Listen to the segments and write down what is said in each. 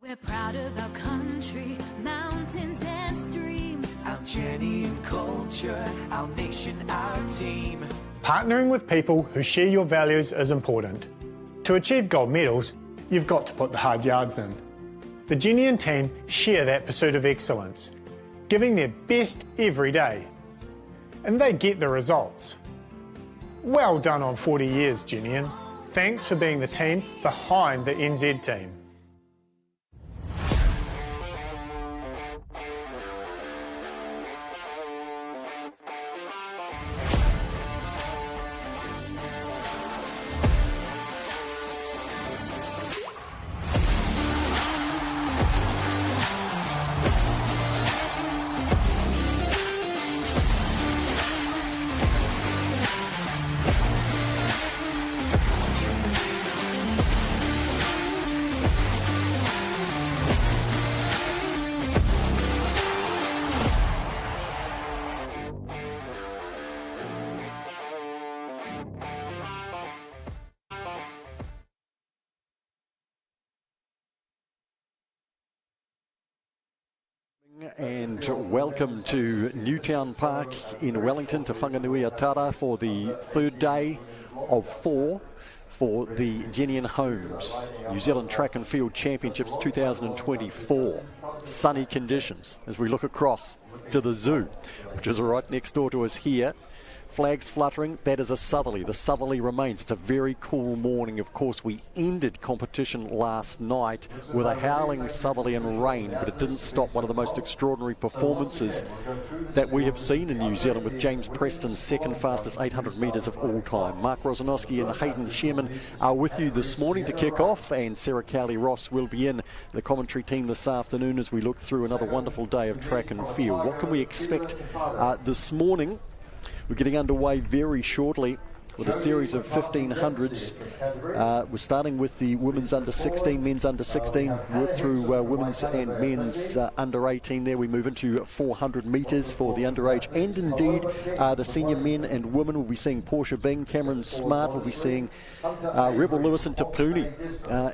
We're proud of our country, mountains and streams, our Jennian culture, our nation, our team. Partnering with people who share your values is important. To achieve gold medals, you've got to put the hard yards in. The Jennian team share that pursuit of excellence, giving their best every day. And they get the results. Well done on 40 years, Jennian. Thanks for being the team behind the NZ team. And welcome to Newtown Park in Wellington to Whanganui-a-Tara for the third day of 4 for the Jennian Homes New Zealand Track and Field Championships 2024. Sunny conditions as we look across to the zoo, which is right next door to us here. Flags fluttering, that is a southerly. The southerly remains. It's a very cool morning. Of course, we ended competition last night with a howling southerly and rain, but it didn't stop one of the most extraordinary performances that we have seen in New Zealand, with James Preston's second fastest 800 metres of all time. Mark Rosanowski and Hayden Sherman are with you this morning to kick off, and Sarah Cowley-Ross will be in the commentary team this afternoon as we look through another wonderful day of track and field. What can we expect this morning? We're getting underway very shortly with a series of 1500s. We're starting with the women's under 16, men's under 16, work through women's and men's under 18 there. We move into 400 metres for the underage, and indeed the senior men and women. We'll be seeing Portia Bing, Cameron Smart, we'll be seeing Rebel Lewis and Tapuni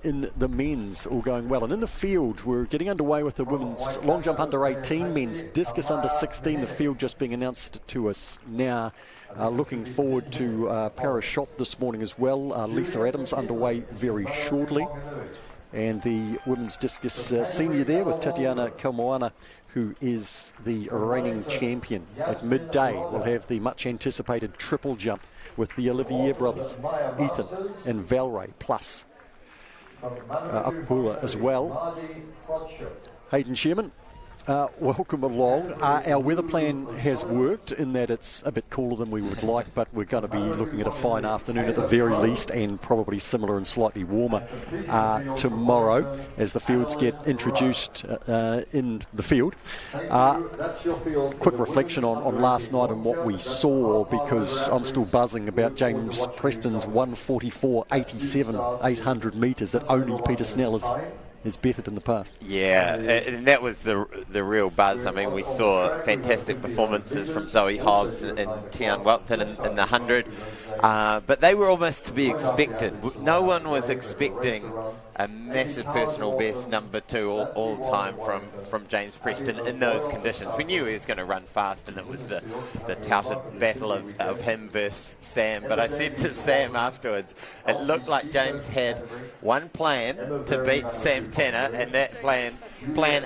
in the men's, all going well. And in the field, we're getting underway with the women's long jump under 18, men's discus under 16, the field just being announced to us now. Looking forward to para-shot this morning as well. Lisa Adams underway very shortly. And the women's discus senior there with Tatiana Kaumoana, who is the reigning champion. At midday, we'll have the much-anticipated triple jump with the Olivier brothers, Ethan and Valray, plus Akpula as well. Hayden Sherman, welcome along. Our weather plan has worked in that it's a bit cooler than we would like, but we're going to be looking at a fine afternoon at the very least, and probably similar and slightly warmer tomorrow as the fields get introduced in the field. Quick reflection on last night and what we saw, because I'm still buzzing about James Preston's 1:44.87 800 metres that only Peter Snell has bettered in the past. Yeah, and that was the real buzz. I mean, we saw fantastic performances from Zoe Hobbs and Tian Wellington in the 100, but they were almost to be expected. No one was expecting a massive personal best number 2 all time from James Preston in those conditions. We knew he was going to run fast, and it was the touted battle of him versus Sam. But I said to Sam afterwards, it looked like James had one plan to beat Sam Tanner, and that plan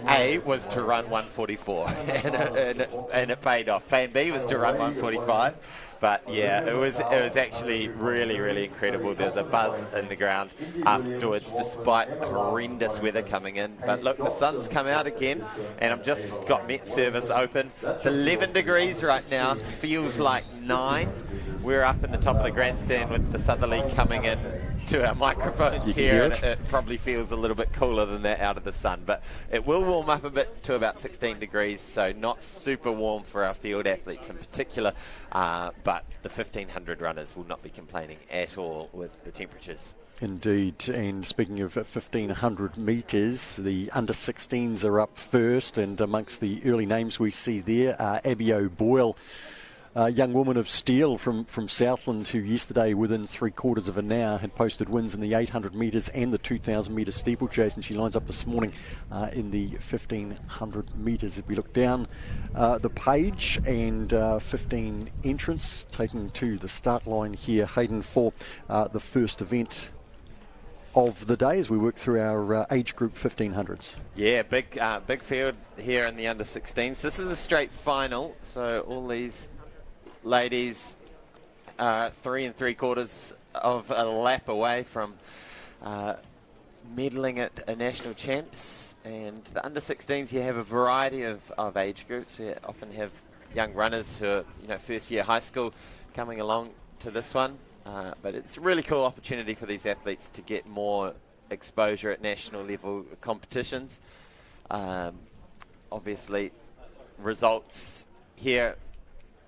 A was to run 1:44, and it paid off. Plan B was to run 1:45. But yeah, it was actually really, really incredible. There's a buzz in the ground afterwards, despite horrendous weather coming in. But look, the sun's come out again, and I've just got Met Service open. It's 11 degrees right now, feels like 9. We're up in the top of the grandstand with the southerly coming in to our microphones here, and it probably feels a little bit cooler than that out of the sun, but it will warm up a bit to about 16 degrees, so not super warm for our field athletes in particular, but the 1500 runners will not be complaining at all with the temperatures. Indeed, and speaking of 1500 metres, the under-16s are up first, and amongst the early names we see there, Abby O'Boyle young woman of steel from Southland, who yesterday, within 3/4 of an hour, had posted wins in the 800 metres and the 2,000 metre steeplechase, and she lines up this morning in the 1,500 metres. If we look down the page, and 15 entrants taking to the start line here, Hayden, for the first event of the day as we work through our age group 1500s. Yeah, big field here in the under 16s. This is a straight final, so all these ladies are 3 3/4 of a lap away from medaling at a national champs. And the under 16s, you have a variety of age groups. You often have young runners who are first year high school coming along to this one. But it's a really cool opportunity for these athletes to get more exposure at national level competitions. Obviously, results here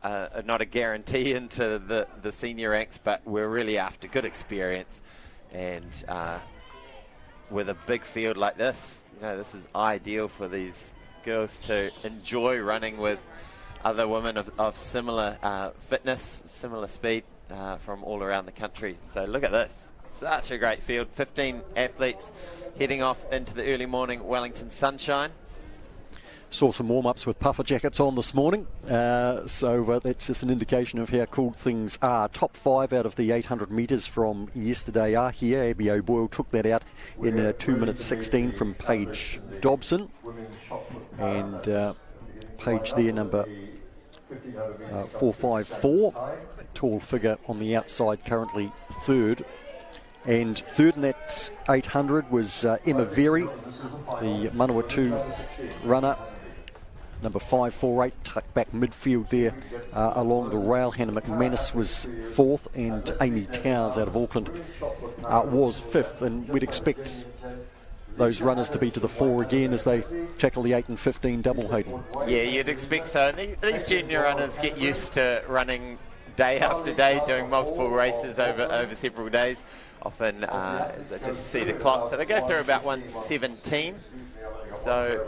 are not a guarantee into the senior ranks, but we're really after good experience. And with a big field like this, this is ideal for these girls to enjoy running with other women of similar fitness, similar speed. From all around the country. So look at this. Such a great field. 15 athletes heading off into the early morning Wellington sunshine. Saw some warm-ups with puffer jackets on this morning. So that's just an indication of how cool things are. Top 5 out of the 800 metres from yesterday are here. Abby O'Boyle took that out in 2 minutes 16 from Paige Dobson. And Paige there, number 454, tall figure on the outside, currently third. And third in that 800 was Emma Very, the Manawatu runner, number 548, tucked back midfield there along the rail. Hannah McManus was fourth, and Amy Towers out of Auckland was fifth. And we'd expect those runners to be to the fore again as they tackle the 8 and 15 double, Hayden. Yeah, you'd expect so. And these junior runners get used to running day after day, doing multiple races over several days. Often, as I just see the clock, so they go through about 1:17. So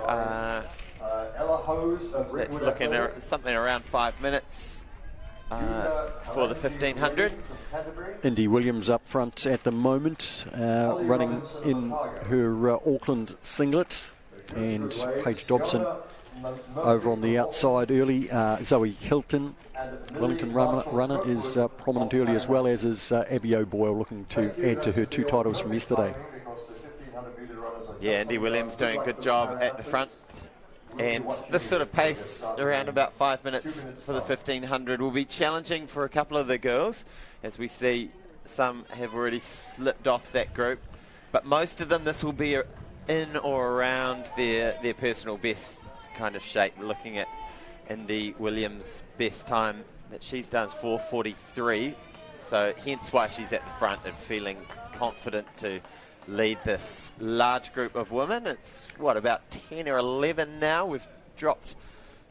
that's looking at something around 5 minutes for the 1500. Indy Williams up front at the moment, running in her Auckland singlet, and Paige Dobson over on the outside early. Zoe Hilton, Wellington runner, is prominent early, as well as is Abby O'Boyle, looking to add to her 2 titles from yesterday. Yeah, Indy Williams doing a good job at the front. And this sort of pace, around about 5 minutes for the 1500, will be challenging for a couple of the girls, as we see some have already slipped off that group. But most of them, this will be in or around their personal best kind of shape. Looking at Indy Williams' best time that she's done is 4:43. So hence why she's at the front and feeling confident to lead this large group of women. It's about 10 or 11 now. We've dropped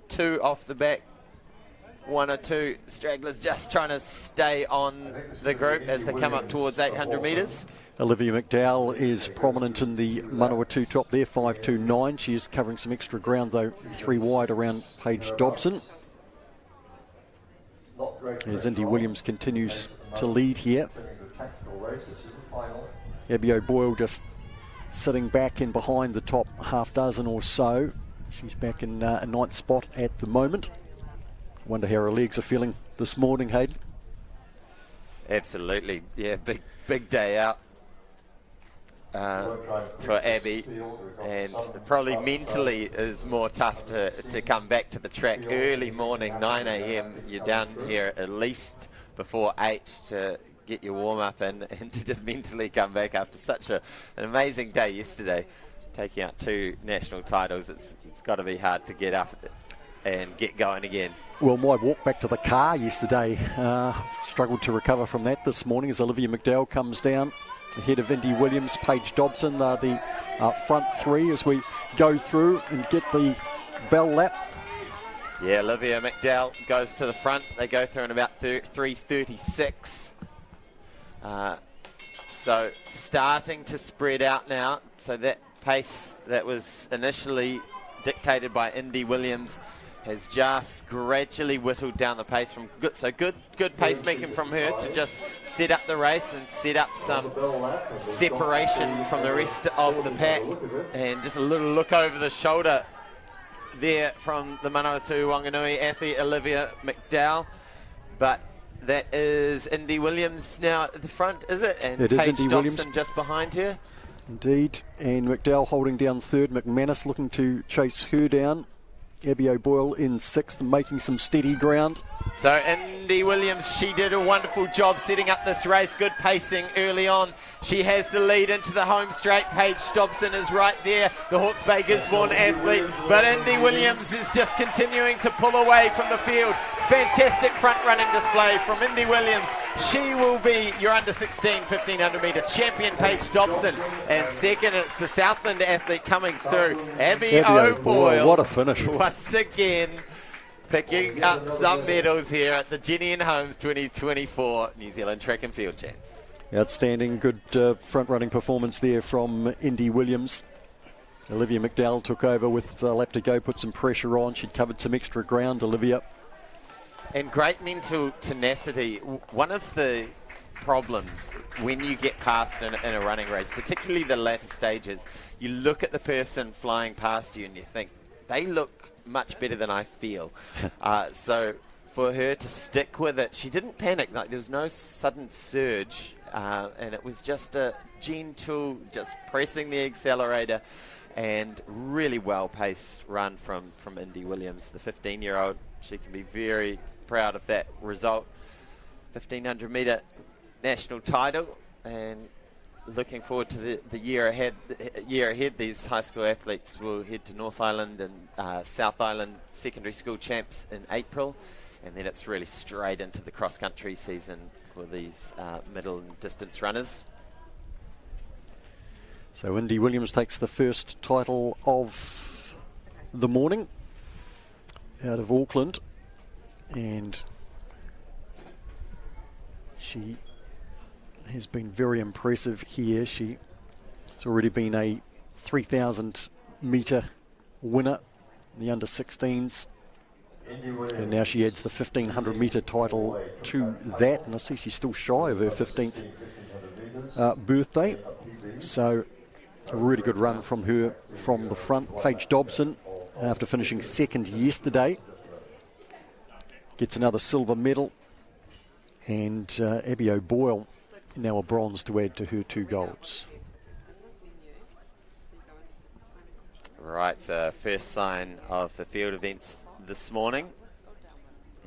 2 off the back, 1 or 2 stragglers just trying to stay on the group as they come up towards 800 metres. Olivia McDowell is prominent in the Manawatu top there, 5:29. She is covering some extra ground though, 3 wide around Paige Dobson, as Indy Williams continues to lead here. Abby O'Boyle just sitting back in behind the top half dozen or so. She's back in a 9th spot at the moment. Wonder how her legs are feeling this morning, Hayden. Absolutely, yeah, big day out for Abby, and probably mentally is more tough to come back to the track early morning, 9 a.m. You're down here at least before 8 to get your warm-up and to just mentally come back after such an amazing day yesterday, taking out 2 national titles. It's got to be hard to get up and get going again. Well, my walk back to the car yesterday, struggled to recover from that this morning as Olivia McDowell comes down ahead of Indy Williams, Paige Dobson. They're the front 3 as we go through and get the bell lap. Yeah, Olivia McDowell goes to the front. They go through in about 3:36. So starting to spread out now. So that pace that was initially dictated by Indy Williams has just gradually whittled down the pace from good pace making from her to just set up the race and set up some separation from the rest of the pack. And just a little look over the shoulder there from the Manawatu Wanganui athlete Olivia McDowell. But that is Indy Williams now at the front, is it? And it is Paige Indy Dobson Williams just behind her. Indeed, and McDowell holding down third, McManus looking to chase her down. Abby O'Boyle in sixth, making some steady ground. So Indy Williams, she did a wonderful job setting up this race. Good pacing early on. She has the lead into the home straight. Paige Dobson is right there, the Hawke's Bay Gisborne athlete. But Indy Williams is just continuing to pull away from the field. Fantastic front running display from Indy Williams. She will be your under 16 1500 metre champion, Paige Dobson. And second, it's the Southland athlete coming through, Abby O'Boyle. What a finish. Once again, picking up some medals here at the Jennian Homes 2024 New Zealand Track and Field Champs. Outstanding, good front-running performance there from Indy Williams. Olivia McDowell took over with a lap to go, put some pressure on. She'd covered some extra ground, Olivia. And great mental tenacity. One of the problems when you get past in a running race, particularly the latter stages, you look at the person flying past you and you think, they look much better than I feel. So for her to stick with it, she didn't panic. Like, there was no sudden surge, and it was just a gentle, just pressing the accelerator, and really well-paced run from Indy Williams, the 15-year-old. She can be very proud of that result. 1500 metre national title, and looking forward to the year ahead. These high school athletes will head to North Island and South Island secondary school champs in April, and then it's really straight into the cross-country season for these middle and distance runners. So Indy Williams takes the first title of the morning out of Auckland, and she has been very impressive here. She's already been a 3,000 metre winner in the under 16s, and now she adds the 1,500 metre title to that, and I see she's still shy of her 15th birthday. So a really good run from her from the front. Paige Dobson, after finishing second yesterday, gets another silver medal, and Abby O'Boyle now a bronze to add to her 2 golds. Right, so first sign of the field events this morning,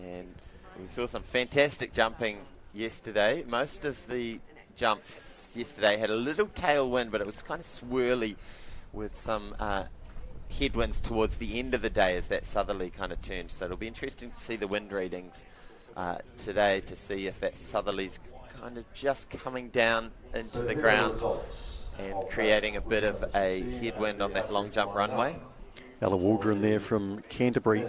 and we saw some fantastic jumping yesterday. Most of the jumps yesterday had a little tailwind, but it was kind of swirly with some headwinds towards the end of the day as that southerly kind of turned. So it'll be interesting to see the wind readings today to see if that southerly's kind of just coming down into the ground and creating a bit of a headwind on that long jump runway. Ella Waldron there from Canterbury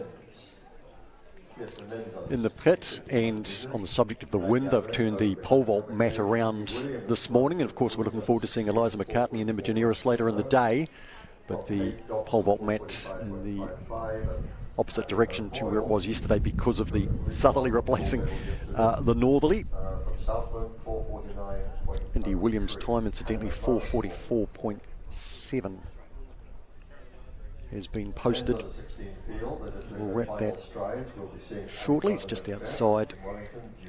in the pit, and on the subject of the wind, they've turned the pole vault mat around this morning, and of course we're looking forward to seeing Eliza McCartney and Imogen Eris later in the day, but the pole vault mat in the opposite direction to where it was yesterday because of the southerly replacing the northerly. Indy Williams' time, incidentally, 4:44.7 has been posted. We'll wrap that shortly. It's just outside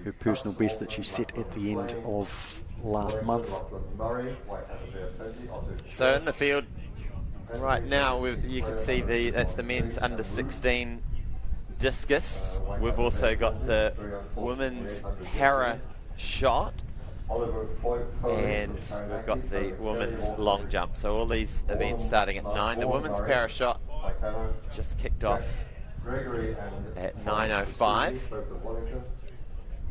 her personal best that she set at the end of last month. So in the field right now, you can see that's the men's under 16 discus. We've also got the women's para shot, and we've got the women's long jump. So all these events starting at 9. The women's para shot just kicked off at 9:05.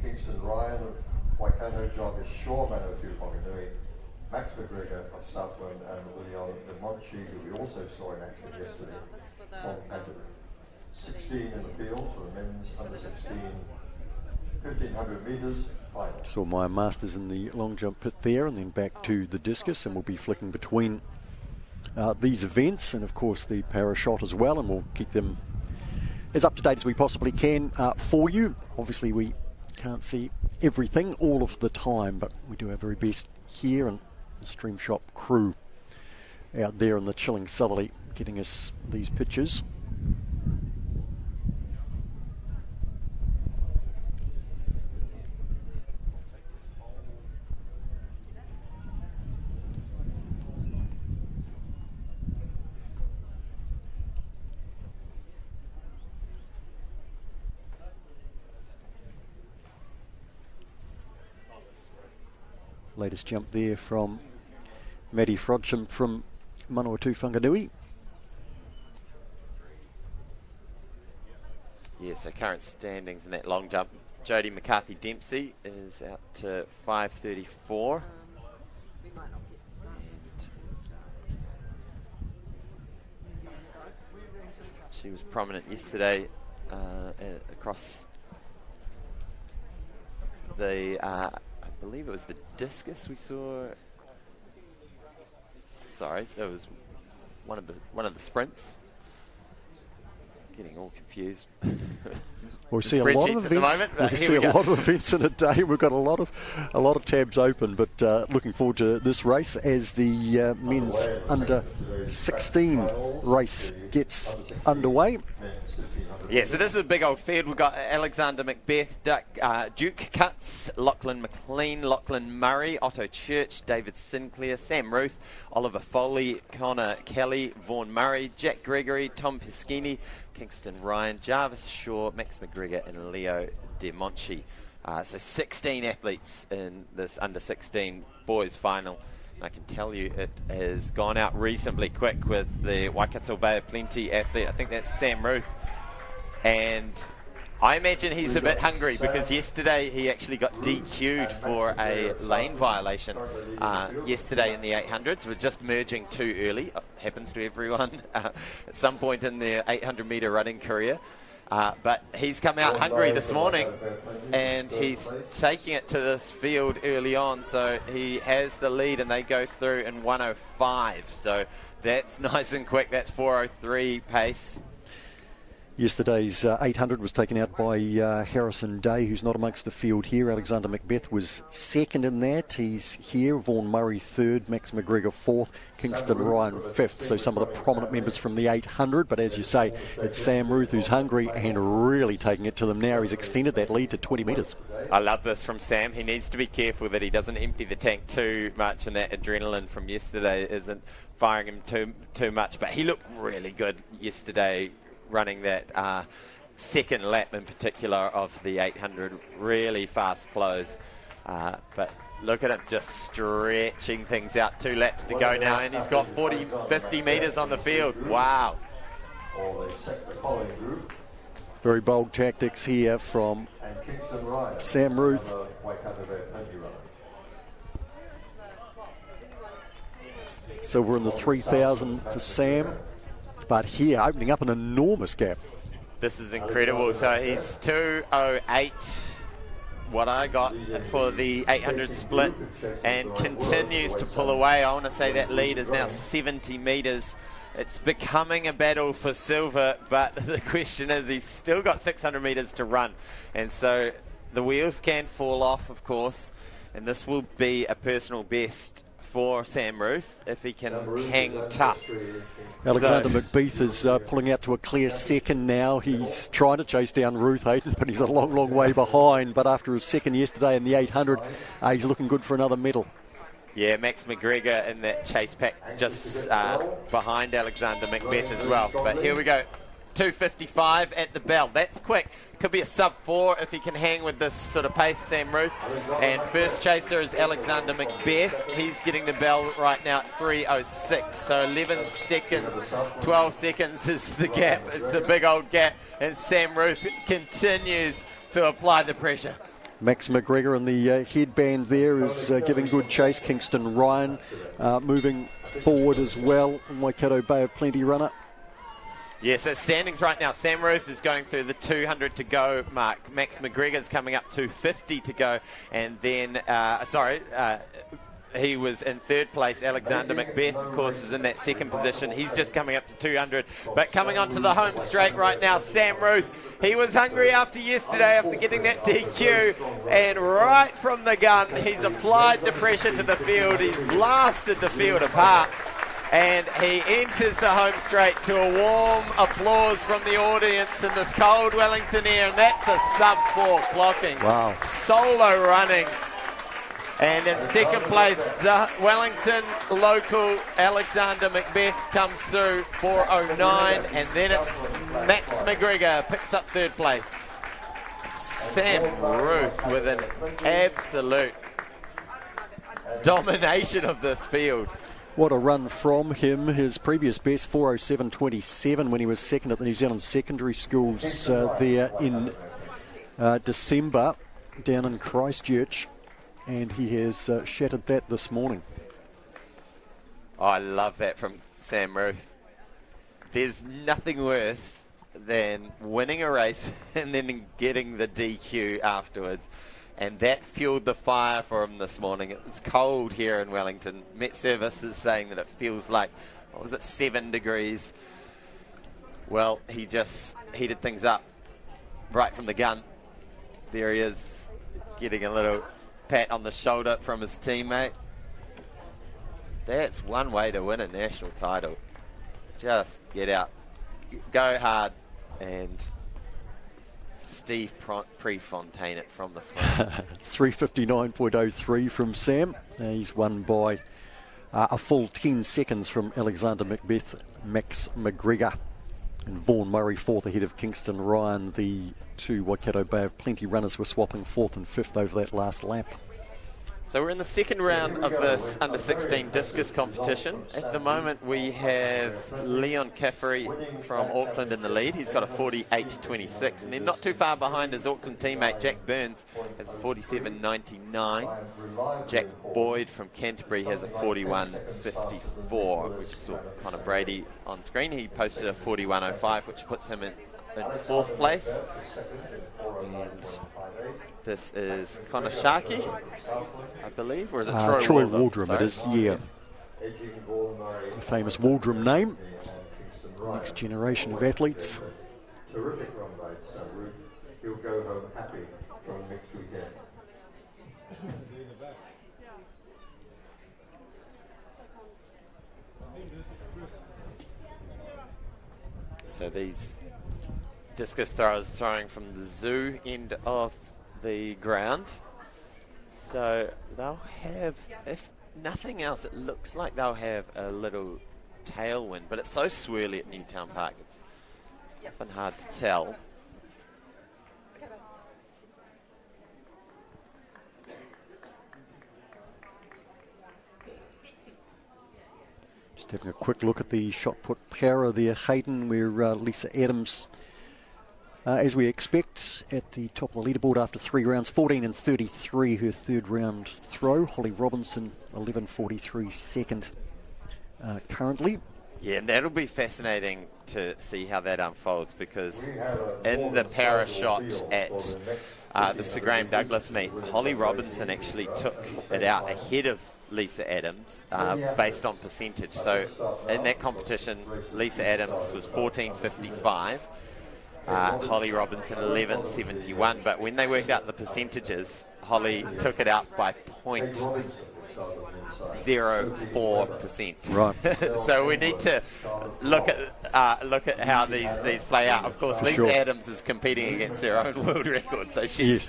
Kingston Ryan of Waikato, Jarvis Shaw, Manawatu Whanganui, Max McGregor of Southland, and William de Monchi, who we also saw in action yesterday from Canterbury. 16 in the field for the men's under 16, 1,500 metres final. Saw Maya Masters in the long jump pit there, and then back to the discus, and we'll be flicking between these events, and of course the para shot as well, and we'll keep them as up to date as we possibly can for you. Obviously, we can't see everything all of the time, but we do our very best here, and the Stream Shop crew out there in the chilling southerly getting us these pictures. Latest jump there from Maddie Frodsham from Manawatu Whanganui. Yeah, so current standings in that long jump. Jodie McCarthy-Dempsey is out to 5:34. She was prominent yesterday across the, I believe it was the discus we saw. Sorry, it was one of the sprints. Getting all confused. We see a lot of events. We see a lot of events in a day. We've got a lot of tabs open, but looking forward to this race as the men's under 16 race gets underway. Yeah, so this is a big old field. We've got Alexander Macbeth, Duke Cutts, Lachlan McLean, Lachlan Murray, Otto Church, David Sinclair, Sam Ruth, Oliver Foley, Connor Kelly, Vaughan Murray, Jack Gregory, Tom Peschini, Kingston Ryan, Jarvis Shaw, Max McGregor and Leo De Monchi. So 16 athletes in this under 16 boys final. And I can tell you it has gone out reasonably quick with the Waikato Bay of Plenty athlete. I think that's Sam Ruth. And I imagine he's a bit hungry because yesterday he actually got DQ'd for a lane violation yesterday in the 800s. We're just merging too early. Happens to everyone at some point in their 800-metre running career. But he's come out hungry this morning and he's taking it to this field early on. So he has the lead and they go through in 1:05. So that's nice and quick. That's 4:03 pace. Yesterday's 800 was taken out by Harrison Day, who's not amongst the field here. Alexander Macbeth was second in that. He's here. Vaughan Murray third, Max McGregor fourth, Kingston Ryan fifth. So some of the prominent members from the 800. But as you say, it's Sam Ruth who's hungry and really taking it to them now. He's extended that lead to 20 metres. I love this from Sam. He needs to be careful that he doesn't empty the tank too much and that adrenaline from yesterday isn't firing him too much. But he looked really good yesterday, running that second lap in particular of the 800, really fast close. But look at him just stretching things out. 2 laps to go now, and he's got 50 metres on the field. Wow. Very bold tactics here from Sam Ruth. Silver in the 3,000 for Sam. But here, opening up an enormous gap. This is incredible. So he's 2:08, what I got for the 800 split, and continues to pull away. I want to say that lead is now 70 metres. It's becoming a battle for silver, but the question is he's still got 600 metres to run. And so the wheels can fall off, of course, and this will be a personal best for Sam Ruth if he can hang tough. Alexander Macbeth is pulling out to a clear second now. He's trying to chase down Ruth Hayden, but he's a long, long way behind. But after his second yesterday in the 800, he's looking good for another medal. Yeah, Max McGregor in that chase pack just behind Alexander Macbeth as well. But here we go. 2:55 at the bell. That's quick. Could be a sub-4 if he can hang with this sort of pace, Sam Ruth. And first chaser is Alexander Macbeth. He's getting the bell right now at 3:06. So 11 seconds, 12 seconds is the gap. It's a big old gap. And Sam Ruth continues to apply the pressure. Max McGregor in the headband there is giving good chase. Kingston Ryan moving forward as well. Waikato Bay of Plenty runner. Yeah, so standings right now. Sam Ruth is going through the 200 to go mark. Max McGregor's coming up to 50 to go. And then, he was in third place. Alexander Macbeth, of course, is in that second position. He's just coming up to 200. But coming onto the home straight right now, Sam Ruth. He was hungry after yesterday, after getting that DQ. And right from the gun, he's applied the pressure to the field. He's blasted the field apart. And he enters the home straight to a warm applause from the audience in this cold Wellington air. And that's a sub-4 clocking. Wow. Solo running. And in second place, the Wellington local Alexander Macbeth comes through 4:09. And then it's Max McGregor picks up third place. Sam Ruth with an absolute domination of this field. What a run from him. His previous best, 4:07.27, when he was second at the New Zealand Secondary Schools there in December down in Christchurch. And he has shattered that this morning. Oh, I love that from Sam Ruth. There's nothing worse than winning a race and then getting the DQ afterwards. And that fueled the fire for him this morning. It's cold here in Wellington. Met Service is saying that it feels like, 7 degrees? Well, he just heated things up right from the gun. There he is, getting a little pat on the shoulder from his teammate. That's one way to win a national title. Just get out, go hard, and Steve Prefontaine it from the front. 3:59.03 from Sam. He's won by a full 10 seconds from Alexander Macbeth, Max McGregor. And Vaughan Murray fourth ahead of Kingston Ryan. The two Waikato Bay of Plenty runners were swapping fourth and fifth over that last lap. So we're in the second round of this under-16 discus competition. At the moment we have Leon Caffery from Auckland in the lead. He's got a 48.26, and then not too far behind his Auckland teammate Jack Burns has a 47.99. Jack Boyd from Canterbury has a 41.54. We just saw Connor Brady on screen. He posted a 41.05, which puts him in fourth place. And this is Connor Sharkey, I believe, or is it Troy Waldrum? It is, yeah. The famous Waldrum name. Next generation of athletes. Terrific run by Sam Ruth. He'll go home happy from next weekend. So these discus throwers throwing from the zoo end of the ground. So they'll have, if nothing else, it looks like they'll have a little tailwind, but it's so swirly at Newtown Park, it's often hard to tell. Just having a quick look at the shot put para there, Hayden, where Lisa Adams, as we expect, at the top of the leaderboard after 3 rounds, 14.33 her third round throw. Holly Robinson, 11.43 second currently. Yeah, and that'll be fascinating to see how that unfolds, because in the para shot at the Sir Graham Douglas meet, Holly Robinson actually took it out ahead of Lisa Adams based on percentage. So in that competition, Lisa Adams was 14.55. Holly Robinson 11.71, but when they worked out the percentages, Holly took it out by 0.04%. Right. So we need to look at how these play out. Of course, Lisa Adams is competing against her own world record, so she's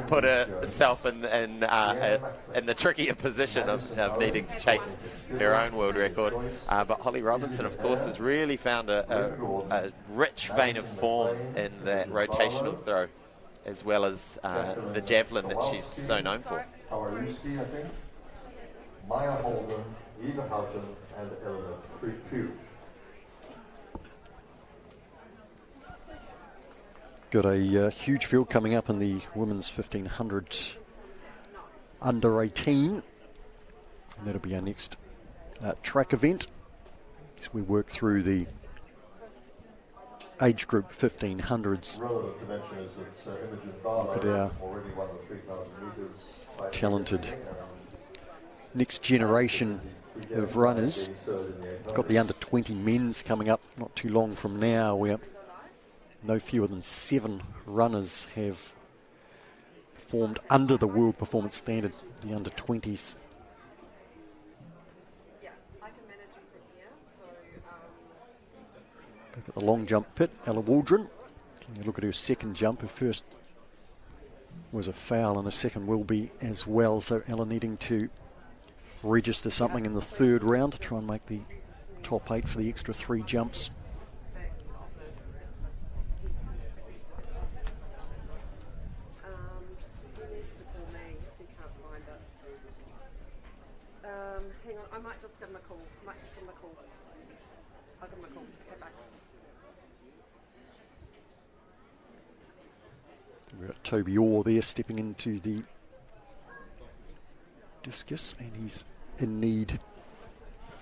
put herself in the trickier position of needing to chase her own world record. But Holly Robinson, of course, has really found a rich vein of form in that rotational throw, as well as the javelin that she's so known for. Maya Holden, Eva Houghton, and Eleanor Pugh. Got a huge field coming up in the women's 1500 under 18. And that'll be our next track event as we work through the age group 1500s. Relevant to mention is that Imogen Barlow Look at our already won the 3,000 metres. talented next generation of runners. We've got the under-20 men's coming up not too long from now, where no fewer than 7 runners have performed under the world performance standard, the under-20s. Back at the long jump pit, Ella Waldron. Can you look at her second jump? Her first was a foul and a second will be as well. So Ella needing to register something in the third round to try and make the top 8 for the extra 3 jumps. Hang on, I might just give him a call. I'll give him a call. Okay, bye. We've got Toby Orr there stepping into the discus, and he's in need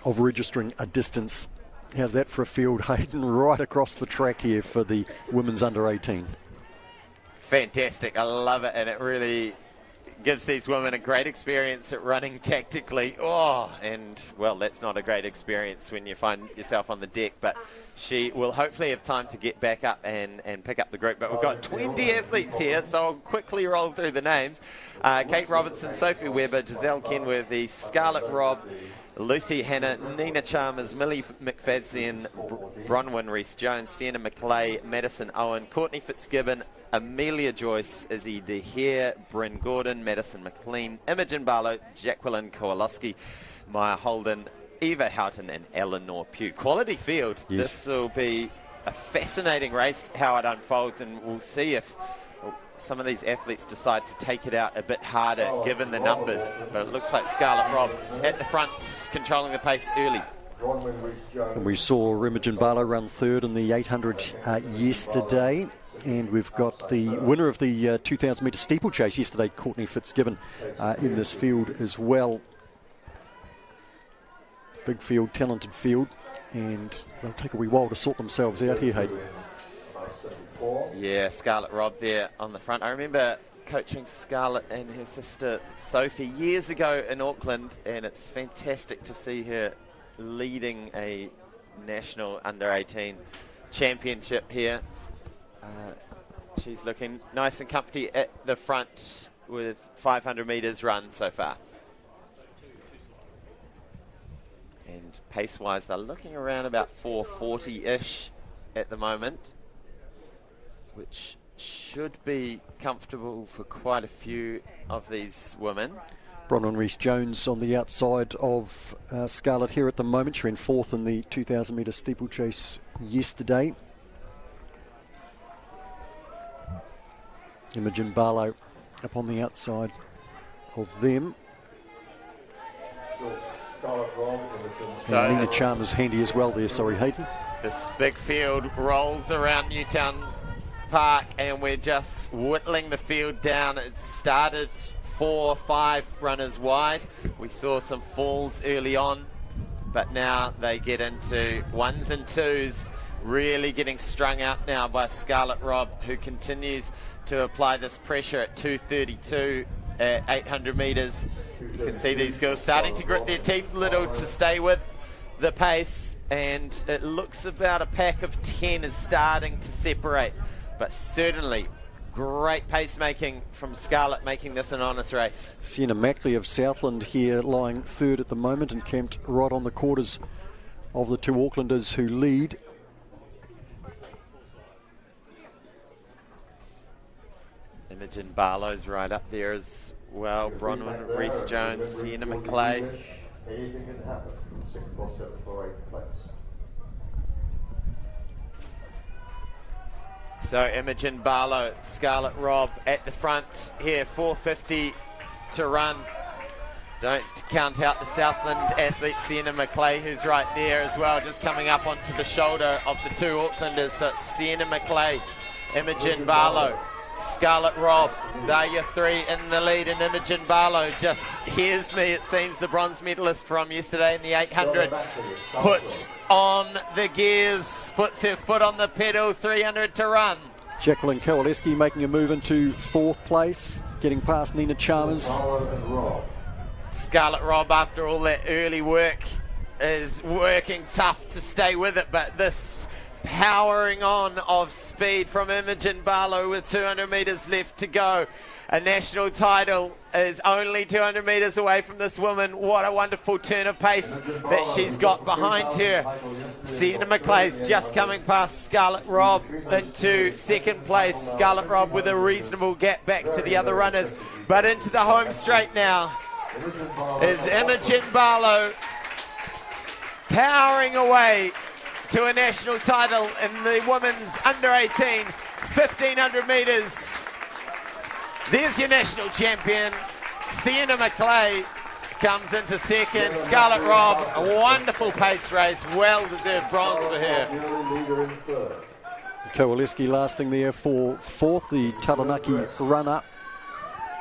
of registering a distance. How's that for a field, Hayden? Right across the track here for the women's under-18. Fantastic, I love it, and it really gives these women a great experience at running tactically. Oh, and well, that's not a great experience when you find yourself on the deck, but she will hopefully have time to get back up and pick up the group. But we've got 20 athletes here, so I'll quickly roll through the names. Kate Robertson, Sophie Webber, Giselle Kenworthy, Scarlett Robb, Lucy Hanna, Nina Chalmers, Millie McFadzean, Bronwyn Rees-Jones, Sienna McClay, Madison Owen, Courtney Fitzgibbon, Amelia Joyce, Izzy De Hare, Bryn Gordon, Madison McLean, Imogen Barlow, Jacqueline Kowalski, Maya Holden, Eva Houghton and Eleanor Pugh. Quality field. Yes. This will be a fascinating race, how it unfolds, and we'll see if some of these athletes decide to take it out a bit harder given the numbers. But it looks like Scarlett Robb's at the front, controlling the pace early. And we saw Imogen Barlow run third in the 800 yesterday. And we've got the winner of the 2,000 metre steeplechase yesterday, Courtney Fitzgibbon, in this field as well. Big field, talented field, and they'll take a wee while to sort themselves out here, Hayden. Yeah, Scarlett Robb there on the front. I remember coaching Scarlett and her sister Sophie years ago in Auckland, and it's fantastic to see her leading a national under-18 championship here. She's looking nice and comfy at the front with 500 metres run so far. And pace-wise, they're looking around about 4:40-ish at the moment, which should be comfortable for quite a few of these women. Bronwyn Rees-Jones on the outside of Scarlett here at the moment. She ran fourth in the 2,000 metre steeplechase yesterday. Imogen Barlow up on the outside of them. So and Nina Chalmers handy as well there, sorry Hayden. This big field rolls around Newtown Park, and we're just whittling the field down. It started 4 or 5 runners wide. We saw some falls early on, but now they get into 1s and 2s, really getting strung out now by Scarlett Robb, who continues to apply this pressure at 2:32 at 800 metres. You can see these girls starting to grit their teeth a little to stay with the pace, and it looks about a pack of 10 is starting to separate, but certainly great pacemaking from Scarlett, making this an honest race. Sienna Mackley of Southland here lying third at the moment and camped right on the quarters of the two Aucklanders who lead. Imogen Barlow's right up there as well. Bronwyn Rees-Jones, Sienna McClay. Anything can happen from 6, 4, 7, 4, 8 place. So Imogen Barlow, Scarlett Robb at the front here, 4:50 to run. Don't count out the Southland athlete Sienna McClay, who's right there as well, just coming up onto the shoulder of the two Aucklanders. So it's Sienna McClay, Imogen Barlow, Scarlett Robb. They're your 3 in the lead, and Imogen Barlow just hears me. It seems the bronze medalist from yesterday in the 800 puts on the gears, puts her foot on the pedal, 300 to run. Jacqueline Kowalski making a move into 4th place, getting past Nina Chalmers. Scarlett Robb, after all that early work, is working tough to stay with it, but this powering on of speed from Imogen Barlow with 200 metres left to go. A national title is only 200 metres away from this woman. What a wonderful turn of pace that she's got behind her. Sienna McClay's just coming past Scarlett Robb into second place. Scarlett Robb with a reasonable gap back to the other runners. But into the home straight now is Imogen Barlow, powering away to a national title in the women's under 18 1500 metres. There's your national champion. Sienna McClay comes into second. Scarlett Robb, a wonderful pace race, well-deserved bronze for her. Kowaleski lasting there for fourth, the Taranaki runner.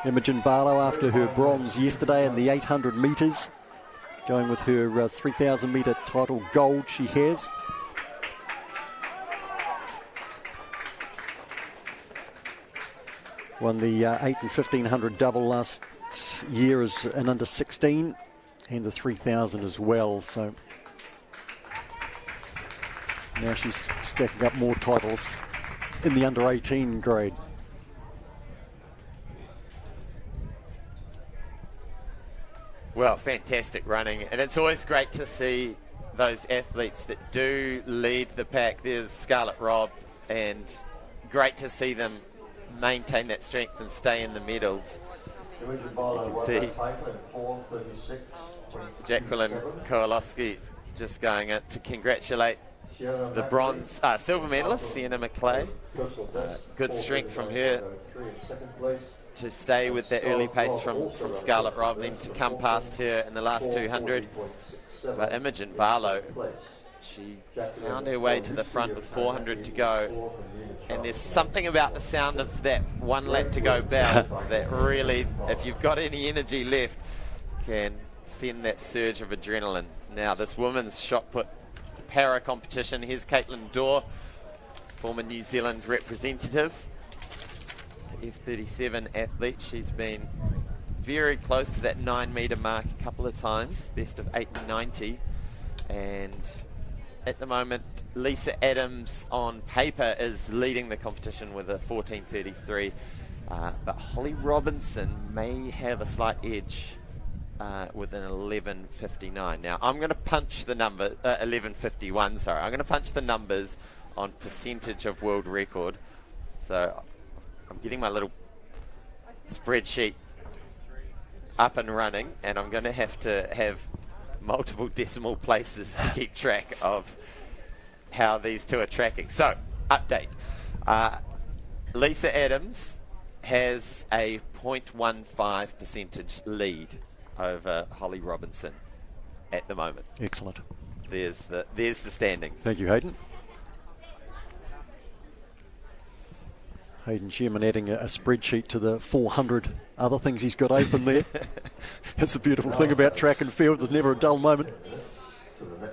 Imogen Barlow after her bronze yesterday in the 800 metres, going with her 3,000 metre title gold she has. Won the 8 and 1500 double last year as an under 16 and the 3000 as well. So now she's stacking up more titles in the under 18 grade. Well, fantastic running, and it's always great to see those athletes that do lead the pack. There's Scarlett Robb, and great to see them maintain that strength and stay in the medals. You can see Jacqueline Kowalski just going out to congratulate the bronze, silver medalist, Sienna McClay. Good strength from her to stay with that early pace from Scarlett Robb, then to come past her in the last 200. But Imogen Barlow, she found her way to the front with 400 to go. And there's something about the sound of that one lap to go bell that really, if you've got any energy left, can send that surge of adrenaline. Now this women's shot put para competition. Here's Caitlin Dorr, former New Zealand representative, F37 athlete. She's been very close to that 9 metre mark a couple of times, best of 8:90, and at the moment Lisa Adams on paper is leading the competition with a 14:33, but Holly Robinson may have a slight edge with an 11:59. Now I'm going to punch the number 11:51. Sorry, I'm going to punch the numbers on percentage of world record. So I'm getting my little spreadsheet up and running, and I'm going to have multiple decimal places to keep track of how these two are tracking. So, update. Lisa Adams has a 0.15 percentage lead over Holly Robinson at the moment. Excellent. There's the standings. Thank you, Hayden. Hayden Sherman adding a spreadsheet to the 400 other things he's got open there. That's the beautiful thing about track and field. There's never a dull moment.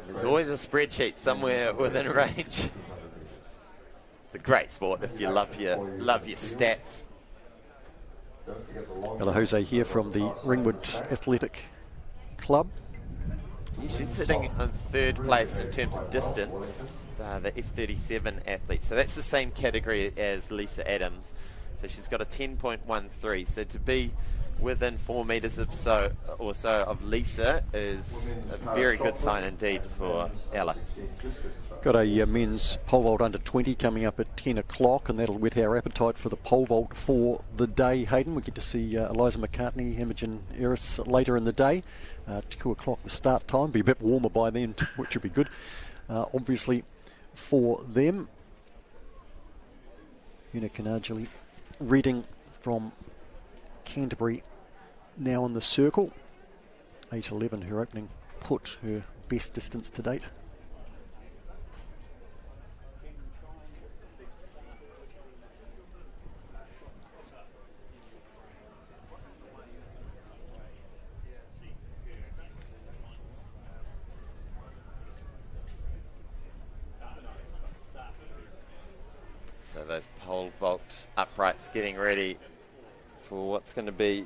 There's always a spreadsheet somewhere within range. It's a great sport if you love your stats. Hello, Jose here from the Ringwood Athletic Club. She's sitting in third place in terms of distance, the F37 athlete. So that's the same category as Lisa Adams. So she's got a 10.13. So to be within 4 metres of of Lisa is a very good sign indeed for Ella. Got a men's pole vault under 20 coming up at 10 o'clock, and that'll whet our appetite for the pole vault for the day, Hayden. We get to see Eliza McCartney, Imogen Eris later in the day. 2 o'clock the start time. Be a bit warmer by then, which would be good, obviously, for them. Una Kanarjali reading from Canterbury now in the circle. 8:11 her opening put, her best distance to date. So those pole vault uprights getting ready for what's going to be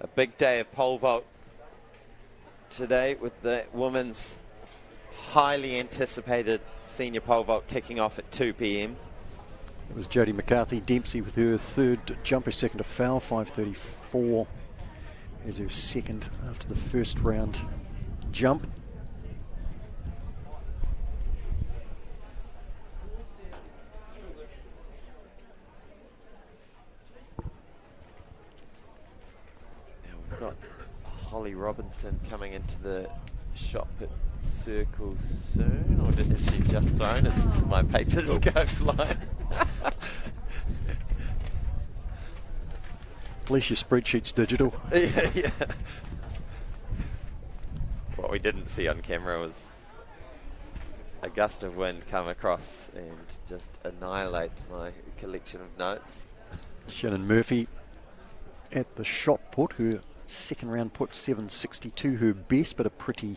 a big day of pole vault today with the women's highly anticipated senior pole vault kicking off at 2 p.m. It was Jodie McCarthy-Dempsey with her third jump, her second to foul, 5:34 as her second after the first round jump. Now we've got Holly Robinson coming into the shot put circle soon, or has she just thrown as my papers go flying? At least your spreadsheet's digital. Yeah. What we didn't see on camera was a gust of wind come across and just annihilate my collection of notes. Shannon Murphy at the shot put, her second round put 7.62, her best, but a pretty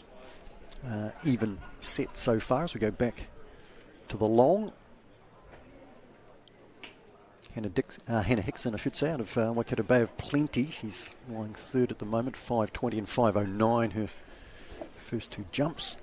even set so far as we go back to the long. Hannah Hickson, I should say, out of Waikato Bay of Plenty. She's lying third at the moment, 5.20 and 5.09, her first two jumps.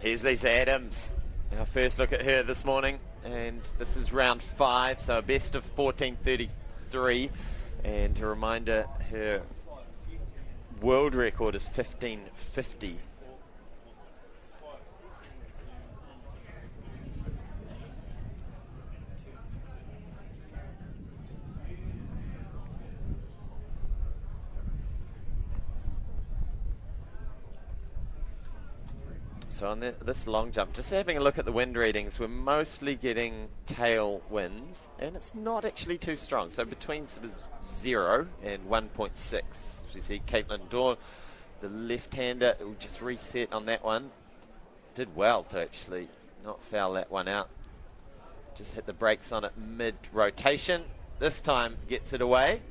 Here's Lisa Adams. Our first look at her this morning, and this is round 5, so a best of 14.33. And a reminder, her world record is 15.50. So on this long jump, just having a look at the wind readings, we're mostly getting tail winds, and it's not actually too strong. So between sort of 0 and 1.6. You see Caitlin Dorr, the left-hander, who just reset on that one. Did well to actually not foul that one out. Just hit the brakes on it mid-rotation. This time gets it away.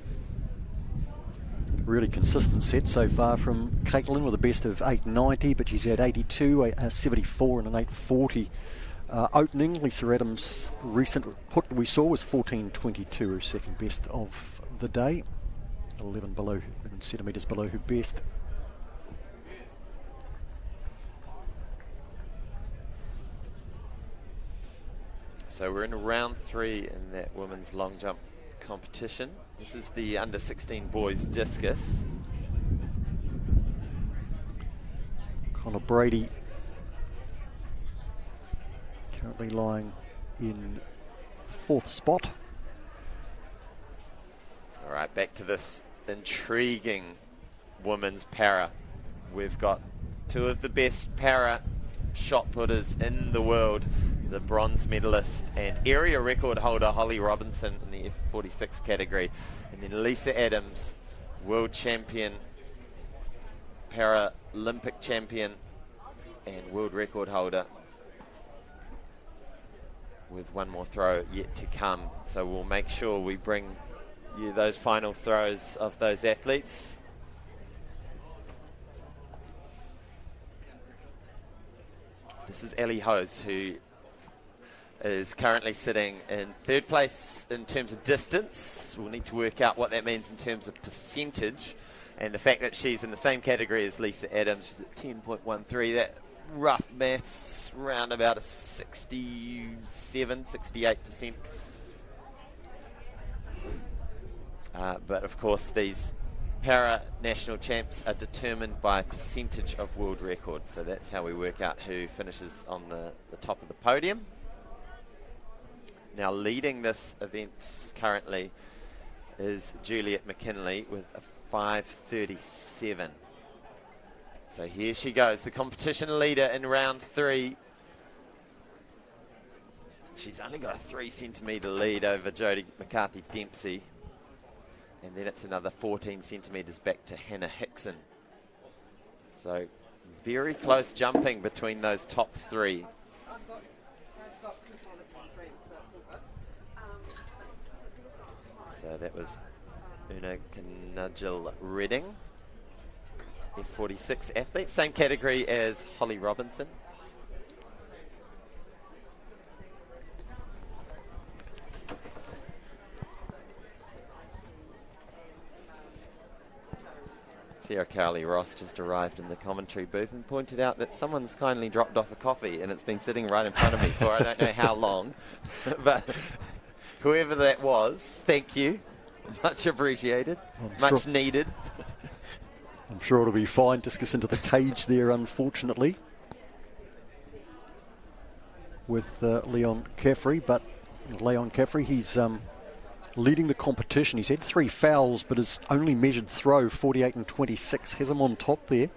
Really consistent set so far from Caitlin with a best of 8.90, but she's had 82, 74 and an 8.40 opening. Lisa Adams' recent put we saw was 14.22, her second best of the day. 11 centimetres below her best. So we're in round 3 in that women's long jump competition. This is the under 16 boys discus. Connor Brady currently lying in 4th spot. All right, back to this intriguing women's para. We've got two of the best para shot putters in the world, the bronze medalist and area record holder Holly Robinson in the F46 category, and then Lisa Adams, world champion, Paralympic champion and world record holder, with one more throw yet to come. So we'll make sure we bring you those final throws of those athletes. This is Ellie Hose, who is currently sitting in 3rd place in terms of distance. We'll need to work out what that means in terms of percentage. And the fact that she's in the same category as Lisa Adams, she's at 10.13. That rough maths, round about a 67, 68%. But of course, these para-national champs are determined by percentage of world records. So that's how we work out who finishes on the top of the podium. Now leading this event currently is Juliet McKinley with a 5.37. So here she goes, the competition leader in round 3. She's only got a 3 centimetre lead over Jodie McCarthy-Dempsey. And then it's another 14 centimetres back to Hannah Hickson. So very close jumping between those top 3. So that was Una Kanudgel-Redding, F46 athlete, same category as Holly Robinson. Sarah Carly Ross just arrived in the commentary booth and pointed out that someone's kindly dropped off a coffee and it's been sitting right in front of me for I don't know how long. But whoever that was, thank you. Much appreciated. Much needed. I'm sure it'll be fine. Discus into the cage there, unfortunately, with Leon Caffrey. But Leon Caffrey, he's leading the competition. He's had 3 fouls, but his only measured throw, 48 and 26, has him on top there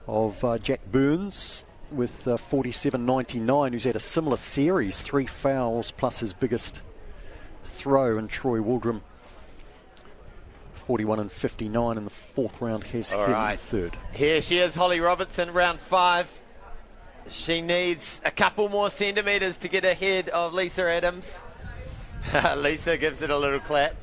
of Jack Burns with 47.99, who's had a similar series, 3 fouls plus his biggest throw, and Troy Waldrum 41 and 59 in the 4th round has him in 3rd. Here she is, Holly Robertson, round 5. She needs a couple more centimetres to get ahead of Lisa Adams. Lisa gives it a little clap.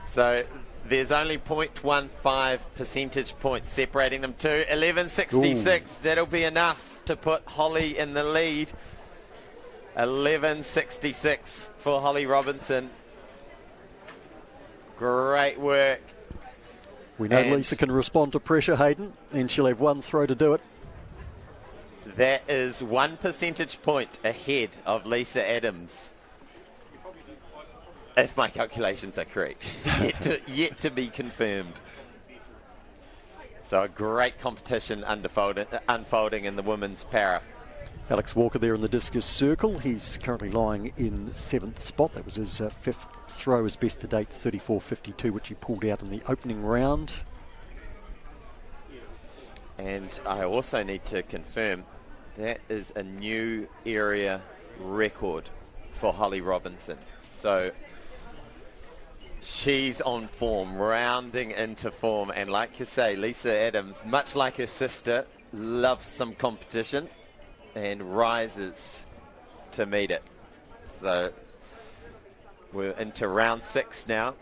So there's only 0.15 percentage points separating them two. 11.66, that'll be enough to put Holly in the lead. 11.66 for Holly Robinson. Great work. We know Lisa can respond to pressure, Hayden, and she'll have 1 throw to do it. That is 1 percentage point ahead of Lisa Adams, if my calculations are correct. yet to be confirmed. So a great competition unfolding in the women's para. Alex Walker there in the discus circle. He's currently lying in 7th spot. That was his 5th throw, his best to date, 34.52, which he pulled out in the opening round. And I also need to confirm that is a new area record for Holly Robinson. So she's on form, rounding into form. And like you say, Lisa Adams, much like her sister, loves some competition and rises to meet it. So we're into round 6 now,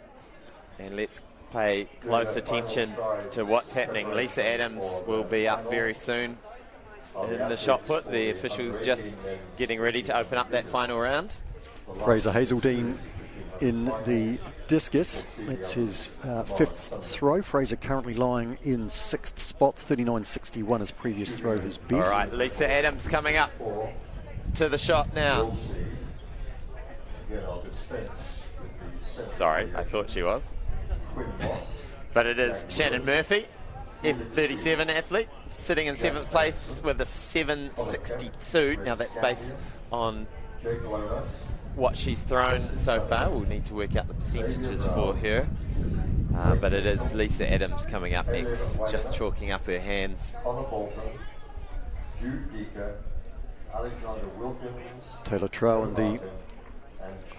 and let's pay close attention to what's happening. Lisa Adams will be up very soon in the shot put. The officials just getting ready to open up that final round. Fraser Hazeldine in the discus. That's his 5th throw. Fraser currently lying in 6th spot, 39.61, his previous throw, his best. All right, Lisa Adams coming up to the shot now. Sorry, I thought she was. But it is Shannon Murphy, F37 athlete, sitting in 7th place with a 7.62. Now that's based on what she's thrown so far. We'll need to work out the percentages for her. But it is Lisa Adams coming up next, just chalking up her hands. Taylor Trow in the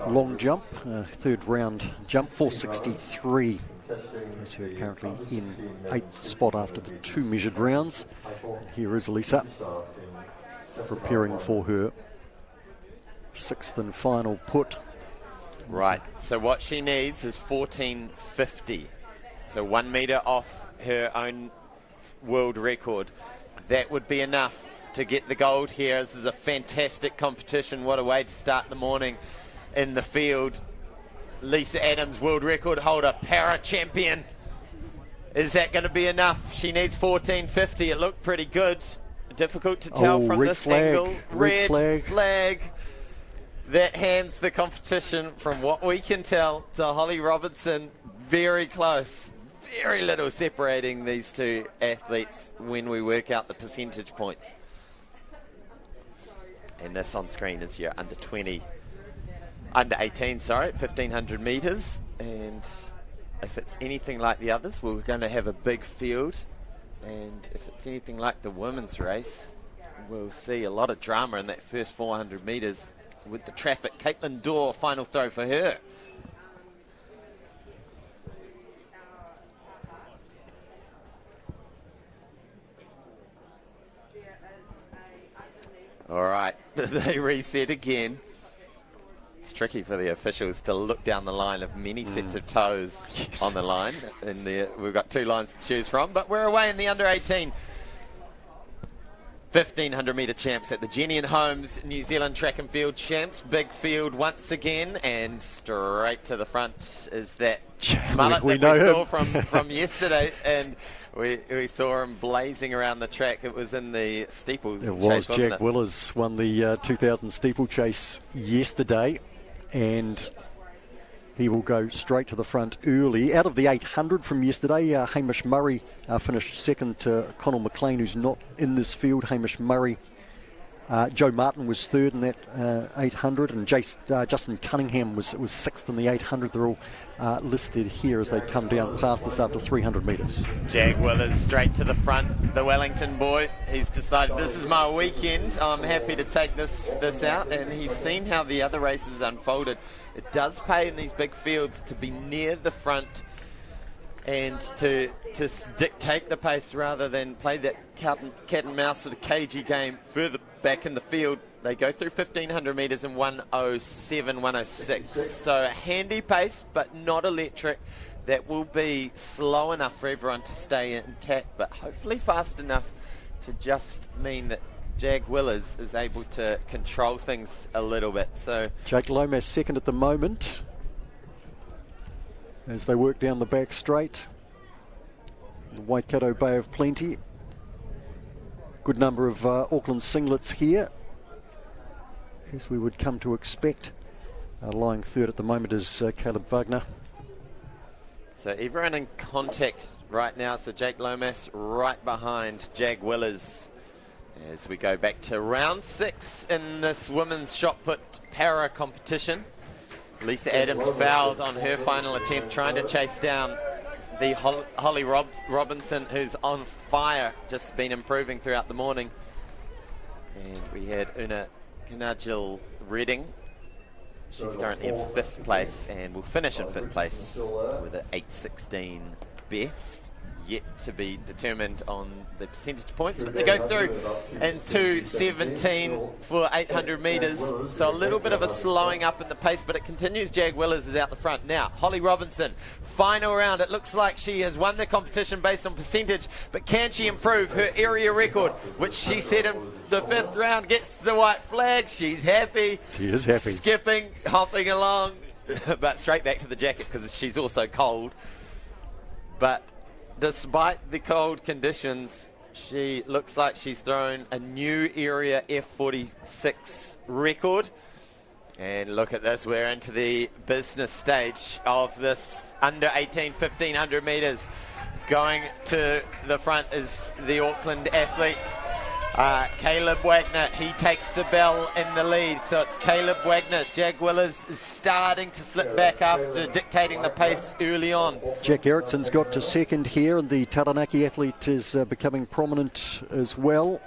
long jump, 3rd round jump, 4.63. Is her currently in 8th spot after the 2 measured rounds. And here is Lisa preparing for her 6th and final put. Right, so what she needs is 14.50. So 1 metre off her own world record. That would be enough to get the gold here. This is a fantastic competition. What a way to start the morning in the field. Lisa Adams, world record holder, para champion. Is that going to be enough? She needs 14.50. It looked pretty good. Difficult to tell from this angle. Red flag. That hands the competition, from what we can tell, to Holly Robinson. Very close. Very little separating these two athletes when we work out the percentage points. And this on screen is your under 18, 1,500 metres. And if it's anything like the others, we're going to have a big field. And if it's anything like the women's race, we'll see a lot of drama in that first 400 metres with the traffic. Caitlin Dorr, final throw for her. All right, they reset again. It's tricky for the officials to look down the line of many sets of toes on the line. And we've got 2 lines to choose from, but we're away in the under-18 1500 metre champs at the Jennian Homes New Zealand Track and Field Champs. Big field once again, and straight to the front is that mullet we saw from yesterday, and we saw him blazing around the track. It was in the steeples. It was. Jack Willers won the 2000 steeplechase yesterday, and he will go straight to the front early. Out of the 800 from yesterday, Hamish Murray finished second to Conal McLean, who's not in this field. Hamish Murray. Joe Martin was third in that 800, and Justin Cunningham was sixth in the 800. They're all listed here as they come down past us after 300 metres. Jag Willers straight to the front, the Wellington boy. He's decided, this is my weekend. I'm happy to take this out, and he's seen how the other races unfolded. It does pay in these big fields to be near the front and to dictate the pace rather than play that cat and mouse sort of cagey game further back in the field. They go through 1500 metres in 1:07, 1:06. So a handy pace, but not electric. That will be slow enough for everyone to stay intact, but hopefully fast enough to just mean that Jag Willers is able to control things a little bit. So Jake Lomas second at the moment as they work down the back straight. The Waikato Bay of Plenty. Good number of Auckland singlets here, as we would come to expect. Lying third at the moment is Caleb Wagner. So everyone in contact right now. So Jake Lomas right behind Jag Willers as we go back to round 6 in this women's shot put para competition. Lisa Adams fouled on her final attempt, trying to chase down the Holly Robinson, who's on fire, just been improving throughout the morning. And we had Una Kanajil Redding. She's currently in 5th place and will finish in 5th place with an 8:16 best. Yet to be determined on the percentage points, but they go through in 2:17 for 800 metres. So a little bit of a slowing up in the pace, but it continues. Jag Willers is out the front. Now, Holly Robinson, final round. It looks like she has won the competition based on percentage, but can she improve her area record, which she set in the 5th round, gets the white flag. She's happy. She is happy. Skipping, hopping along, but straight back to the jacket because she's also cold. But despite the cold conditions, she looks like she's thrown a new area F46 record. And look at this, we're into the business stage of this under 18 1500 metres. Going to the front is the Auckland athlete, Caleb Wagner. He takes the bell in the lead, so it's Caleb Wagner. Jag Willers is starting to slip back after dictating the pace early on. Jack Ericsson's got to second here, and the Taranaki athlete is becoming prominent as well.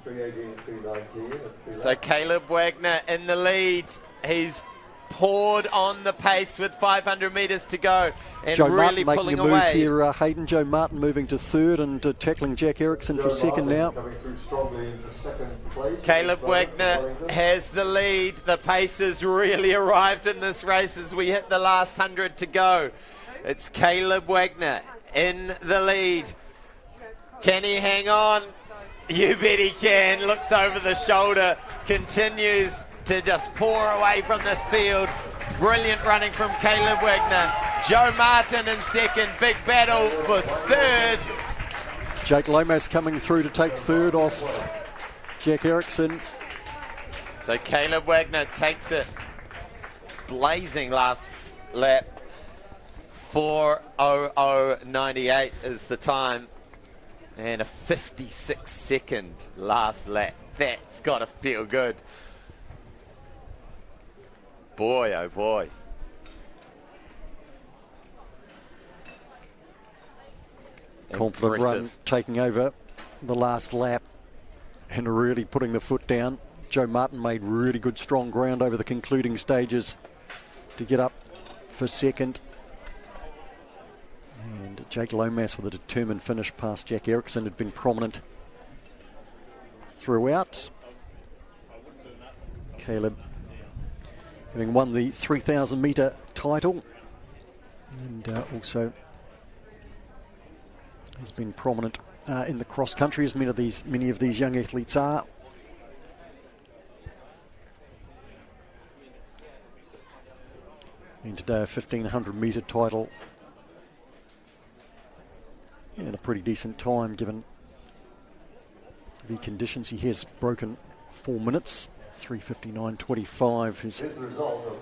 318, 319. So Caleb Wagner in the lead. He's poured on the pace with 500 metres to go and Joe really Martin pulling making a move away. here, Hayden. Joe Martin moving to 3rd and tackling Jack Ericsson for 2nd now. Coming through strongly into 2nd place. Caleb Wagner has the lead. The pace has really arrived in this race as we hit the last 100 to go. It's Caleb Wagner in the lead. Can he hang on? You bet he can. Looks over the shoulder, continues to just pour away from this field. Brilliant running from Caleb Wagner. Joe Martin in 2nd. Big battle for 3rd. Jake Lomas coming through to take 3rd off Jack Ericsson. So Caleb Wagner takes it. Blazing last lap. 4:00.98 is the time. And a 56-second last lap. That's got to feel good. Boy, oh boy. Confident Impressive. run, taking over the last lap and really putting the foot down. Joe Martin made really good strong ground over the concluding stages to get up for 2nd. And Jake Lomas with a determined finish past Jack Ericsson, had been prominent throughout. Caleb, having won the 3,000 metre title, and also has been prominent in the cross country, as many of these young athletes are. And today a 1,500 metre title, and a pretty decent time given the conditions. He has broken 4 minutes, 3:59.25, his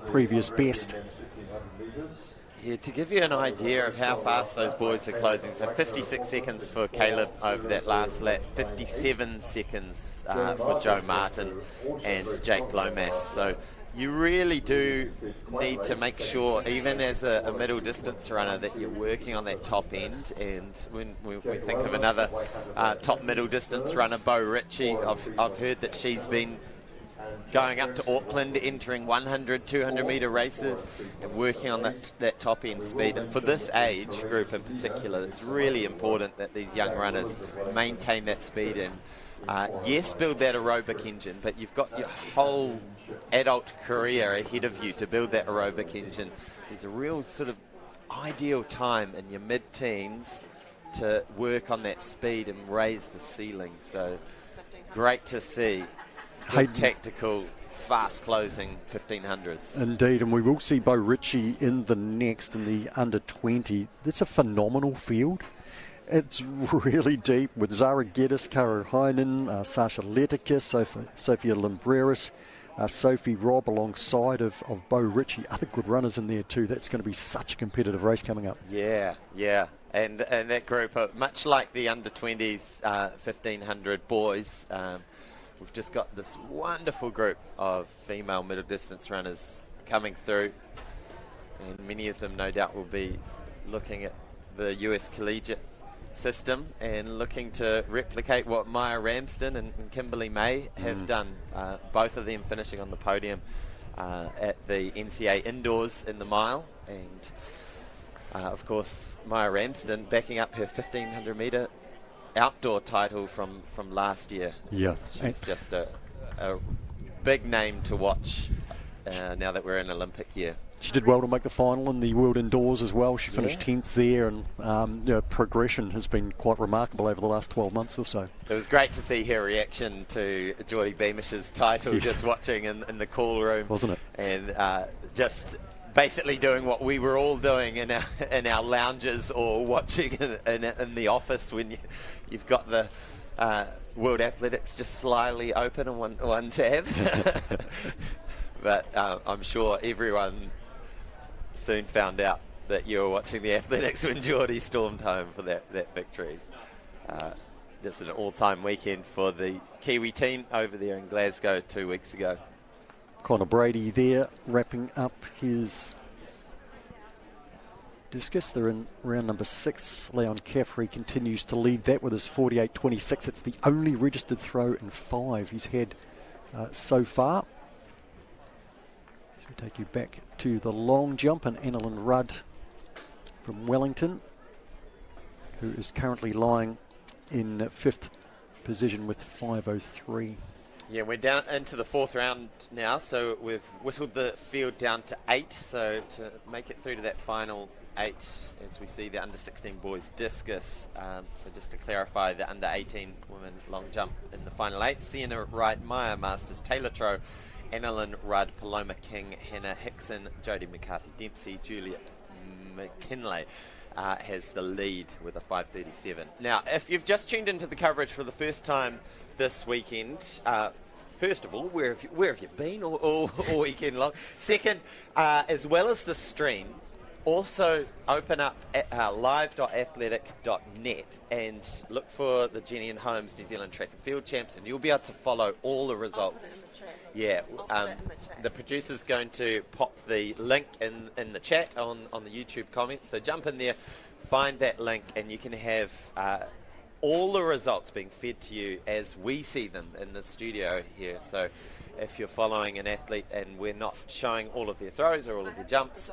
previous best. Yeah, to give you an idea of how fast those boys are closing, so 56 seconds for Caleb over that last lap, 57 seconds for Joe Martin and Jake Lomas. So you really do need to make sure, even as a middle distance runner, that you're working on that top end. And when we think of another top middle distance runner, Bo Ritchie, I've heard that she's been going up to Auckland, entering 100, 200 metre races and working on that top end speed. And for this age group in particular, it's really important that these young runners maintain that speed and yes, build that aerobic engine, but you've got your whole adult career ahead of you to build that aerobic engine. There's a real sort of ideal time in your mid-teens to work on that speed and raise the ceiling. So great to see. Good tactical, fast closing 1500s. Indeed, and we will see Bo Ritchie in the under 20. That's a phenomenal field. It's really deep with Zara Geddes, Karo Heinen, Sasha Leticus, Sophia Limbreris, Sophie Robb alongside of Bo Ritchie. Other good runners in there too. That's going to be such a competitive race coming up. Yeah. And that group, much like the under 20s 1500 boys, we've just got this wonderful group of female middle distance runners coming through, and many of them no doubt will be looking at the US collegiate system and looking to replicate what Maya Ramsden and Kimberly May have done, both of them finishing on the podium at the NCA Indoors in the mile, and of course Maya Ramsden backing up her 1500 metre outdoor title from last year. Yeah, she's just a big name to watch now that we're in Olympic year. She did well to make the final in the World Indoors as well. She finished 10th there, and progression has been quite remarkable over the last 12 months or so. It was great to see her reaction to Geordie Beamish's title, just watching in the call room, wasn't it? And just basically doing what we were all doing in our lounges or watching in the office when you've got the World Athletics just slyly open on one tab. But I'm sure everyone soon found out that you were watching the Athletics when Geordie stormed home for that victory. Just an all-time weekend for the Kiwi team over there in Glasgow 2 weeks ago. Connor Brady there wrapping up his discus. They're in round number 6. Leon Caffrey continues to lead that with his 48.26. It's the only registered throw in 5 he's had so far. So we take you back to the long jump, and Annalyn Rudd from Wellington, who is currently lying in 5th position with 5:03. Yeah, we're down into the 4th round now, so we've whittled the field down to 8. So to make it through to that final 8, as we see the under 16 boys discus. So just to clarify, the under 18 women long jump in the final 8: Sienna Wright, Maya Masters, Taylor Trow, Annalyn Rudd, Paloma King, Hannah Hickson, Jodie McCarthy Dempsey, Juliet McKinley has the lead with a 5:37. Now, if you've just tuned into the coverage for the first time this weekend, first of all, where have you been all weekend long? Second, as well as the stream, also open up live.athletic.net and look for the Jennian Holmes New Zealand Track and Field Champs, and you'll be able to follow all the results. Yeah, the producer's going to pop the link in the chat on the YouTube comments, so jump in there, find that link, and you can have all the results being fed to you as we see them in the studio here. So if you're following an athlete and we're not showing all of their throws or all of their jumps,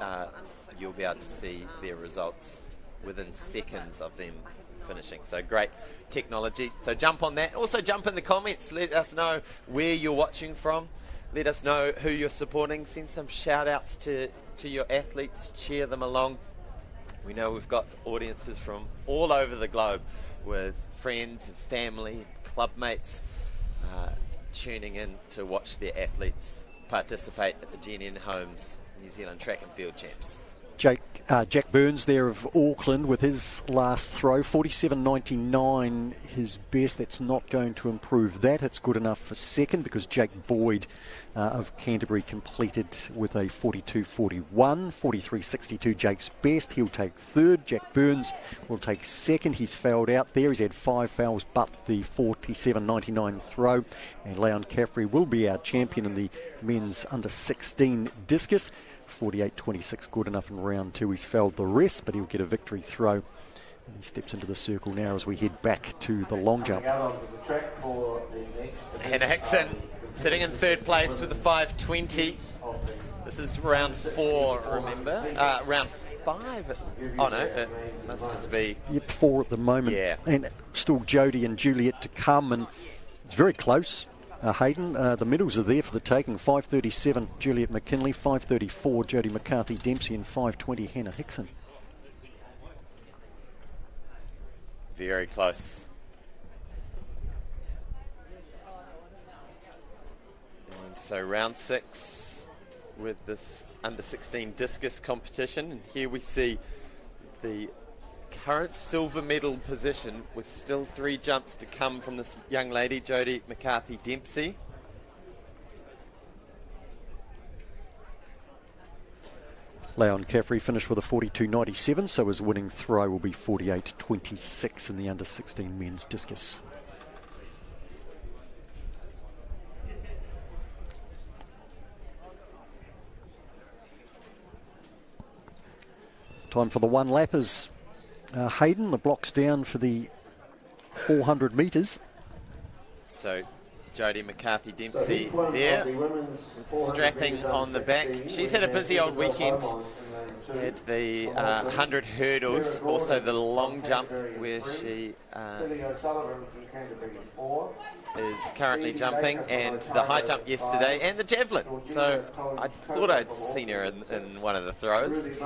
you'll be able to see their results within seconds of them finishing. So great technology. So jump on that. Also jump in the comments. Let us know where you're watching from. let us know who you're supporting. Send some shout outs to your athletes, cheer them along. We know we've got audiences from all over the globe with friends and family, club mates tuning in to watch their athletes participate at the Jennian Homes New Zealand Track and Field Champs. Jack Burns there of Auckland with his last throw, 47.99 his best. That's not going to improve that. It's good enough for second because Jake Boyd of Canterbury completed with a 42.41, 43.62 Jake's best. He'll take third. Jack Burns will take second. He's fouled out there. He's had 5 fouls but the 47.99 throw. And Leon Caffrey will be our champion in the men's under 16 discus. 48.26 good enough in round 2. He's fouled the rest, but he'll get a victory throw. And he steps into the circle now as we head back to the long jump. Hannah Hickson sitting in third place with the 5.20. This is round 4, remember? Round 5? Oh no, it must just be... Yep, 4 at the moment. Yeah. And still Jodie and Juliet to come, and it's very close. Hayden, the medals are there for the taking. 5.37 Juliet McKinley, 5.34 Jodie McCarthy-Dempsey, and 5.20 Hannah Hickson. Very close. And so round 6 with this under 16 discus competition, and here we see the current silver medal position with still 3 jumps to come from this young lady, Jodie McCarthy-Dempsey. Leon Caffrey finished with a 42.97, so his winning throw will be 48.26 in the under 16 men's discus. Time for the one-lappers. Hayden, the block's down for the 400 metres. So Jodie McCarthy-Dempsey there, strapping on the back. She's had a busy old weekend. Had the 100 hurdles, also the long jump where she is currently jumping, and the high jump yesterday, and the javelin. So I thought I'd seen her in one of the throws. And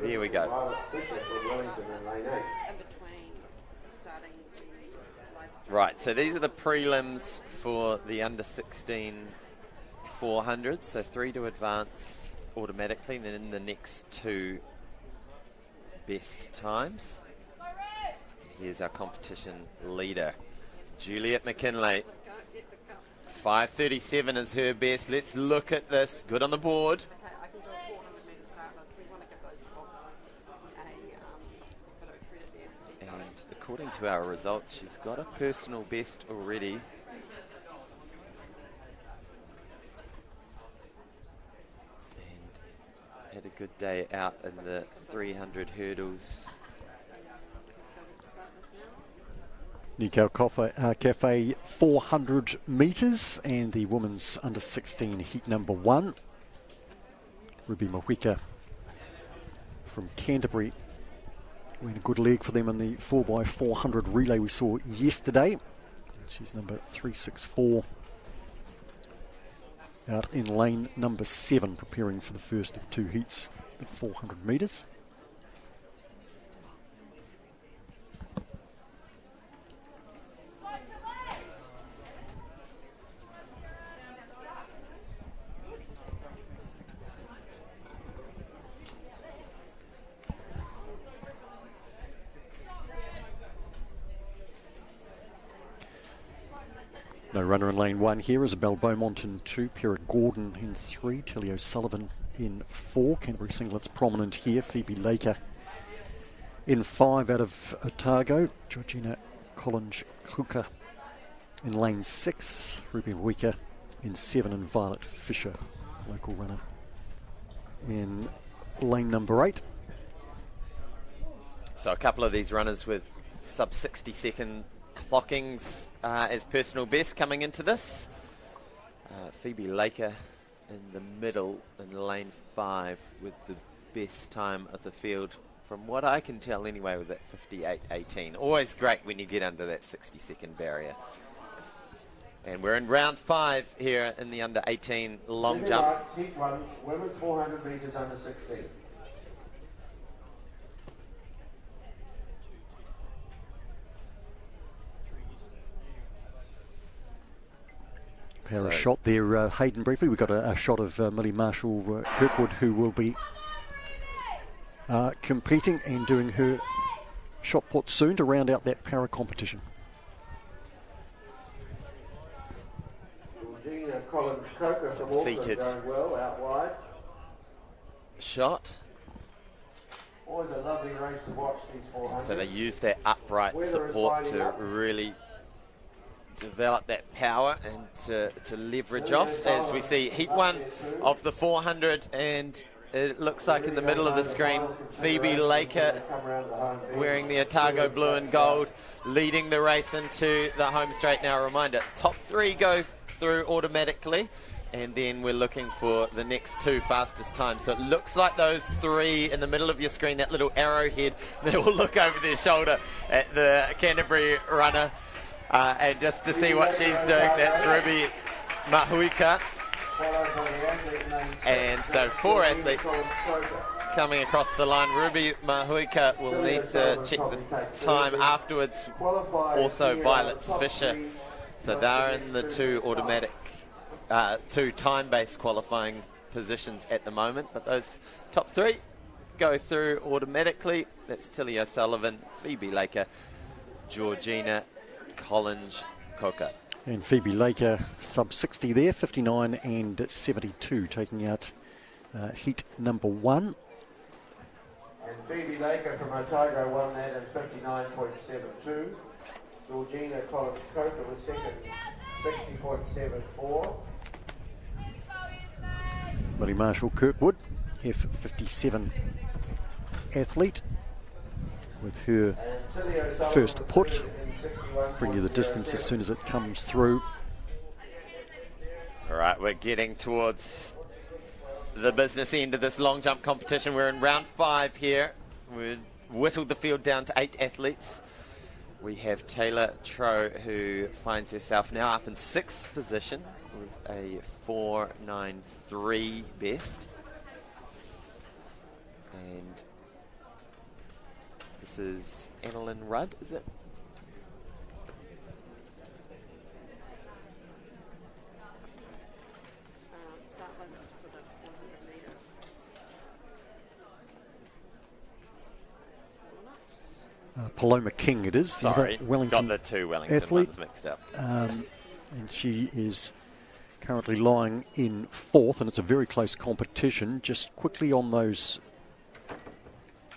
there we go. Right, so these are the prelims for the under 16 400s. So 3 to advance automatically, and then the next 2 best times. Here's our competition leader, Juliet McKinley. 5.37 is her best. Let's look at this. Good on the board. And according to our results, she's got a personal best already. And had a good day out in the 300 hurdles. Newtown Cafe 400 metres, and the women's under 16 heat number 1. Ruby Mawika from Canterbury. We had a good leg for them in the 4x400 relay we saw yesterday. She's number 364 out in lane number 7, preparing for the first of 2 heats at 400 metres. No runner in lane 1 here. Isabel Beaumont in 2, Pyrrha Gordon in 3, Tilly O'Sullivan in 4. Canterbury singlets prominent here. Phoebe Laker in 5 out of Otago. Georgina Collins-Hooker in lane 6. Ruby Mawika in 7, and Violet Fisher, local runner, in lane number 8. So a couple of these runners with sub 60 second clockings as personal best coming into this. Phoebe Laker in the middle in lane 5 with the best time of the field, from what I can tell anyway, with that 58.18. Always great when you get under that 60 second barrier. And we're in round 5 here in the under 18 long jump. Heat 1, women's 400 metres under 16. Power shot there, Hayden, briefly. We've got a shot of Millie Marshall Kirkwood, who will be competing and doing her shot put soon to round out that para competition. Seated shot. Always a lovely race to watch these 400. So they use their upright support to really develop that power and to leverage off, as we see heat 1 of the 400, and it looks like in the middle of the screen Phoebe Laker wearing the Otago blue and gold leading the race into the home straight. Now a reminder, top 3 go through automatically, and then we're looking for the next 2 fastest times. So it looks like those 3 in the middle of your screen, that little arrowhead, they will look over their shoulder at the Canterbury runner. And just to see what she's doing, that's Ruby Mahuika. And so 4 athletes coming across the line. Ruby Mahuika will need to check the time afterwards. Also Violet Fisher. So they're in the 2 automatic, 2 time-based qualifying positions at the moment. But those top 3 go through automatically. That's Tilly O'Sullivan, Phoebe Laker, Georgina Collins Coker. And Phoebe Laker sub 60 there, 59 and 72, taking out heat number 1. And Phoebe Laker from Otago won that at 59.72. Georgina Collins Coker was second, 60.74. Millie Marshall Kirkwood, F57 athlete, with her first put. Bring you the distance as soon as it comes through. All right, we're getting towards the business end of this long jump competition. We're in round 5 here. We've whittled the field down to 8 athletes. We have Taylor Tro, who finds herself now up in 6th position with a 4.93 best. And this is Annalyn Rudd, is it? Paloma King it is. Sorry, Wellington got the 2 Wellington athlete. ones mixed up. And she is currently lying in 4th, and it's a very close competition. Just quickly on those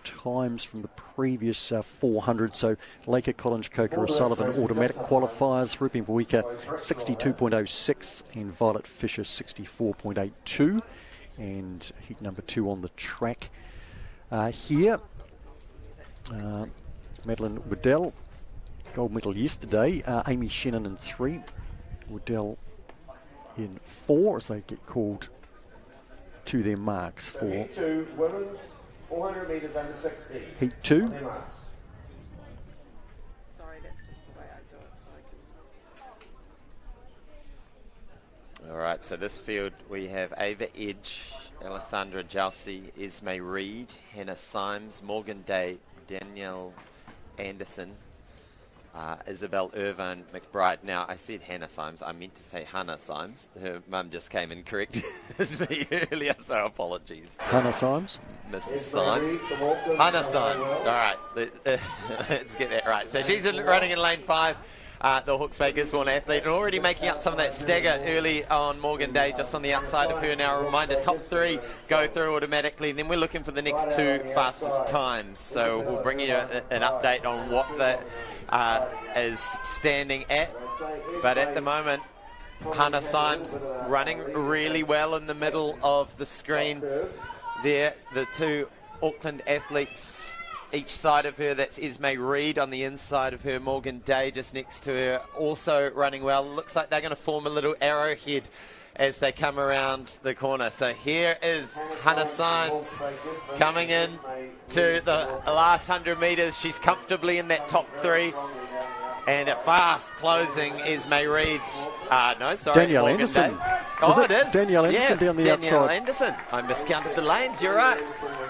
times from the previous 400. So Laker, Collins, Coker, O'Sullivan automatic qualifiers. Ruby Mahuika 62.06 and Violet Fisher 64.82. And heat number 2 on the track here. Madeline Waddell, gold medal yesterday. Amy Shannon in 3. Waddell in 4 as they get called to their marks for Heat 2, women's 400 metres under 16. Heat 2. Sorry, that's just the way I do it. So I can... All right, so this field we have Ava Edge, Alessandra Jalsi, Esme Reed, Hannah Symes, Morgan Day, Danielle Anderson, Isabel Irvine McBride. Now, I said Hannah Symes. I meant to say Hannah Symes. Her mum just came and corrected me earlier, so apologies. Hannah Symes. Mrs. Symes. Hannah Symes. All right, let's get that right. So she's running in lane 5. The Hawke's Bay Gisborne athlete, and already making up some of that stagger early on Morgan Day, just on the outside of her. Now a reminder, top 3 go through automatically, and then we're looking for the next 2 fastest times. So we'll bring you an update on what that is standing at. But at the moment, Hannah Symes running really well in the middle of the screen there. The 2 Auckland athletes each side of her. That's Esme Reed on the inside of her. Morgan Day just next to her, also running well. Looks like they're going to form a little arrowhead as they come around the corner. So here is Hannah Symes coming in to the last 100 metres. She's comfortably in that top 3. And a fast closing is May Reid. No, sorry. Danielle Morgan Anderson. Day. Oh, it is. Danielle Anderson yes, down the Danielle outside. Anderson. I miscounted the lanes, you're right.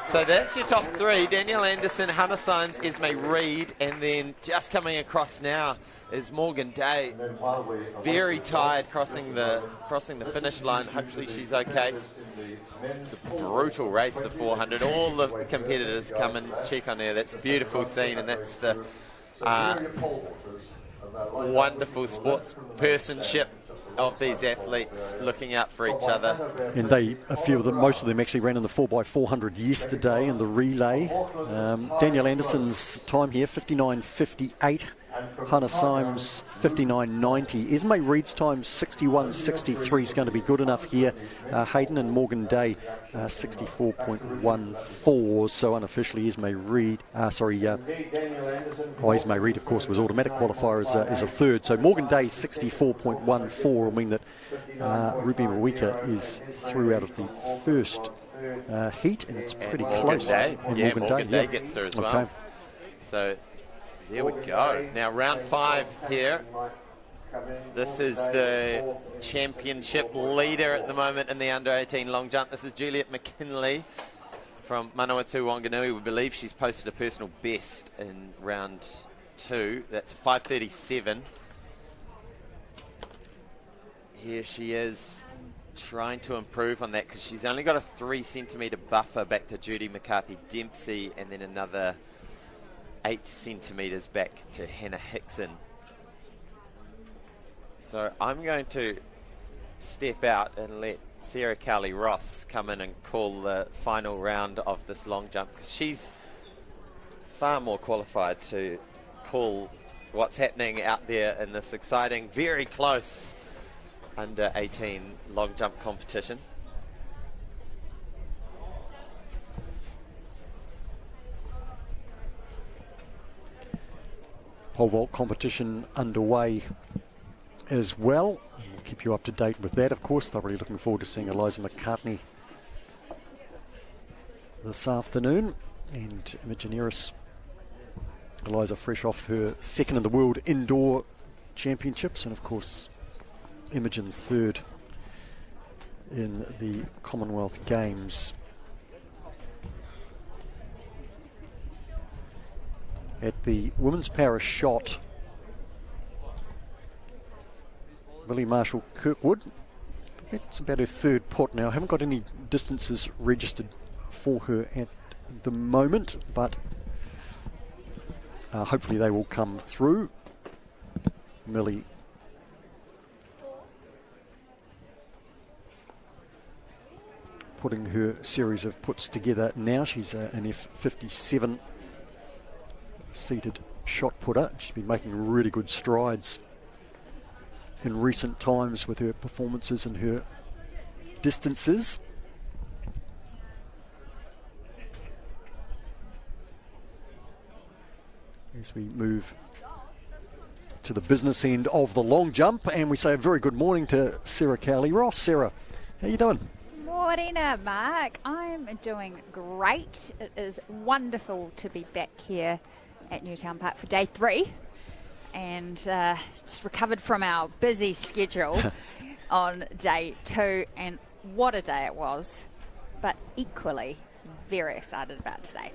So that's your top three. Danielle Anderson, Hannah Symes, Esme Reid, and then just coming across now is Morgan Day. Very tired crossing the finish line. Hopefully she's okay. It's a brutal race, the 400. All the competitors come and check on her. That's a beautiful scene, and that's the wonderful sportspersonship of these athletes looking out for each other. And most of them actually ran in the 4x400 yesterday in the relay. Danielle Anderson's time here, 59.58. Hannah Symes, 59.90. Esme Reid's time, 61.63 is going to be good enough here. Hayden and Morgan Day, 64.14. So unofficially, Esme Reid, Esme Reid, of course, was automatic qualifier as a third. So Morgan Day, 64.14, I mean that Ruby Mawika is through out of the first heat, and it's pretty close. Morgan Day gets through as well. So there we go. Now round 5 here. This is the championship leader at the moment in the under-18 long jump. This is Juliet McKinley from Manawatu Wanganui. We believe she's posted a personal best in round 2. That's 5:37. Here she is trying to improve on that because she's only got a 3 centimetre buffer back to Judy McCarthy-Dempsey, and then another 8 centimetres back to Hannah Hickson. So I'm going to step out and let Sarah Cowley-Ross come in and call the final round of this long jump, because she's far more qualified to call what's happening out there in this exciting, very close under 18 long jump competition. Pole vault competition underway as well. We'll keep you up to date with that, of course. Thoroughly looking forward to seeing Eliza McCartney this afternoon, and Imogen Eris. Eliza fresh off her second in the World Indoor Championships, and of course Imogen third in the Commonwealth Games. At the women's para shot, Millie Marshall-Kirkwood, that's about her third put now. I haven't got any distances registered for her at the moment, but hopefully they will come through. Millie putting her series of puts together now. She's an F57 seated shot putter. She's been making really good strides in recent times with her performances and her distances. As we move to the business end of the long jump, and we say a very good morning to Sarah Cowley-Ross. Sarah, how you doing? Morena, Mark. I'm doing great. It is wonderful to be back here at Newtown Park for day 3, and just recovered from our busy schedule on day 2, and what a day it was, but equally very excited about today.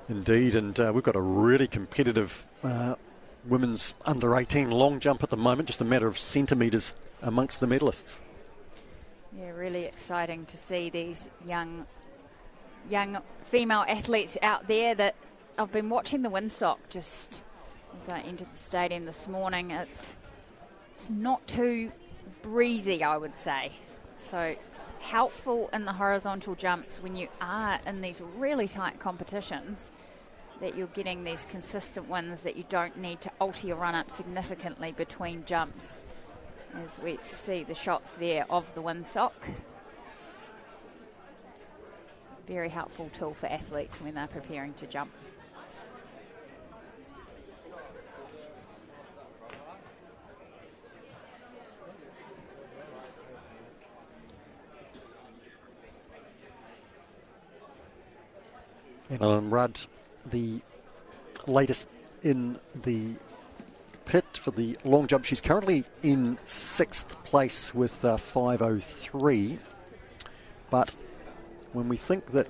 Indeed, and we've got a really competitive women's under-18 long jump at the moment, just a matter of centimetres amongst the medalists. Yeah, really exciting to see these young female athletes out there. That I've been watching the windsock just as I entered the stadium this morning. It's not too breezy, I would say. So helpful in the horizontal jumps when you are in these really tight competitions, that you're getting these consistent wins, that you don't need to alter your run up significantly between jumps, as we see the shots there of the windsock. Very helpful tool for athletes when they're preparing to jump. And Alan Rudd, the latest in the pit for the long jump. She's currently in 6th place with 5:03. But when we think that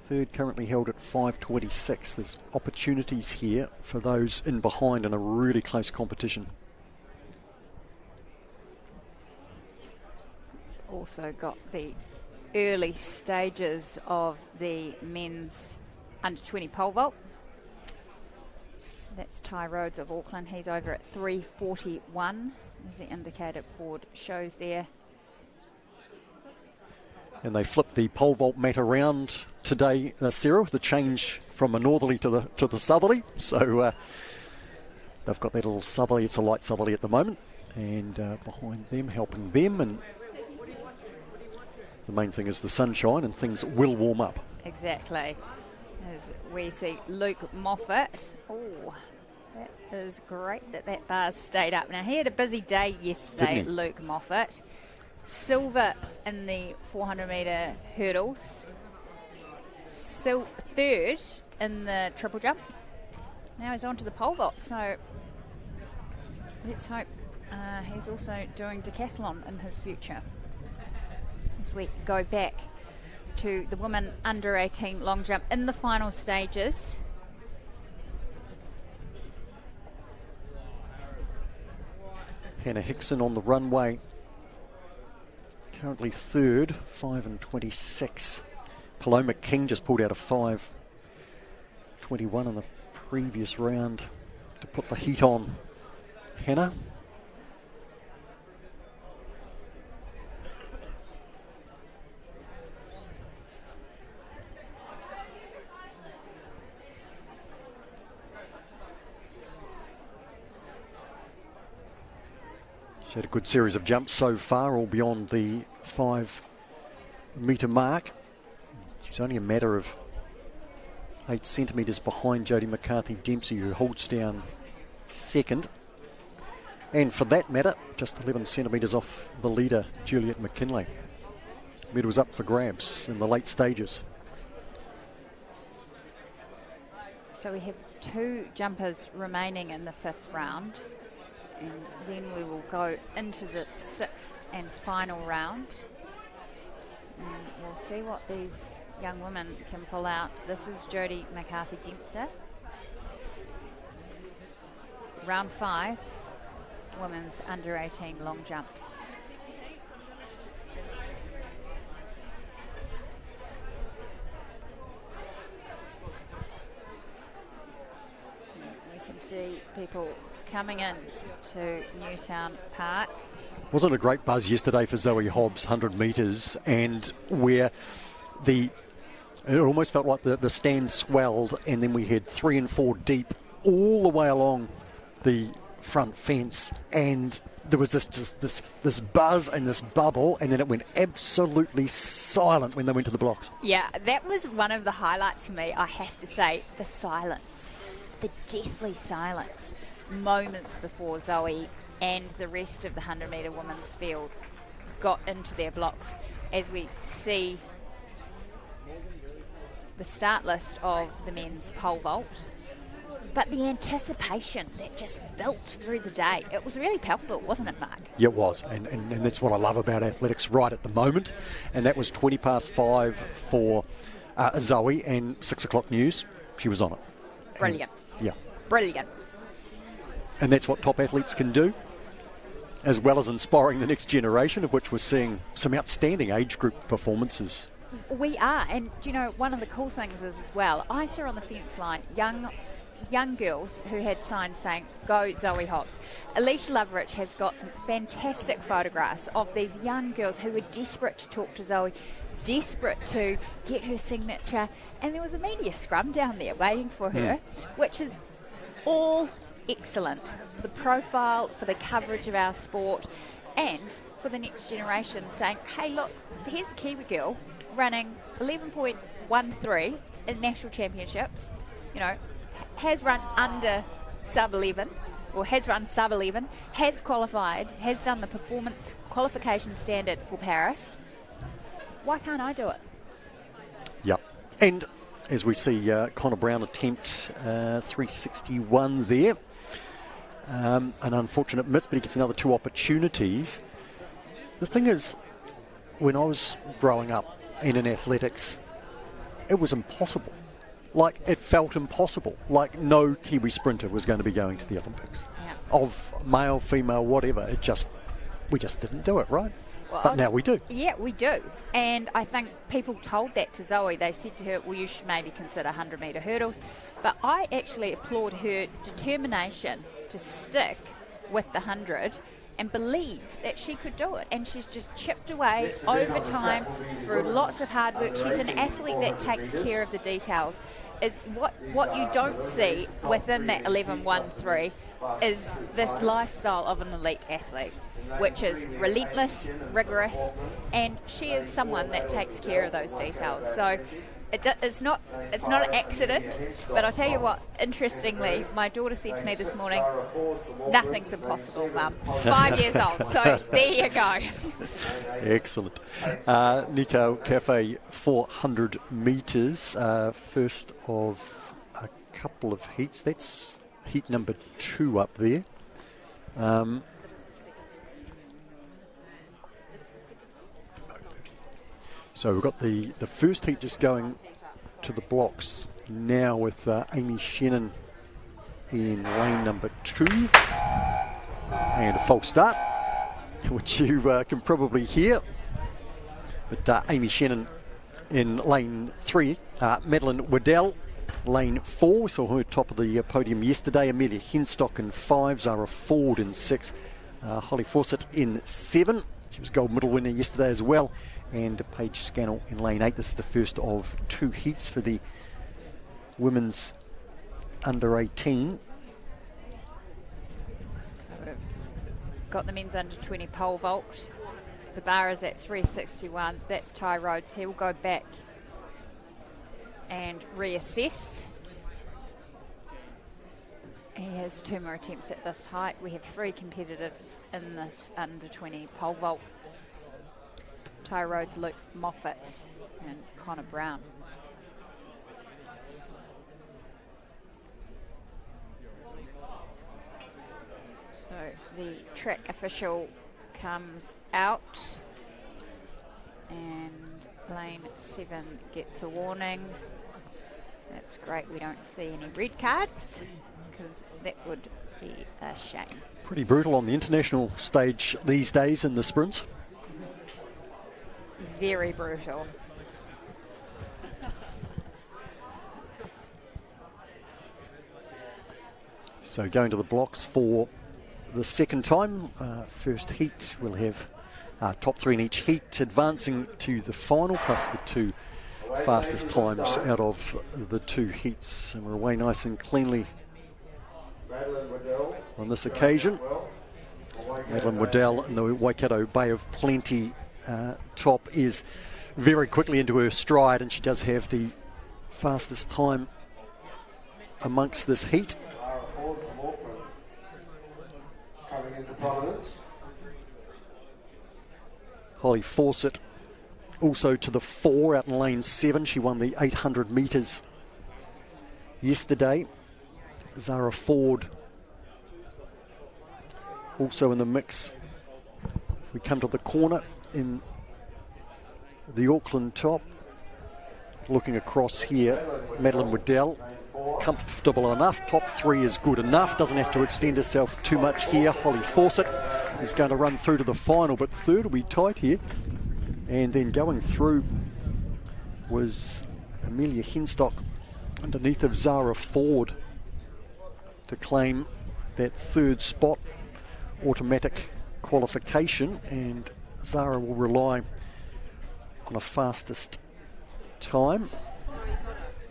third currently held at 5:26, there's opportunities here for those in behind in a really close competition. Also got the early stages of the men's under 20 pole vault. That's Ty Rhodes of Auckland. He's over at 3:41, as the indicator board shows there. And they flipped the pole vault mat around today, Sarah, with the change from a northerly to the southerly. So they've got that little southerly. It's a light southerly at the moment, and behind them, helping them. And the main thing is the sunshine, and things will warm up. Exactly. As we see Luke Moffat. Oh, that is great that bar's stayed up. Now, he had a busy day yesterday, Luke Moffat. Silver in the 400-metre hurdles. Third in the triple jump. Now he's on to the pole vault, so let's hope he's also doing decathlon in his future. As we go back to the women under 18 long jump in the final stages. Hannah Hickson on the runway, currently third, 5:26. Paloma King just pulled out a 5:21 in the previous round to put the heat on Hannah. She's had a good series of jumps so far, all beyond the 5-metre mark. She's only a matter of 8 centimetres behind Jodie McCarthy-Dempsey, who holds down second. And for that matter, just 11 centimetres off the leader, Juliet McKinley. Medals up for grabs in the late stages. So we have 2 jumpers remaining in the 5th round. And then we will go into the 6th and final round. And we'll see what these young women can pull out. This is Jodie McCarthy-Dempsey. Round 5, women's under 18 long jump. And we can see people coming in to Newtown Park. Wasn't a great buzz yesterday for Zoe Hobbs, 100 metres, and where it almost felt like the stand swelled, and then we had 3 and 4 deep all the way along the front fence, and there was this buzz and this bubble, and then it went absolutely silent when they went to the blocks. Yeah, that was one of the highlights for me, I have to say. The silence, the deathly silence, moments before Zoe and the rest of the 100-metre women's field got into their blocks, as we see the start list of the men's pole vault. But the anticipation that just built through the day, it was really palpable, wasn't it, Mark? Yeah, it was, and that's what I love about athletics right at the moment. And that was 5:20 for Zoe, and 6 o'clock news, she was on it. Brilliant. Yeah. Brilliant. And that's what top athletes can do, as well as inspiring the next generation, of which we're seeing some outstanding age group performances. We are, and you know, one of the cool things is as well, I saw on the fence line young girls who had signs saying, "Go Zoe Hobbs." Alicia Loveridge has got some fantastic photographs of these young girls who were desperate to talk to Zoe, desperate to get her signature, and there was a media scrum down there waiting for her, which is all excellent for the profile, for the coverage of our sport, and for the next generation, saying, hey, look, here's a Kiwi girl running 11.13 in national championships, you know, has run under sub-11, or has run sub-11, has qualified, has done the performance qualification standard for Paris. Why can't I do it? Yep. And as we see Connor Brown attempt 361 there. An unfortunate miss, but he gets another 2 opportunities. The thing is, when I was growing up in athletics, it was impossible. Like, it felt impossible. Like, no Kiwi sprinter was going to be going to the Olympics. Yeah. Of male, female, whatever. We just didn't do it, right? Well, but now we do. Yeah, we do. And I think people told that to Zoe. They said to her, well, you should maybe consider 100-metre hurdles. But I actually applaud her determination to stick with the 100 and believe that she could do it. And she's just chipped away over time through lots of hard work. She's an athlete that takes care of the details. Is what you don't see within that 11.13 is this lifestyle of an elite athlete, which is relentless, rigorous, and she is someone that takes care of those details. So it's not an accident, but I'll tell you what, interestingly, my daughter said to me this morning, nothing's impossible, Mum. 5 years old, so there you go. Excellent. Nico Cafe, 400 metres, first of a couple of heats. That's heat number 2 up there. So we've got the first heat just going to the blocks now with Amy Shannon in lane number 2. And a false start, which you can probably hear. But Amy Shannon in lane 3. Madeline Waddell, lane 4. We saw her top of the podium yesterday. Amelia Henstock in 5. Zara Ford in 6. Holly Fawcett in 7. She was gold medal winner yesterday as well. And Paige Scannell in lane 8. This is the first of 2 heats for the women's under 18. So we've got the men's under 20 pole vault. The bar is at 361. That's Ty Rhodes. He will go back and reassess. He has 2 more attempts at this height. We have 3 competitors in this under 20 pole vault. Ty Rhodes, Luke Moffat and Connor Brown. So the track official comes out and lane 7 gets a warning. That's great, we don't see any red cards because that would be a shame. Pretty brutal on the international stage these days in the sprints. Very brutal. So going to the blocks for the second time. First heat, we'll have top 3 in each heat advancing to the final, plus the 2 fastest times out of the 2 heats. And we're away nice and cleanly on this occasion. Madeline Waddell in the Waikato Bay of Plenty top is very quickly into her stride, and she does have the fastest time amongst this heat. Holly Fawcett also to the 4 out in lane 7. She won the 800 metres yesterday. Zara Ford also in the mix. We come to the corner in the Auckland top. Looking across here, Madeline Waddell, comfortable enough. Top 3 is good enough. Doesn't have to extend herself too much here. Holly Fawcett is going to run through to the final, but 3rd will be tight here. And then going through was Amelia Henstock underneath of Zara Ford to claim that 3rd spot, automatic qualification, and Zara will rely on a fastest time.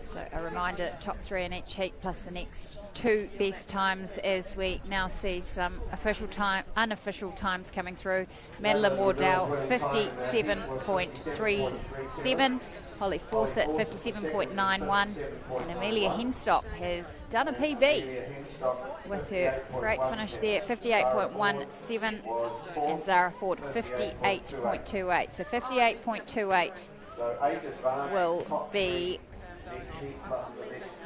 So a reminder, top 3 in each heat plus the next 2 best times, as we now see some official time, unofficial times coming through. Madeline Waddell 57.37, Holly Fawcett 57.91, and Amelia Henstock has done a PB with her great finish there at 58.17, and Zara Ford 58.28. So 58.28 will be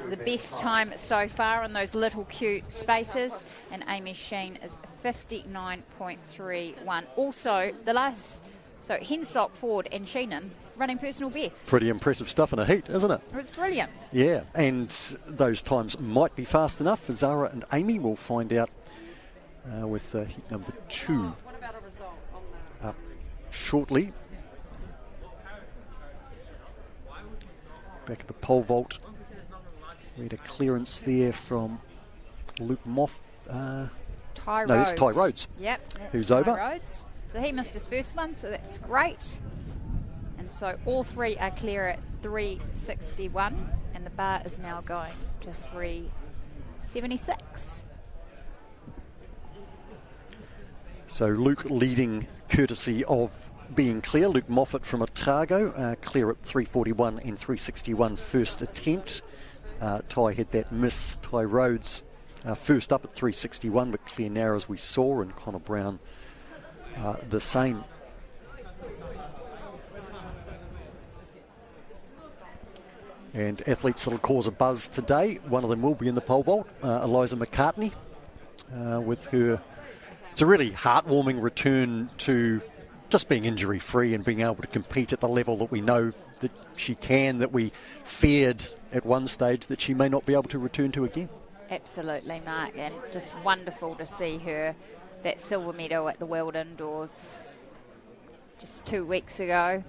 the best time so far in those little cute spaces, and Amy Sheen is 59.31. Also, so Henstock, Ford and Sheenan running personal best. Pretty impressive stuff in a heat, isn't it? It's brilliant. Yeah, and those times might be fast enough for Zara and Amy. We'll find out with heat number 2 What about a result on the... shortly. Back at the pole vault, we had a clearance there from Luke Moff. Ty no, Rhodes. it's Ty Rhodes. Yep, that's who's Ty over. Rhodes. So he missed his first one, so that's great. And so all three are clear at 361, and the bar is now going to 376. So Luke leading courtesy of being clear. Luke Moffat from Otago, clear at 341 and 361 first attempt. Ty had that miss. Ty Rhodes first up at 361, but clear now as we saw, and Connor Brown the same. And athletes that'll cause a buzz today. One of them will be in the pole vault, Eliza McCartney, with her. It's a really heartwarming return to just being injury-free and being able to compete at the level that we know that she can, that we feared at one stage that she may not be able to return to again. Absolutely, Mark, and just wonderful to see her, that silver medal at the World Indoors just 2 weeks ago,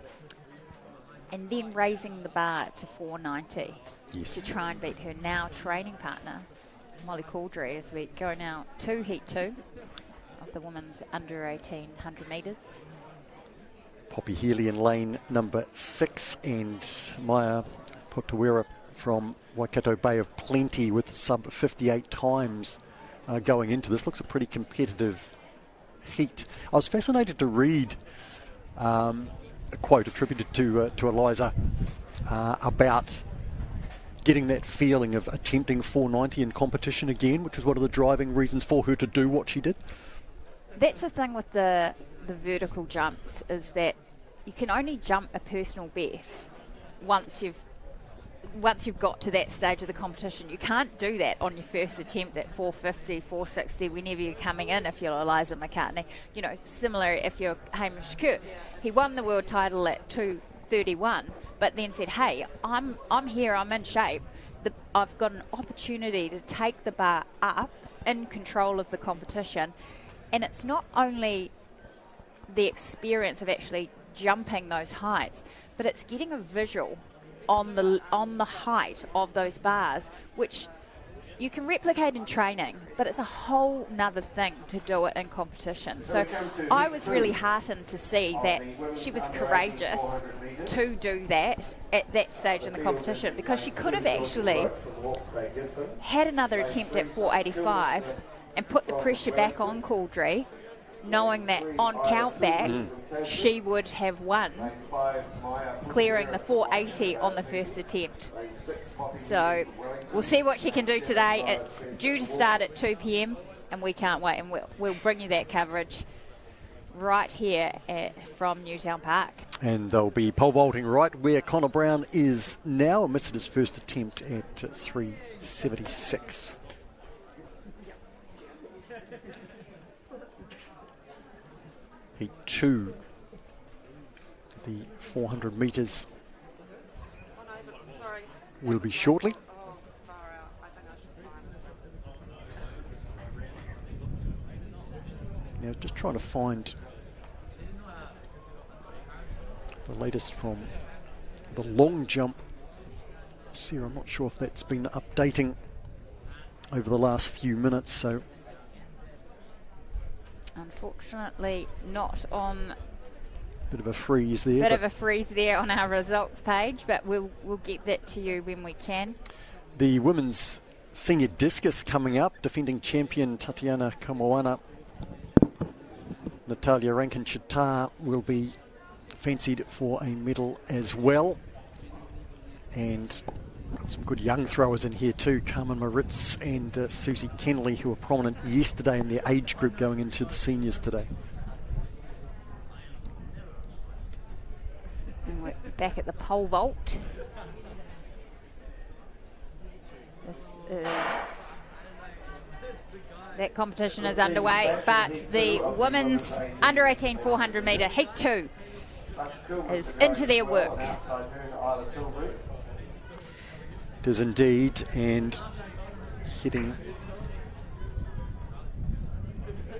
and then raising the bar to 490 to try and beat her now training partner, Molly Caudry, as we go now to Heat 2 of the women's under 18 100 metres. Poppy Healy in lane number 6, and Maya Potawera from Waikato Bay of Plenty with sub 58 times going into this. Looks a pretty competitive heat. I was fascinated to read a quote attributed to Eliza about getting that feeling of attempting 490 in competition again, which was one of the driving reasons for her to do what she did. That's the thing with the vertical jumps, is that you can only jump a personal best once you've got to that stage of the competition. You can't do that on your first attempt at 450, 460, whenever you're coming in if you're Eliza McCartney. You know, similar if you're Hamish Kerr. He won the world title at 231, but then said, hey, I'm here, I'm in shape. I've got an opportunity to take the bar up in control of the competition. And it's not only the experience of actually jumping those heights, but it's getting a visual on the height of those bars, which you can replicate in training, but it's a whole nother thing to do it in competition. So I was really heartened to see that she was courageous to do that at that stage in the competition, because she could have actually had another attempt at 485 and put the pressure back on Caudry, knowing that on countback she would have won, clearing the 480 on the first attempt. So we'll see what she can do today. It's due to start at 2 p.m. and we can't wait, and we'll bring you that coverage right here from Newtown Park. And they'll be pole vaulting right where Connor Brown is now, and missed his first attempt at 376. Heat 2, the 400 metres will be shortly. Now just trying to find the latest from the long jump. Sarah, I'm not sure if that's been updating over the last few minutes, so unfortunately not on. Bit of a freeze there. Bit of a freeze there on our results page, but we'll get that to you when we can. The women's senior discus coming up. Defending champion Tatiana Kamoana, Natalia Rankin-Chittar will be fancied for a medal as well. And got some good young throwers in here too. Carmen Moritz and Susie Kennelly, who were prominent yesterday in their age group going into the seniors today. And we're back at the pole vault. This is... That competition is underway, but the women's under 18 400 metre heat 2 is into their work. It is indeed, and heading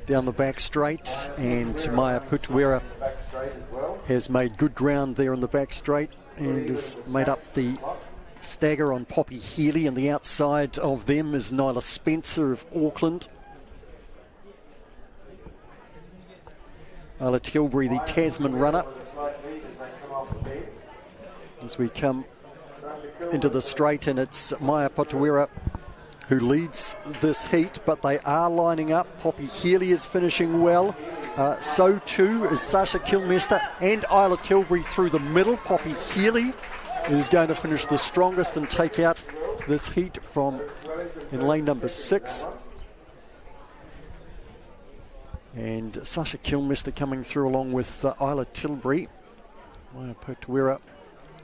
down the back straight, and Maya Putuera has made good ground there on the back straight and has made up the stagger on Poppy Healy, and the outside of them is Nyla Spencer of Auckland. Isla Tilbury, the Tasman runner. As we come into the straight, and it's Maya Putuera who leads this heat, but they are lining up. Poppy Healy is finishing well. So too is Sasha Kilmester and Isla Tilbury through the middle. Poppy Healy is going to finish the strongest and take out this heat from in lane number 6. And Sasha Kilmester coming through along with Isla Tilbury. Maya Putuera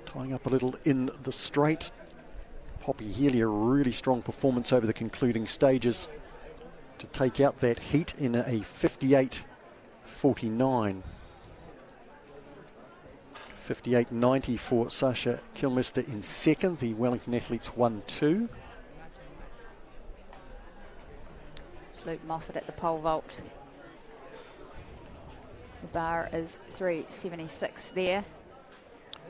tying up a little in the straight. Poppy Healy, a really strong performance over the concluding stages to take out that heat in a 58.49. 58.90 for Sasha Kilmester in second. The Wellington athletes 1-2. Luke Moffat at the pole vault. The bar is 3.76 there.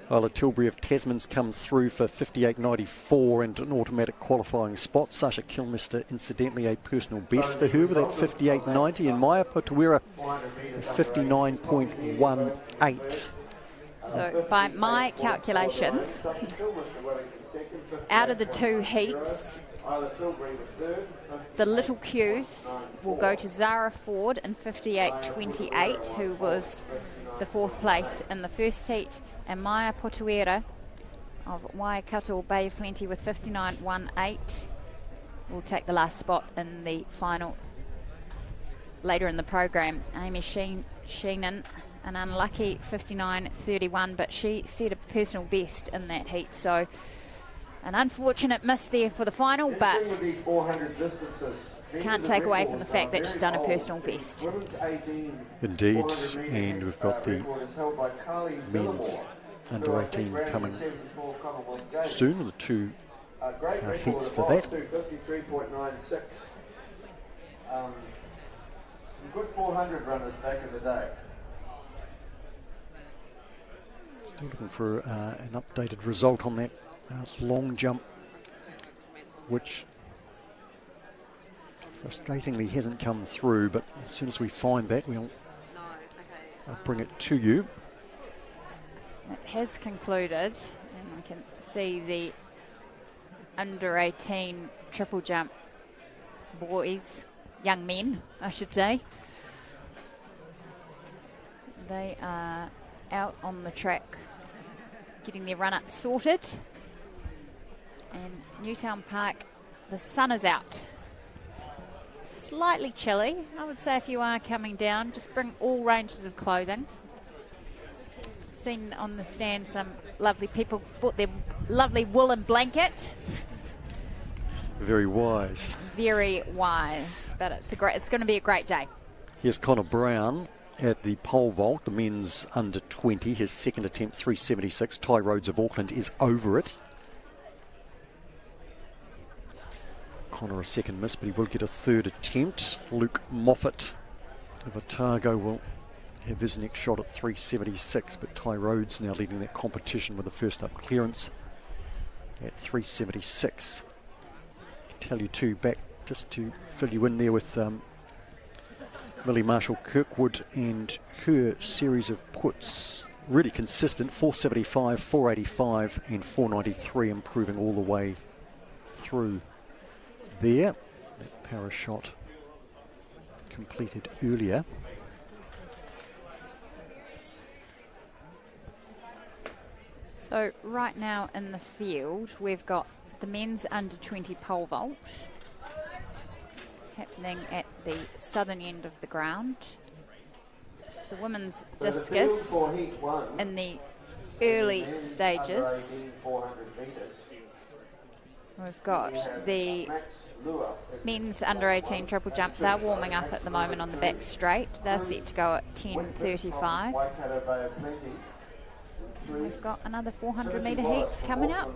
Isla Tilbury of Tasman's come through for 58.94 and an automatic qualifying spot. Sasha Kilmester, incidentally, a personal best for her with that 58.90, and Maya Putuera 59.18. So by my calculations, out of the two heats, the little Qs will go to Zara Ford in 58.28, who was the 4th place in the first heat, and Maya Putuera of Waikato Bay of Plenty with 59.18 will take the last spot in the final later in the program. Amy Sheenan, an unlucky 59.31, but she set a personal best in that heat, so an unfortunate miss there for the final, but can't take away from the fact that she's done a personal best. Indeed, and we've got the men's under 18 coming soon, the 2 heats for that. Good 400 runners back in the day. Still looking for an updated result on that long jump, which frustratingly hasn't come through, but as soon as we find that, we'll bring it to you. It has concluded, and we can see the under 18 triple jump boys, young men, I should say. They are out on the track getting their run-up sorted. And Newtown Park, the sun is out. Slightly chilly, I would say, if you are coming down, just bring all ranges of clothing. Seen on the stand some lovely people bought their lovely woolen blanket. Very wise. Very wise, but it's going to be a great day. Here's Connor Brown at the pole vault, the men's under 20, his second attempt, 3.76. Ty Rhodes of Auckland is over it. Connor a second miss, but he will get a third attempt. Luke Moffat of Otago will have his next shot at 3.76, but Ty Rhodes now leading that competition with the first up clearance at 3.76. I can tell you too, back just to fill you in there with Millie Marshall-Kirkwood and her series of puts, really consistent, 4.75, 4.85 and 4.93, improving all the way through there. That para shot completed earlier. So right now in the field, we've got the men's under 20 pole vault happening at the southern end of the ground. The women's discus in the early stages. We've got the men's under 18 triple jump. They're warming up at the moment on the back straight. They're set to go at 10:35. We've got another 400 metre heat coming up.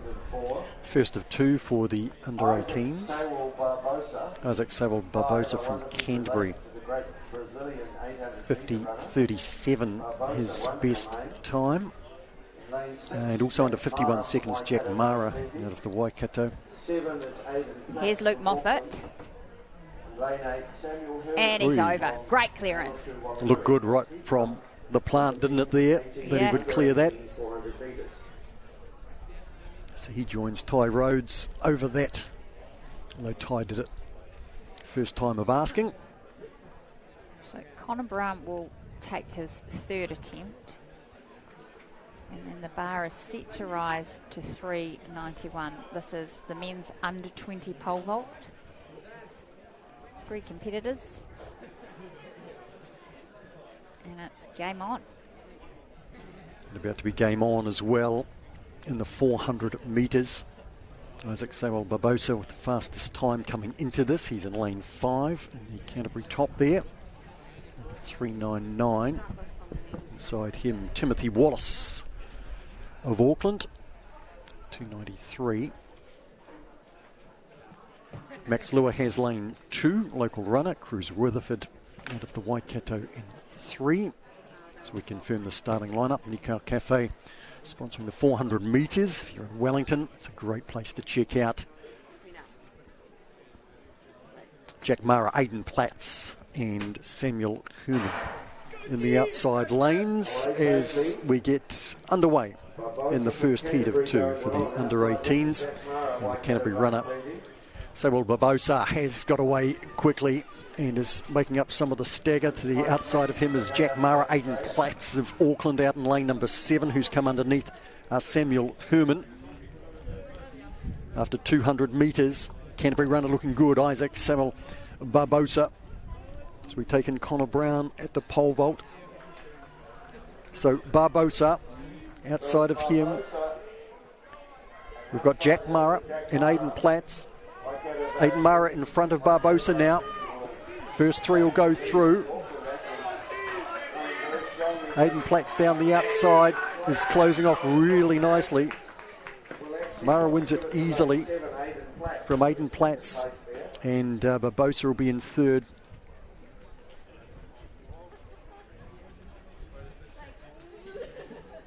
First of two for the under 18s. Isaac Sewell Barbosa from Canterbury. 50:37 his best time. And also under 51 seconds, Jack Mara out of the Waikato. Here's Luke Moffat. And he's over. Great clearance. Looked good right from the plant, didn't it, there? That he would clear that. So he joins Ty Rhodes over that. Although Ty did it first time of asking. So Connor Brown will take his third attempt. And then the bar is set to rise to 391. This is the men's under 20 pole vault. 3 competitors. And it's game on. And about to be game on as well in the 400 metres. Isaac Sewell Barbosa with the fastest time coming into this. He's in lane 5 in the Canterbury top there. 399. Beside him, Timothy Wallace of Auckland, 293. Max Lua has lane 2, local runner. Cruz Rutherford out of the Waikato in 3. So we confirm the starting lineup. Nikau Cafe sponsoring the 400 metres. If you're in Wellington, it's a great place to check out. Jack Mara, Aidan Platts and Samuel Herman in the outside lanes as we get underway in the first heat of 2 for the under 18s. And the Canterbury runner Sewell Barbosa has got away quickly and is making up some of the stagger. To the outside of him is Jack Mara. Aidan Platts of Auckland out in lane number 7, who's come underneath Samuel Herman. After 200 metres, Canterbury runner looking good. Isaac Sewell Barbosa. So we take in Connor Brown at the pole vault. So Barbosa outside of him. We've got Jack Mara and Aidan Platts. Aidan Mara in front of Barbosa now. First 3 will go through. Aidan Platts down the outside is closing off really nicely. Mara wins it easily from Aidan Platts, and Barbosa will be in 3rd.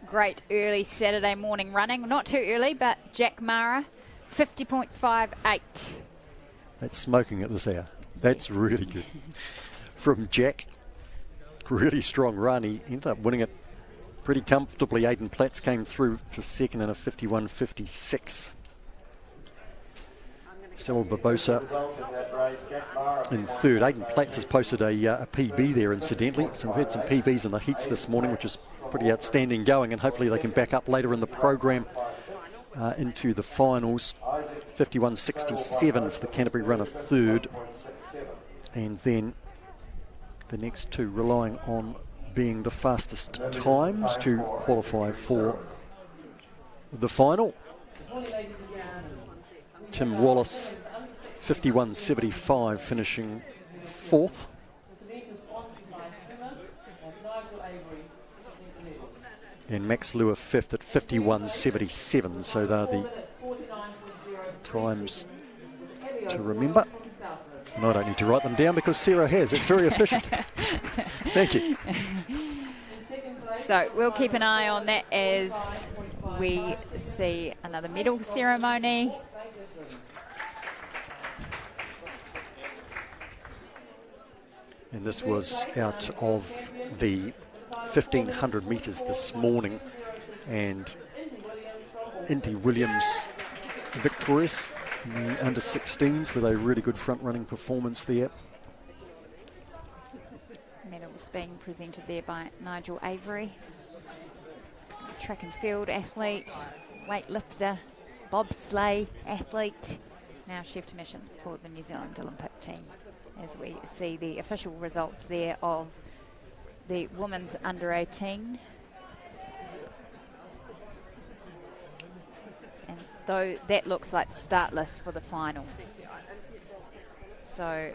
Great early Saturday morning running. Not too early, but Jack Mara, 50.58. That's smoking at this hour. That's really good. From Jack, really strong run. He ended up winning it pretty comfortably. Aidan Platts came through for 2nd in a 51.56. Sewell Barbosa in 3rd. Aidan Platts has posted a PB there, incidentally. So we've had some PBs in the heats this morning, which is pretty outstanding going, and hopefully they can back up later in the program into the finals. 51.67 for the Canterbury runner 3rd. And then the next 2 relying on being the fastest times to qualify for the final. Tim Wallace, 51.75, finishing 4th. And Max Lua 5th at 51.77. So they're the times to remember. And I don't need to write them down because Sarah has. It's very efficient. Thank you. So we'll keep an eye on that as we see another medal ceremony. And this was out of the 1,500 metres this morning. And Indy Williams victorious in the under 16s with a really good front running performance there. Medals being presented there by Nigel Avery. Track and field athlete, weightlifter, bobsleigh athlete, now chef to mission for the New Zealand Olympic team. As we see the official results there of the women's under 18. And though that looks like the start list for the final. So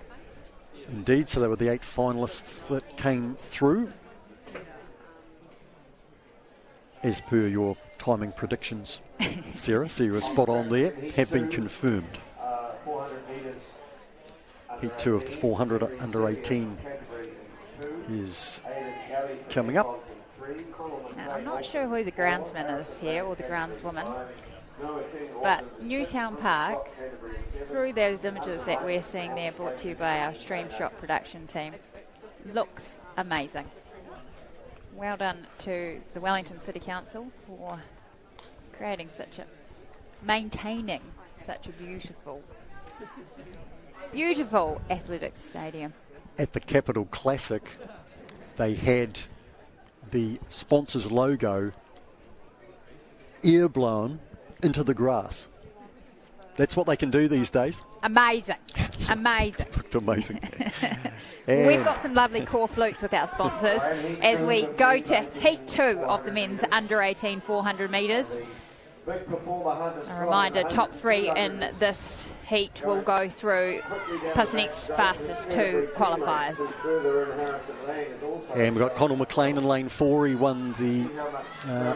Indeed, so they were the 8 finalists that came through, as per your timing predictions, Sarah. So you were spot on there, have been confirmed. Heat 2 of the 400 under 18 is coming up. now, I'm not sure who the groundsman is here, or the groundswoman, but Newtown Park, through those images that we're seeing there, brought to you by our Stream Shot production team, looks amazing. Well done to the Wellington City Council for maintaining such a beautiful athletics stadium. At the Capital Classic, they had the sponsor's logo air-blown into the grass. That's what they can do these days. Amazing. Looked amazing. We've got some lovely core flukes with our sponsors as we go to Heat 2 of the men's under 18 400 metres. A reminder, top 3 in this heat will go through Pacific's fastest 2 qualifiers. And we've got Conor McLean in lane 4. He won the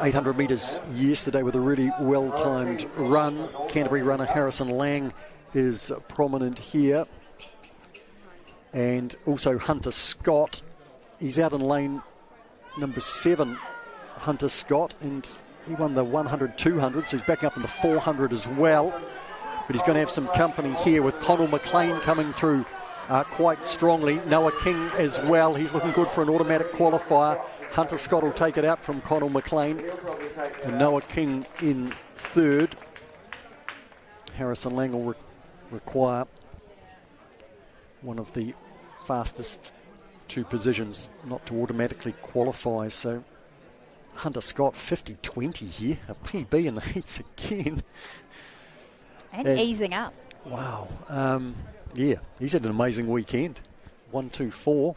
800 metres yesterday with a really well-timed run. Canterbury runner Harrison Lang is prominent here. And also Hunter Scott. He's out in lane number 7, Hunter Scott, and he won the 100, 200, so he's back up in the 400 as well. But he's going to have some company here with Conor McLean coming through quite strongly. Noah King as well. He's looking good for an automatic qualifier. Hunter Scott will take it out from Conor McLean. And Noah King in 3rd. Harrison Lang will require one of the fastest 2 positions not to automatically qualify. So Hunter Scott 50-20 here, a PB in the heats again. And easing up. Wow. Yeah, he's had an amazing weekend. 1-2-4.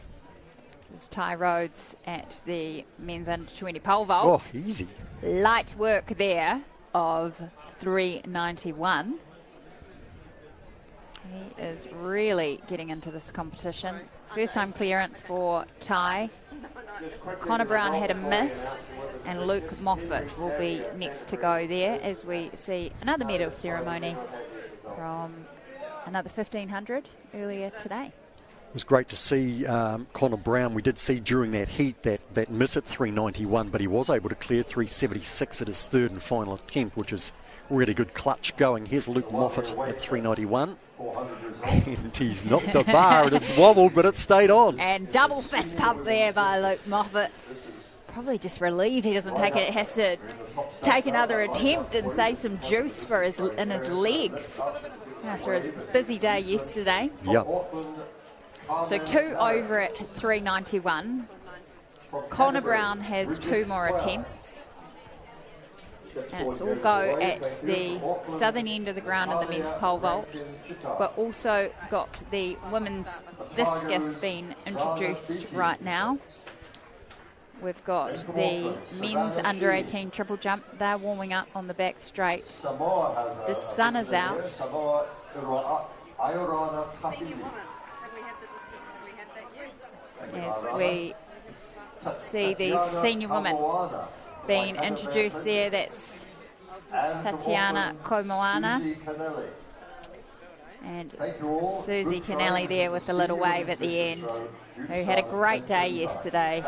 This is Ty Rhodes at the men's under 20 pole vault. Oh, easy. Light work there of 391. He is really getting into this competition. First time clearance for Ty. Connor Brown had a miss, and Luke Moffat will be next to go there as we see another medal ceremony from another 1500 earlier today. It was great to see Connor Brown. We did see during that heat that miss at 391, but he was able to clear 376 at his 3rd and final attempt, which is really good clutch going. Here's Luke Moffat at 391. And he's knocked a bar and it's wobbled, but it stayed on. And double fist pump there by Luke Moffat. Probably just relieved he doesn't take it. Has to take another attempt and save some juice for his legs after his busy day yesterday. Yep. So 2 over at 391. Connor Brown has 2 more attempts. And it's all go at the southern end of the ground in the men's pole vault. But also got the women's discus being introduced right now. We've got the men's under 18 triple jump. They're warming up on the back straight. The sun is out. As we see the senior women being introduced there, that's Tatiana Komoana and Susie Kennelly there with the little wave at the end, who had a great day yesterday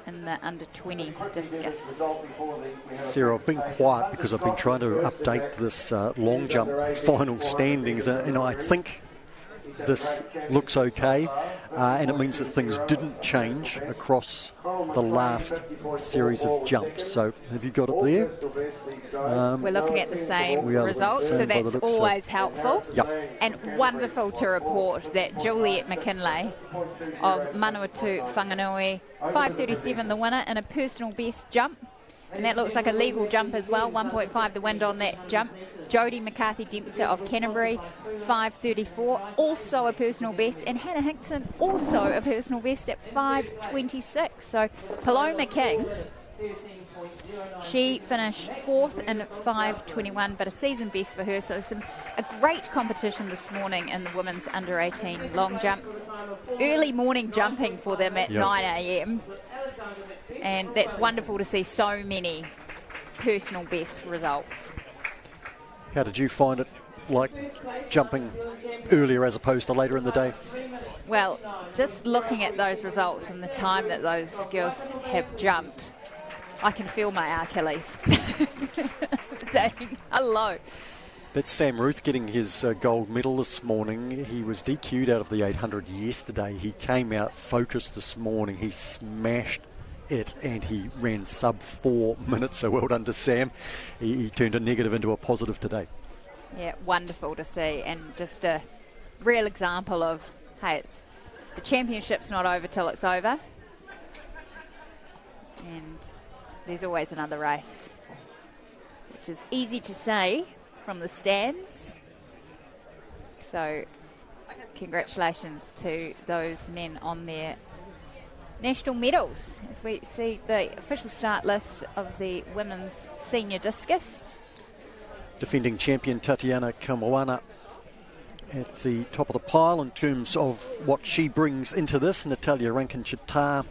in the under 20 discus. Sarah, I've been quiet because I've been trying to update this long jump final standings, and I think this looks okay, and it means that things didn't change across the last series of jumps. So have you got it there? We're looking at the same results, so that's always helpful. Yep. And wonderful to report that Juliet McKinley of Manawatu Whanganui, 5:37 the winner in a personal best jump. And that looks like a legal jump as well, 1.5 the wind on that jump. Jodie McCarthy-Dempster of Canterbury, 5:34, also a personal best. And Hannah Hickson, also a personal best at 5:26. So Paloma King She finished 4th in 5:21, but a season best for her. So a great competition this morning in the women's under-18 long jump. Early morning jumping for them at 9 a.m. And that's wonderful to see so many personal best results. How did you find it, like jumping earlier as opposed to later in the day? Well, just looking at those results and the time that those girls have jumped, I can feel my Achilles saying hello. That's Sam Ruth getting his gold medal this morning. He was DQ'd out of the 800 yesterday. He came out focused this morning. He smashed it and he ran sub 4 minutes. So well done to Sam. He turned a negative into a positive today. Yeah, wonderful to see, and just a real example of, hey, it's the championship's not over till it's over, and there's always another race, which is easy to say from the stands. So congratulations to those men on their national medals as we see the official start list of the women's senior discus. Defending champion Tatiana Kamoana at the top of the pile in terms of what she brings into this. Natalia Rankin-Chittar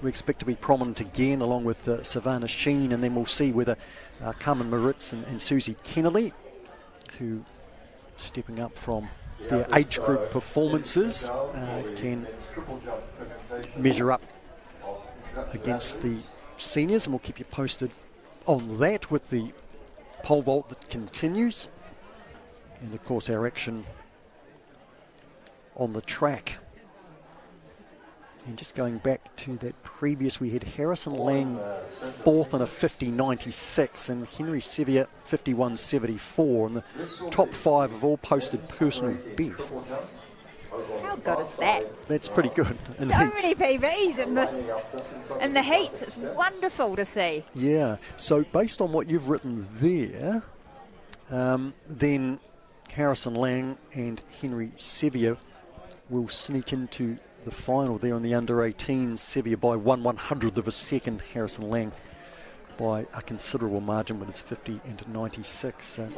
we expect to be prominent again, along with Savannah Sheen, and then we'll see whether Carmen Moritz and Susie Kennelly, who stepping up from their age group performances, can measure up against the seniors, and we'll keep you posted on that with the pole vault that continues, and of course our action on the track. And just going back to that previous, we had Harrison Lang 4th in a 50.96 and Henry Sevier 51.74, and the top 5 have all posted personal bests. How good is that? That's pretty good. So many PBs in the heats. It's wonderful to see. Yeah. So based on what you've written there, then Harrison Lang and Henry Sevier will sneak into the final there in the under-18s. Sevier by 1/100th of a second. Harrison Lang by a considerable margin with his 50 and 96. So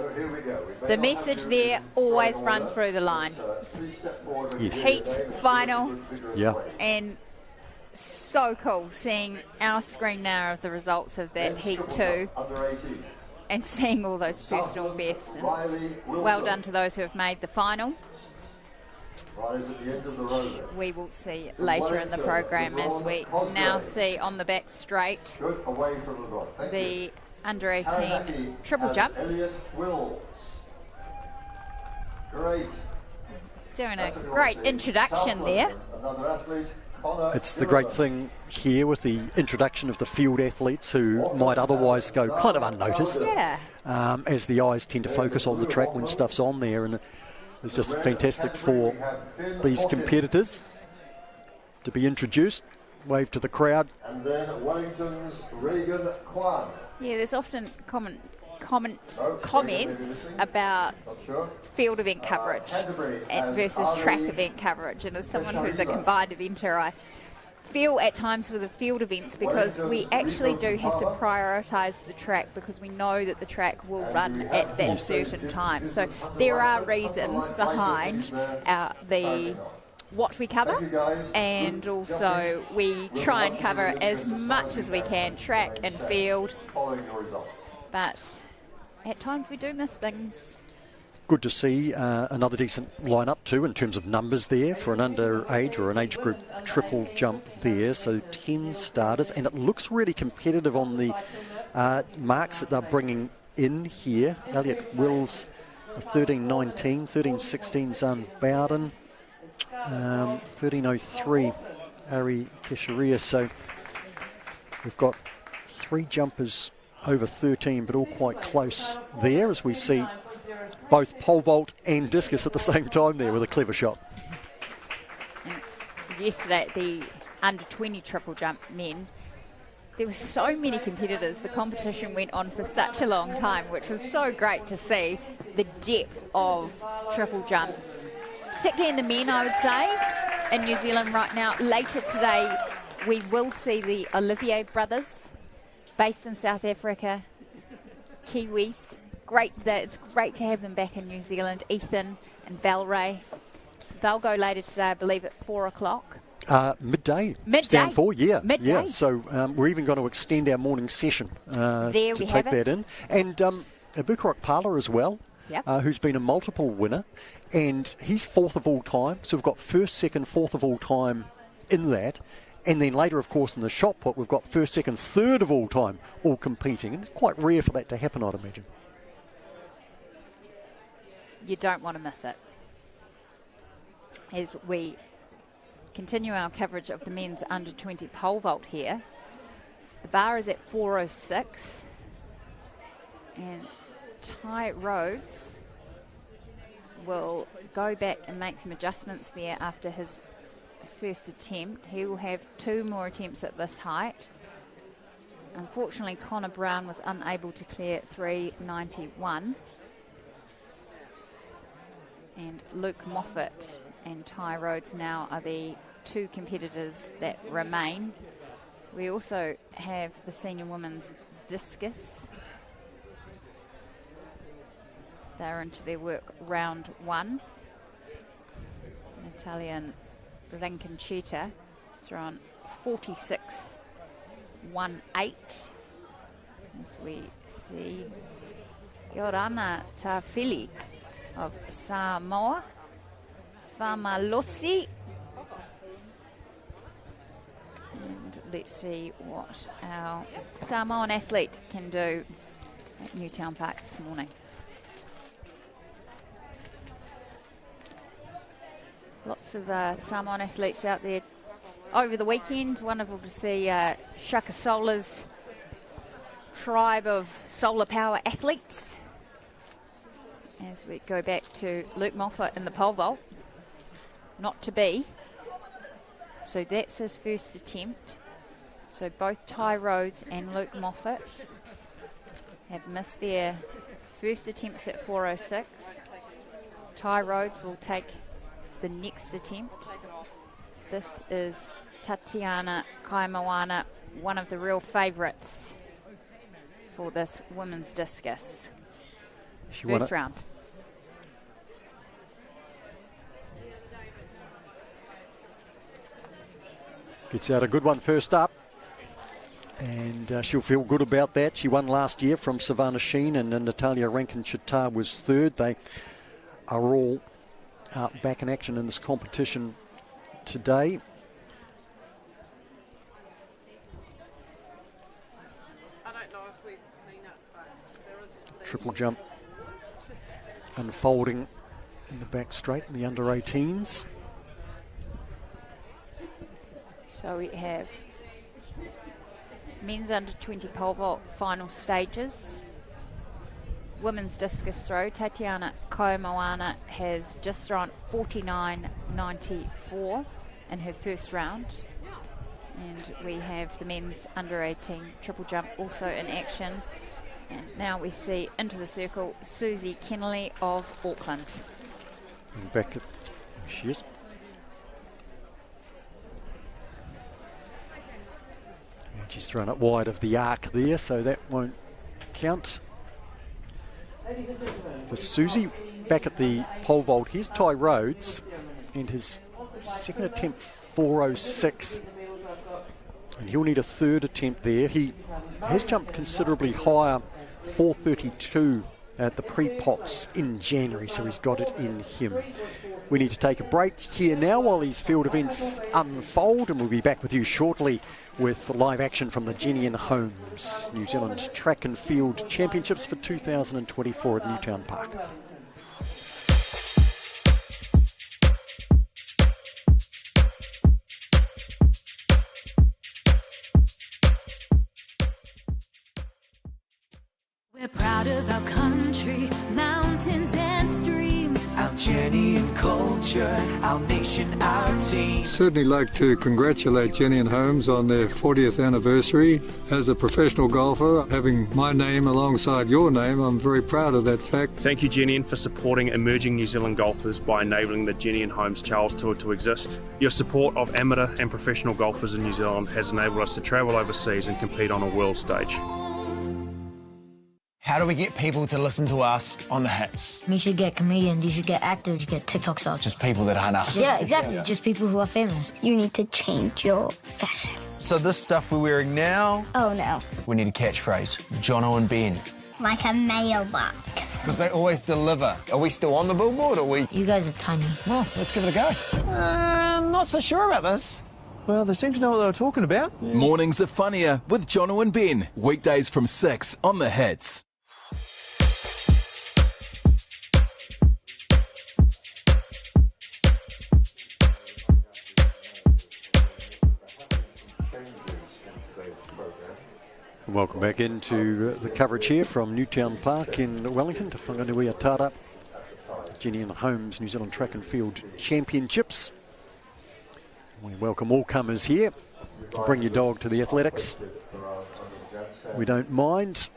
the message there, always run through the line. Yes. Heat, final. Yeah. And so cool seeing our screen now of the results of that Heat 2 and seeing all those personal bests. And well done to those who have made the final. We will see later in the program as we now see on the back straight the under-18 triple jump. Doing a great introduction there. It's the great thing here with the introduction of the field athletes who might otherwise go kind of unnoticed, as the eyes tend to focus on the track when stuff's on there, and it's just fantastic for these competitors to be introduced, wave to the crowd. And then Wellington's Regan Kwan. Yeah, there's often comments about field event coverage versus track event coverage, and as someone who's a combined eventer, I feel at times with the field events, because we actually do have to prioritise the track because we know that the track will run at that certain time. So there are reasons behind what we cover, and also we try and cover as much as we can track and field, but at times we do miss things. Good to see another decent lineup too in terms of numbers there for an underage or an age group triple jump there. So 10 starters, and it looks really competitive on the marks that they're bringing in here. Elliot Wills, 13.19, 13.16 Zan Bowden, 13.03 Ari Kesharia. So we've got 3 jumpers over 13, but all quite close there as we see both pole vault and discus at the same time there with a clever shot. Yesterday at the under-20 triple jump men, there were so many competitors. The competition went on for such a long time, which was so great to see the depth of triple jump, particularly in the men, I would say, in New Zealand right now. Later today, we will see the Olivier brothers based in South Africa, Kiwis. It's great to have them back in New Zealand. Ethan and Valray. They'll go later today, I believe, at 4 o'clock. Midday. Midday? Down for, yeah. Midday. Yeah. So we're even going to extend our morning session to take that in. And Bukarok Parler as well, yep. Who's been a multiple winner. And he's 4th of all time. So we've got 1st, 2nd, 4th of all time in that. And then later, of course, in the shot put, we've got 1st, 2nd, 3rd of all time all competing. And it's quite rare for that to happen, I'd imagine. You don't want to miss it. As we continue our coverage of the men's under 20 pole vault here, the bar is at 4:06, and Ty Rhodes will go back and make some adjustments there after his first attempt. He will have 2 more attempts at this height. Unfortunately, Connor Brown was unable to clear 391. And Luke Moffat and Ty Rhodes now are the 2 competitors that remain. We also have the senior women's discus. They're into their work round 1. Natalia Rankinchita has thrown 46.18. As we see Yorana Tafili of Samoa, Famalosi. And let's see what our Samoan athlete can do at Newtown Park this morning. Lots of Samoan athletes out there over the weekend. Wonderful to see Shaka Sola's tribe of solar power athletes. As we go back to Luke Moffat in the pole vault. Not to be. So that's his first attempt. So both Ty Rhodes and Luke Moffat have missed their first attempts at 4:06. Ty Rhodes will take the next attempt. This is Tatiana Kaimawana, one of the real favourites for this women's discus. First round. Gets out a good one first up. And she'll feel good about that. She won last year from Savannah Sheen, and Natalia Rankin-Chittar was 3rd. They are all back in action in this competition today. I don't know if we've seen it, but there is Triple jump unfolding in the back straight in the under 18s. So we have men's under 20 pole vault final stages. Women's discus throw. Tatiana Koimoana has just thrown 49.94 in her first round. And we have the men's under 18 triple jump also in action. And now we see into the circle Susie Kennelly of Auckland. And back at, she is. And she's thrown it wide of the arc there, so that won't count. For Susie, back at the pole vault, here's Ty Rhodes and his second attempt 4:06, and he'll need a third attempt there. He has jumped considerably higher, 4:32 at the pre-pots in January, so he's got it in him. We need to take a break here now while these field events unfold, and we'll be back with you shortly with live action from the Jennian Homes New Zealand Track and Field Championships for 2024 at Newtown Park. We're proud of our country, mountains and streams, our Jennian culture, our nation, our team. Certainly like to congratulate Jennian Holmes on their 40th anniversary. As a professional golfer, having my name alongside your name, I'm very proud of that fact. Thank you, Jennian, for supporting emerging New Zealand golfers by enabling the Jennian Holmes Charles Tour to exist. Your support of amateur and professional golfers in New Zealand has enabled us to travel overseas and compete on a world stage. How do we get people to listen to us on the hits? You should get comedians, you should get actors, you get TikTok stars. Just people that aren't us. Yeah, exactly. Just people who are famous. You need to change your fashion. So this stuff we're wearing now... Oh, no. We need a catchphrase. Jono and Ben. Like a mailbox. Because they always deliver. Are we still on the billboard, or are we... You guys are tiny. Well, let's give it a go. Not so sure about this. Well, they seem to know what they were talking about. Yeah. Mornings are funnier with Jono and Ben. Weekdays from 6 on the hits. Welcome back into the coverage here from Newtown Park in Wellington to Whanganui Atara. Jennian Holmes New Zealand Track and Field Championships. We welcome all comers here. Bring your dog to the athletics. We don't mind.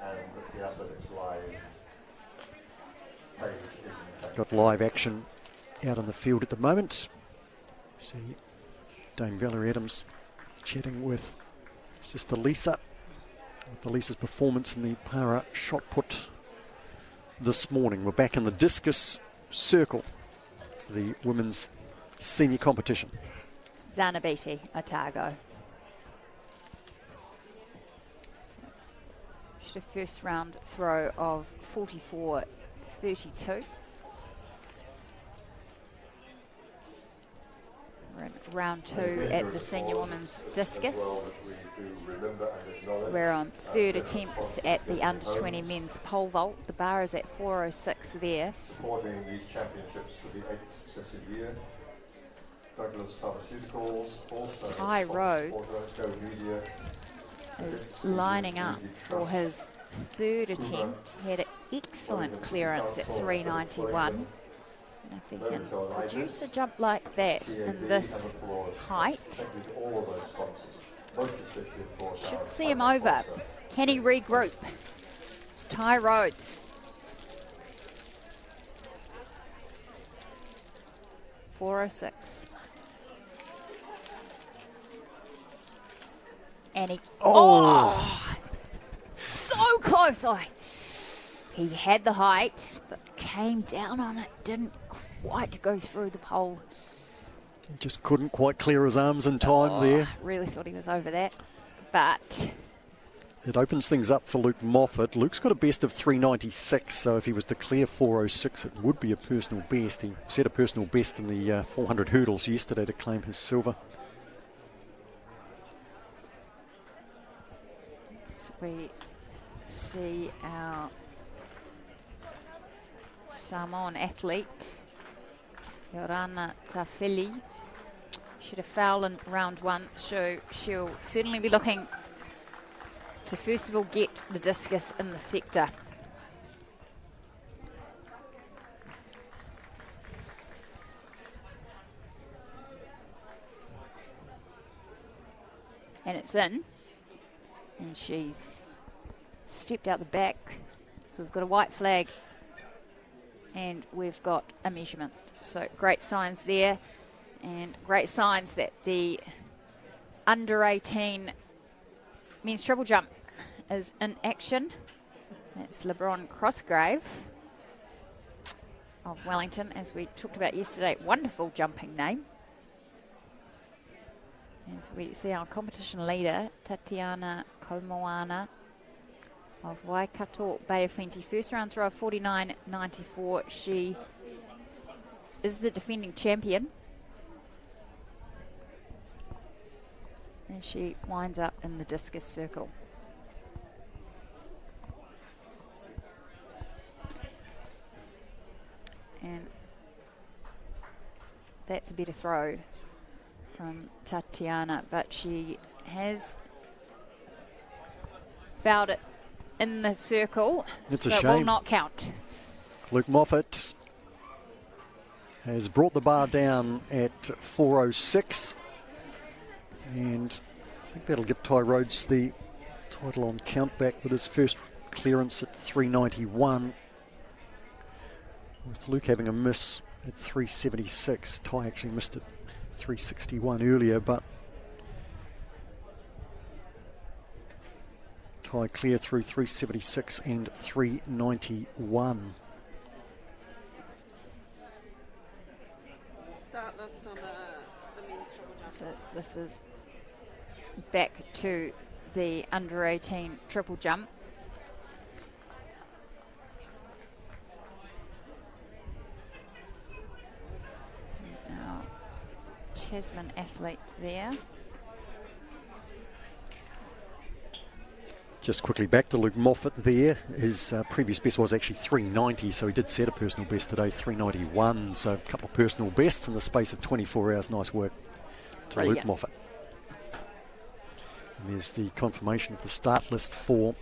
Got live action out on the field at the moment. See Dame Valerie Adams chatting with Sister Lisa. With Lisa's performance in the para shot put this morning. We're back in the discus circle, the women's senior competition. Zanabiti Otago. She had a first round throw of 44.32. We're in round 2 at the senior women's discus. We're on third attempts at the under-20 men's pole vault. The bar is at 4:06 there. Supporting these championships for the 8th successive year. Douglas Pharmaceuticals, Ty Rhodes is lining up for his third attempt. He had an excellent clearance at 391. And if he can produce a jump like that in this height, should see him over. Can he regroup? Ty Rhodes. .406. And he... Oh! So close! Oh, he had the height, but came down on it. Didn't quite go through the pole. Just couldn't quite clear his arms in time there. Really thought he was over that, but... It opens things up for Luke Moffat. Luke's got a best of 396, so if he was to clear 406, it would be a personal best. He set a personal best in the 400 hurdles yesterday to claim his silver. So we see our Samoan athlete, Yorana Tafili. Should have fouled in round 1, so she'll certainly be looking to first of all get the discus in the sector. And it's in, and she's stepped out the back, so we've got a white flag and we've got a measurement. So great signs there, and great signs that the under 18 men's triple jump is in action. That's LeBron Crossgrave of Wellington, as we talked about yesterday. Wonderful jumping name. As we see our competition leader, Tatiana Komoana of Waikato Bay of Plenty. First round throw of 49.94. She is the defending champion. And she winds up in the discus circle. And that's a better throw from Tatiana, but she has fouled it in the circle. It's so a shame. It will not count. Luke Moffat has brought the bar down at 4:06, and I think that'll give Ty Rhodes the title on countback with his first clearance at 391, with Luke having a miss at 376. Ty actually missed at 361 earlier, but Ty clear through 376 and 391. Start list on the men's triple jump. So this is back to the under 18 triple jump. Now, Tasman athlete there. Just quickly back to Luke Moffat there. His previous best was actually 390, so he did set a personal best today, 391. So a couple of personal bests in the space of 24 hours. Nice work to Brilliant. Luke Moffat. And there's the confirmation of the start list for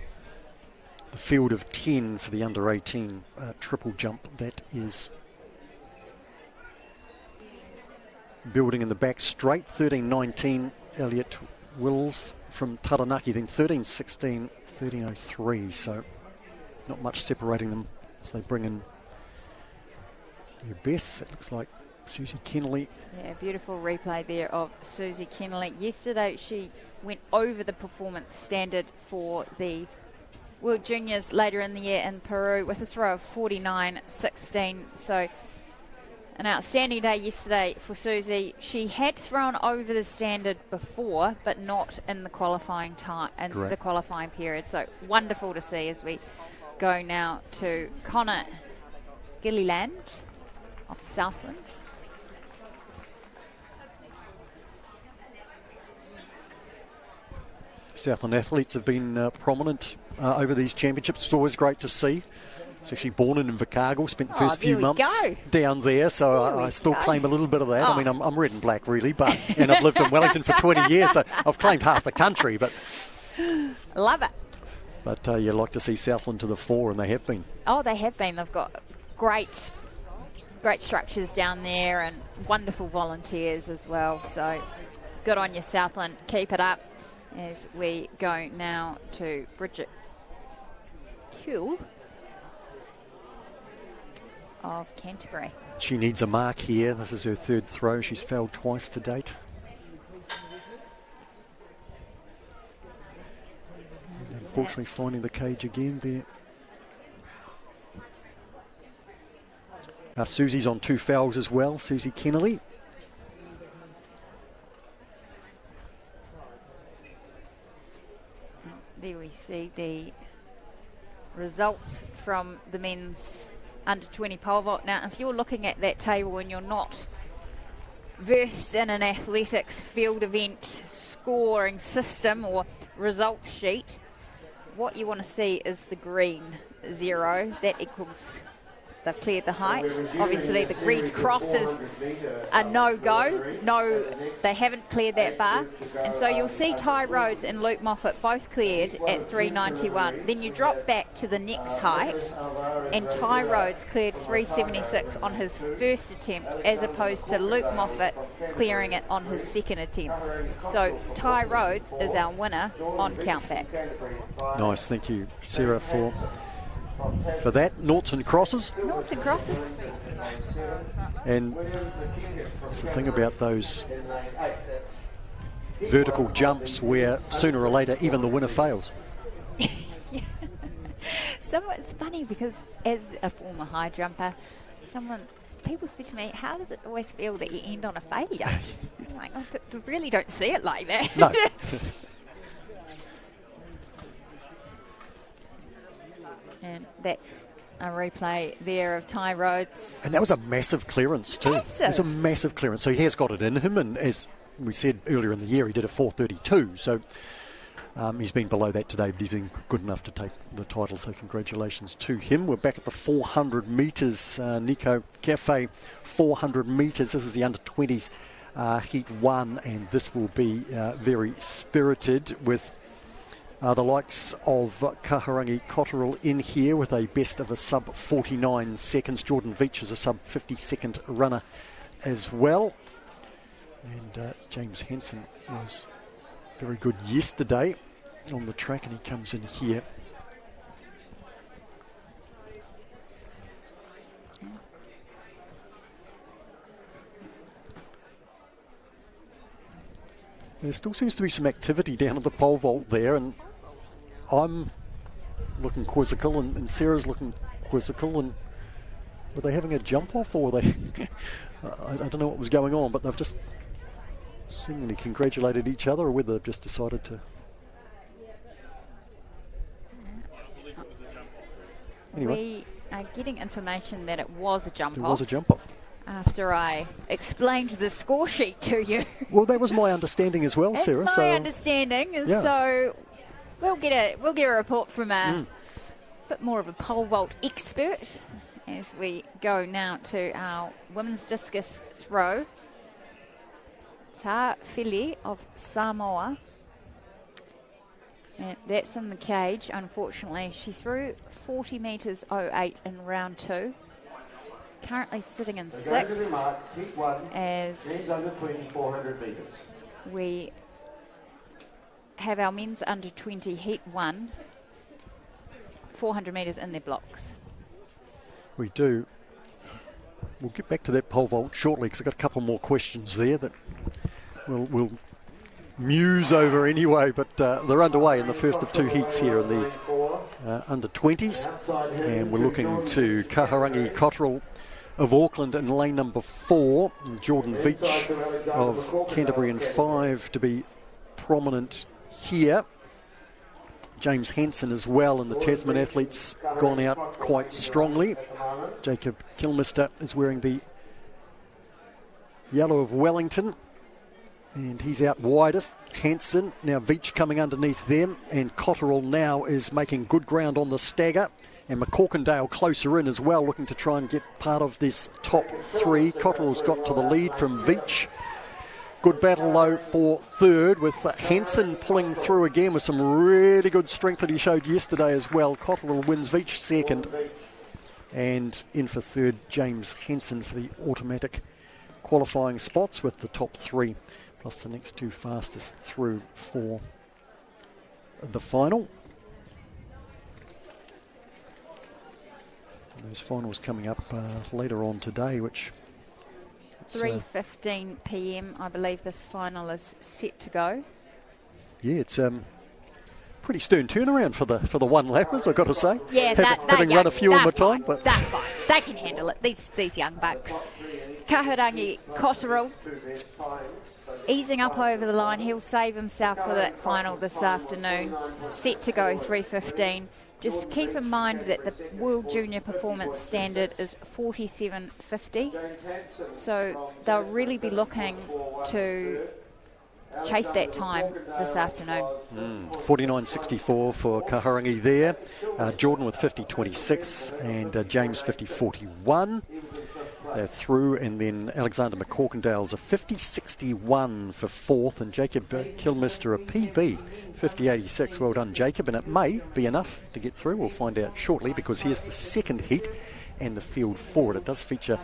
the field of 10 for the under 18 triple jump. That is building in the back straight. 13.19 Elliot Wills from Taranaki, then 13.16, 13.03, so not much separating them as they bring in their bests. That looks like Susie Kennelly. Yeah, beautiful replay there of Susie Kennelly. Yesterday she went over the performance standard for the World Juniors later in the year in Peru with a throw of 49.16, so an outstanding day yesterday for Susie. She had thrown over the standard before, but not in the qualifying time and the qualifying period. So wonderful to see as we go now to Connor Gilliland of Southland. Southland athletes have been prominent over these championships. It's always great to see. He's actually born in Invercargill, spent the first few months down there, so I still claim a little bit of that. I mean, I'm red and black really, but and I've lived in Wellington for 20 years, so I've claimed half the country. But love it. But you like to see Southland to the fore, and they have been. Oh, they have been. They've got great structures down there and wonderful volunteers as well. So good on you, Southland. Keep it up as we go now to Bridget Kuehl of Canterbury. She needs a mark here. This is her third throw. She's failed twice to date. And unfortunately finding the cage again there. Susie's on 2 fouls as well, Susie Kennelly. There we see the results from the men's under 20 pole vault. Now, if you're looking at that table and you're not versed in an athletics field event scoring system or results sheet, what you want to see is the green 0. That equals they've cleared the height. Obviously, the red cross is a no-go. No, they haven't cleared that bar. And so you'll see Ty Rhodes and Luke Moffat both cleared at 391. Then you drop back to the next height, and Ty Rhodes cleared 376 on his first attempt, as opposed to Luke Moffat clearing it on his second attempt. So Ty Rhodes is our winner on countback. Nice, thank you, Sarah, for that. Noughts and crosses. Noughts and crosses. And that's the thing about those vertical jumps where sooner or later even the winner fails. So it's funny because as a former high jumper, people said to me, how does it always feel that you end on a failure? I'm like, I really don't see it like that. No. And that's a replay there of Ty Rhodes. And that was a massive clearance too. Massive. It was a massive clearance. So he has got it in him, and as we said earlier in the year, he did a 4:32. So he's been below that today, but he's been good enough to take the title. So congratulations to him. We're back at the 400 metres. Nico Cafe, 400 metres. This is the under-20s Heat 1, and this will be very spirited with The likes of Kahurangi Cotterill in here with a best of a sub 49 seconds. Jordan Veach is a sub 50-second runner as well. And James Hansen was very good yesterday on the track, and he comes in here. There still seems to be some activity down at the pole vault there, and I'm looking quizzical, and Sarah's looking quizzical, and were they having a jump off, or were they I don't know what was going on, but they've just seemingly congratulated each other, or whether they've just decided to. Anyway, we are getting information that it was a jump off. It was a jump off. After I explained the score sheet to you. Well, that was my understanding as well, Sarah. That's my understanding. Yeah. So we'll get a report from a bit more of a pole vault expert as we go now to our women's discus throw. Tā Whili of Samoa. And that's in the cage. Unfortunately, she threw 40 metres 08 in round 2. Currently sitting in 6th as we have our men's under 20 heat 1, 400 metres in their blocks. We do. We'll get back to that pole vault shortly because I've got a couple more questions there that we'll muse over anyway, but they're underway in the first of 2 heats here in the under 20s, and we're looking to Kahurangi Cotterill of Auckland in lane number 4, and Jordan Veach of Canterbury in 5 to be prominent here. James Hansen as well, and the Tasman athletes gone out quite strongly. Jacob Kilmister is wearing the yellow of Wellington, and he's out widest. Hansen, now Veach coming underneath them, and Cotterill now is making good ground on the stagger. And McCorkindale closer in as well, looking to try and get part of this top 3. Cotterill's got to the lead from Veach. Good battle though for 3rd, with Hansen pulling through again with some really good strength that he showed yesterday as well. Cotterill wins Veach 2nd. And in for 3rd, James Hansen for the automatic qualifying spots, with the top 3 plus the next 2 fastest through for the final. Those finals coming up later on today, which 3:15 p.m. I believe this final is set to go. Yeah, it's pretty stern turnaround for the one lappers, I've got to say. Yeah, having run a few in my time, but that's fine. They can handle it. These young bucks. Kahurangi Cotterill easing up over the line. He'll save himself for that final this afternoon. Set to go 3:15. Just keep in mind that the World Junior Performance Standard is 47.50, so they'll really be looking to chase that time this afternoon. 49.64 for Kahurangi there. Jordan with 50.26 and James 50.41. They're through, and then Alexander McCorkindale's a 50.61 for 4th, and Jacob Kilmister a PB 50.86. Well done, Jacob, and it may be enough to get through. We'll find out shortly, because here's the 2nd heat and the field for it. It does feature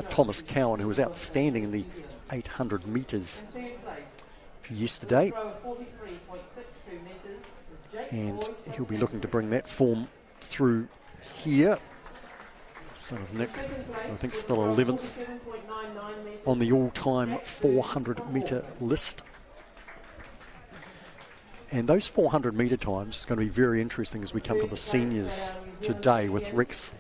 Thomas Cowan, who was outstanding in the 800 metres yesterday, and he'll be looking to bring that form through here. Son of Nick, I think still 11th on the all-time 400 metre list. And those 400 metre times is going to be very interesting as we come to the seniors today, with Rex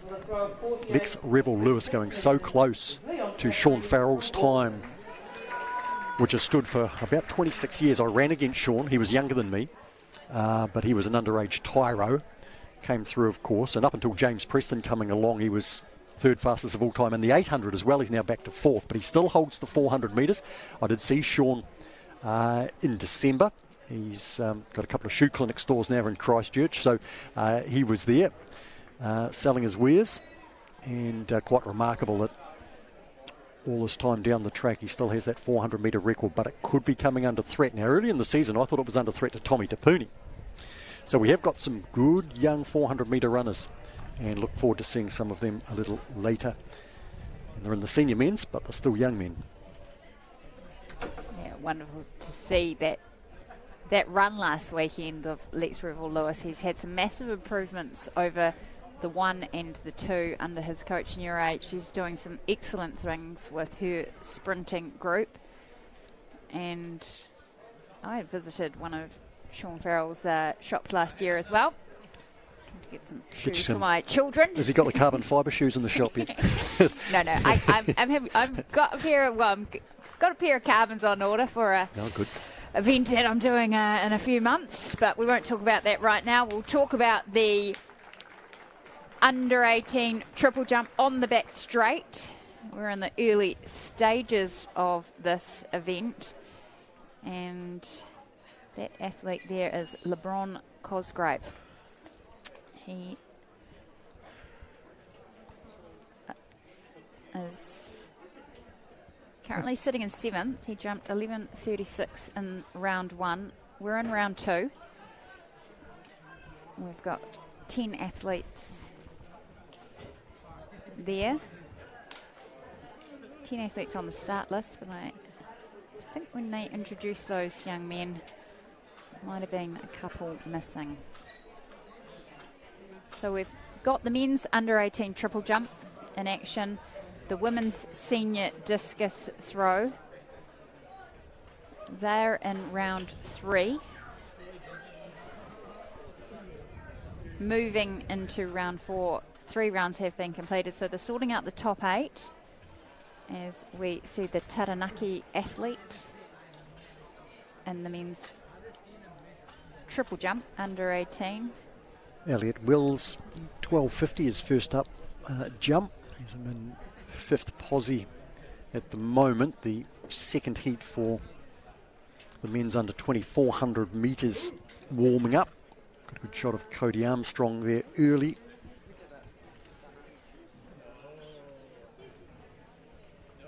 Revel-Lewis going so close to Sean Farrell's time, which has stood for about 26 years. I ran against Sean. He was younger than me, but he was an underage tyro. Came through, of course, and up until James Preston coming along, he was 3rd fastest of all time in the 800 as well. He's now back to 4th, but he still holds the 400 metres. I did see Sean in December. He's got a couple of shoe clinic stores now in Christchurch, so he was there selling his wares, and quite remarkable that all this time down the track he still has that 400 metre record, but it could be coming under threat. Now, early in the season I thought it was under threat to Tommy Tapuni. So we have got some good young 400-metre runners, and look forward to seeing some of them a little later. And they're in the senior men's, but they're still young men. Yeah, wonderful to see that run last weekend of Lex Revel-Lewis. He's had some massive improvements over the 1 and the 2 under his coach Newtown. She's doing some excellent things with her sprinting group. And I visited one of Sean Farrell's shops last year as well to get some shoes for my children. Has he got the carbon fibre shoes in the shop yet? No, I've got a pair of carbons on order for a event that I'm doing in a few months, but we won't talk about that right now. We'll talk about the under 18 triple jump on the back straight. We're in the early stages of this event, and that athlete there is LeBron Cosgrave. He is currently sitting in 7th. He jumped 11:36 in round 1. We're in round 2. We've got 10 athletes there. 10 athletes on the start list, but I think when they introduced those young men, might have been a couple missing. So we've got the men's under 18 triple jump in action, the women's senior discus throw. They're in round 3. Moving into round 4, 3 rounds have been completed, so they're sorting out the top 8 as we see the Taranaki athlete in the men's triple jump under 18. Elliot Wills, 12:50 is first up jump. He's in 5th posse at the moment. The second heat for the men's under 2400 metres warming up. Got a good shot of Cody Armstrong there early.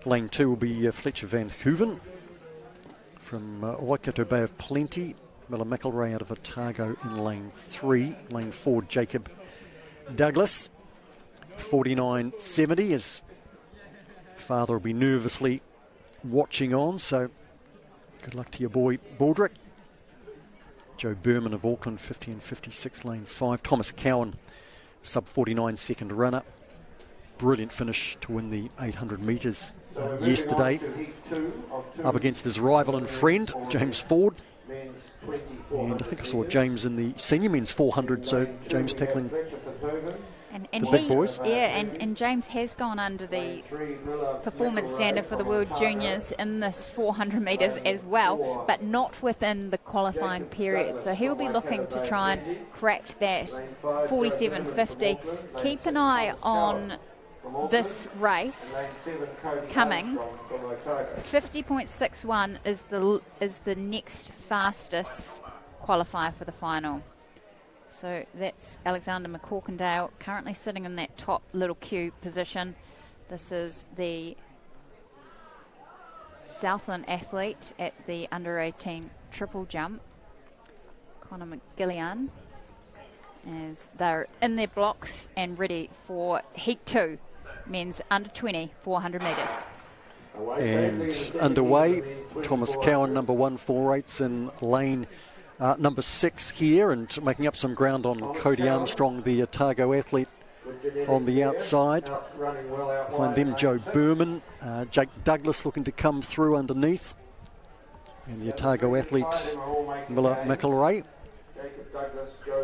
Lane 2 will be Fletcher Van Hooven from Waikato Bay of Plenty. Miller McElroy out of Otago in lane 3. Lane 4, Jacob Douglas. 49.70. His father will be nervously watching on, so good luck to your boy Baldrick. Joe Berman of Auckland, 50:56, lane 5. Thomas Cowan, sub 49 second runner. Brilliant finish to win the 800 metres yesterday. Up against his rival and friend, James Ford. And I think I saw James in the senior men's 400, so James tackling the big boys. Yeah, and James has gone under the performance standard for the World Juniors in this 400 metres as well, but not within the qualifying period. So he'll be looking to try and crack that 47.50. Keep an eye on this race coming. 50.61 is the next fastest qualifier for the final. So that's Alexander McCorkindale, currently sitting in that top little queue position. This is the Southland athlete at the under 18 triple jump, Connor McGillian, as they're in their blocks and ready for Heat 2, men's under 20 400 metres. And underway, Thomas Cowan, number 148's in lane number 6 here, and making up some ground on Cody Armstrong, the Otago athlete, on the outside. Behind them, Joe Berman, Jake Douglas looking to come through underneath, and the Otago athlete, Miller McElroy,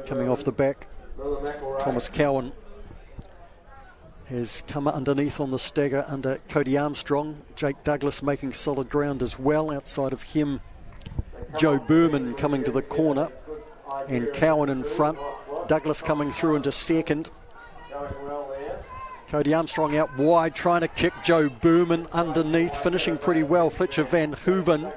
coming off the back. Thomas Cowan has come underneath on the stagger under Cody Armstrong. Jake Douglas making solid ground as well. Outside of him, Joe Berman coming to the corner, and Cowan in front. Douglas coming through into second. Cody Armstrong out wide, trying to kick Joe Berman underneath, finishing pretty well. Fletcher Van Hooven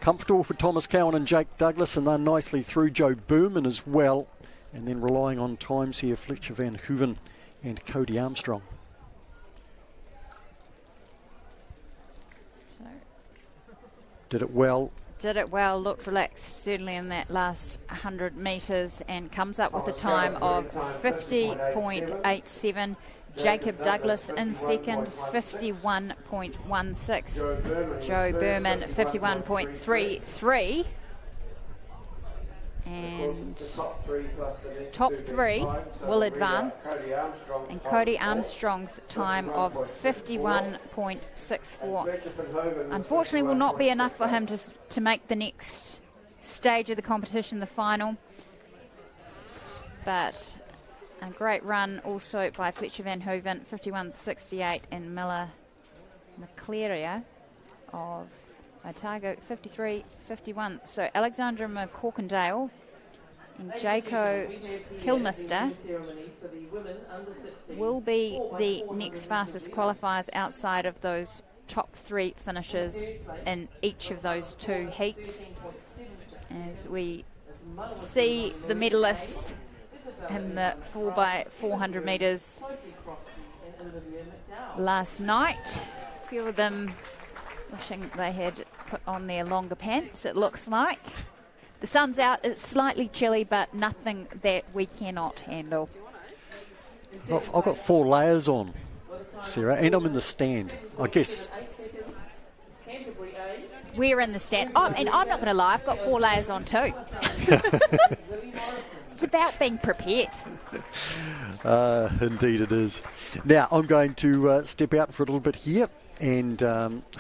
comfortable for Thomas Cowan and Jake Douglas, and they're nicely through Joe Berman as well. And then relying on times here, Fletcher Van Hooven and Cody Armstrong. So did it well did it well, looked relaxed certainly in that last 100 metres, and comes up with a time of 50.87. Jacob Douglas in second, 51.16. Joe Berman, 51.33. And top three will advance, and Cody Armstrong's time of 51.64 unfortunately will not be enough for him to make the next stage of the competition, the final. But a great run also by Fletcher Van Hooven, 51.68, and Miller McCleria of Otago, 53.51. So Alexandra McCorkindale and Jaco Kilmister will be the next fastest qualifiers outside of those top three finishes in each of those two heats. As we see the medalists in the 4x400 metres last night, a few of them wishing they had put on their longer pants, it looks like. The sun's out, it's slightly chilly, but nothing that we cannot handle. I've got 4 layers on, Sarah, and I'm in the stand, I guess. We're in the stand. Oh, and I'm not going to lie, I've got 4 layers on too. It's about being prepared. Indeed it is. Now, I'm going to step out for a little bit here, and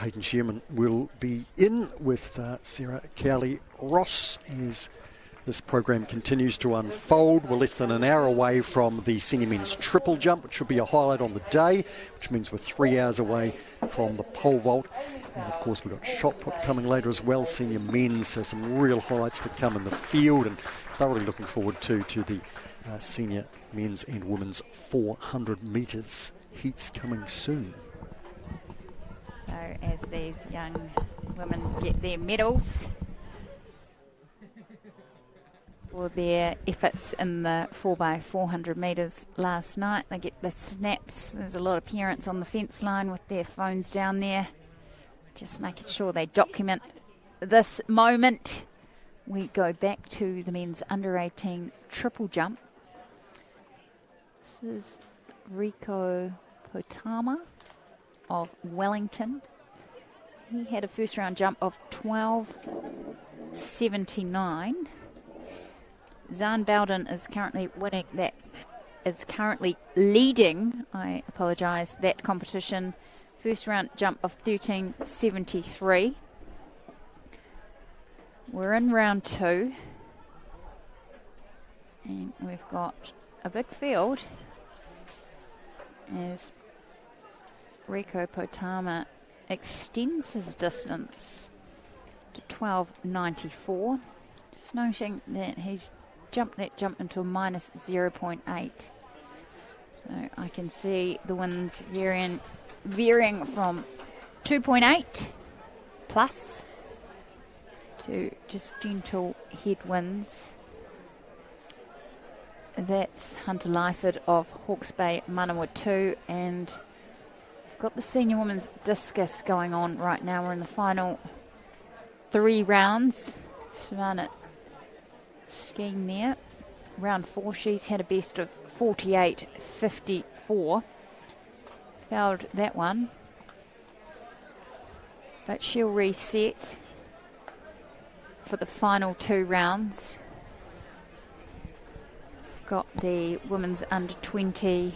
Hayden Shearman will be in with Sarah Cowley-Ross as this program continues to unfold. We're less than an hour away from the senior men's triple jump, which should be a highlight on the day, which means we're 3 hours away from the pole vault. And of course we've got shot put coming later as well, senior men's, so some real highlights to come in the field, and thoroughly looking forward to the senior men's and women's 400 metres heats coming soon. So as these young women get their medals for their efforts in the 4x400 metres last night, they get the snaps. There's a lot of parents on the fence line with their phones down there, just making sure they document this moment. We go back to the men's under 18 triple jump. This is Rico Potama of Wellington. He had a first round jump of 12.79. Zahn Bowden is currently winning that, is currently leading, I apologise, that competition. First round jump of 13.73. We're in round 2, and we've got a big field as Rico Potama extends his distance to 12.94. Just noting that he's jumped that jump into a minus 0.8. So I can see the winds varying from 2.8 plus to just gentle headwinds. That's Hunter Lyford of Hawke's Bay Manawatu, and we've got the senior women's discus going on right now. We're in the final 3 rounds. Savannah skiing there. Round 4, she's had a best of 48.54. Fouled that one, but she'll reset for the final 2 rounds. We've got the women's under 20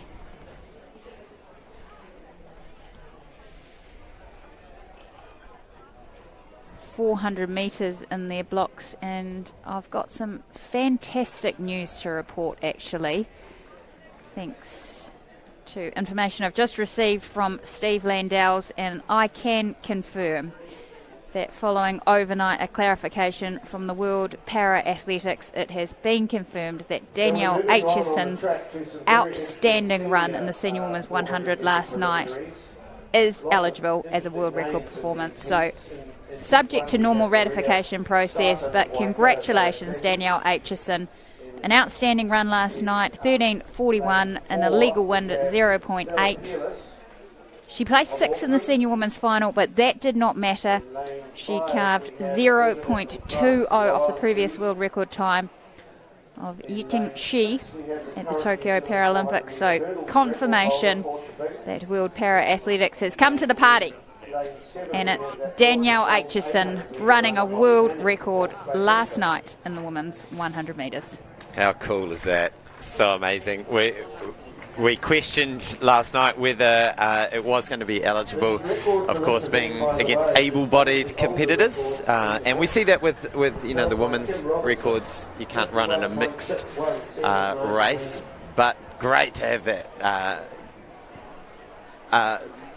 400 metres in their blocks, and I've got some fantastic news to report actually, thanks to information I've just received from Steve Landau's, and I can confirm that following overnight a clarification from the World Para Athletics, it has been confirmed that Danielle Aitchison's outstanding run in the senior women's 100 last night is eligible as a world record performance. So subject to normal ratification process, but congratulations Danielle Aitchison. An outstanding run last night, 13.41, and a legal wind at 0.8. She placed 6th in the senior women's final, but that did not matter. She carved 0.20 off the previous world record time of Yiting Shi at the Tokyo Paralympics. So confirmation that World Para Athletics has come to the party. And it's Danielle Aitchison running a world record last night in the women's 100 metres. How cool is that? So amazing. We questioned last night whether it was going to be eligible, of course, being against able-bodied competitors, and we see that with the women's records. You can't run in a mixed race, but great to have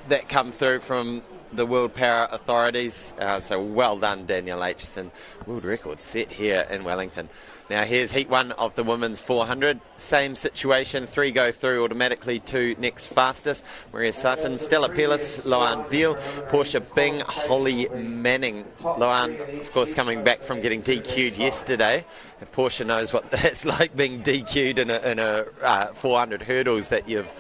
that come through from the World Para authorities. So well done, Danielle Aitchison. World record set here in Wellington. Now here's heat 1 of the women's 400. Same situation, 3 go through automatically to next fastest. Maria Sutton, Stella Pearless, Loan Veal, Portia Bing, Holly Manning. Loan, of course, coming back from getting DQ'd yesterday. And Portia knows what that's like, being DQ'd in a 400 hurdles that you've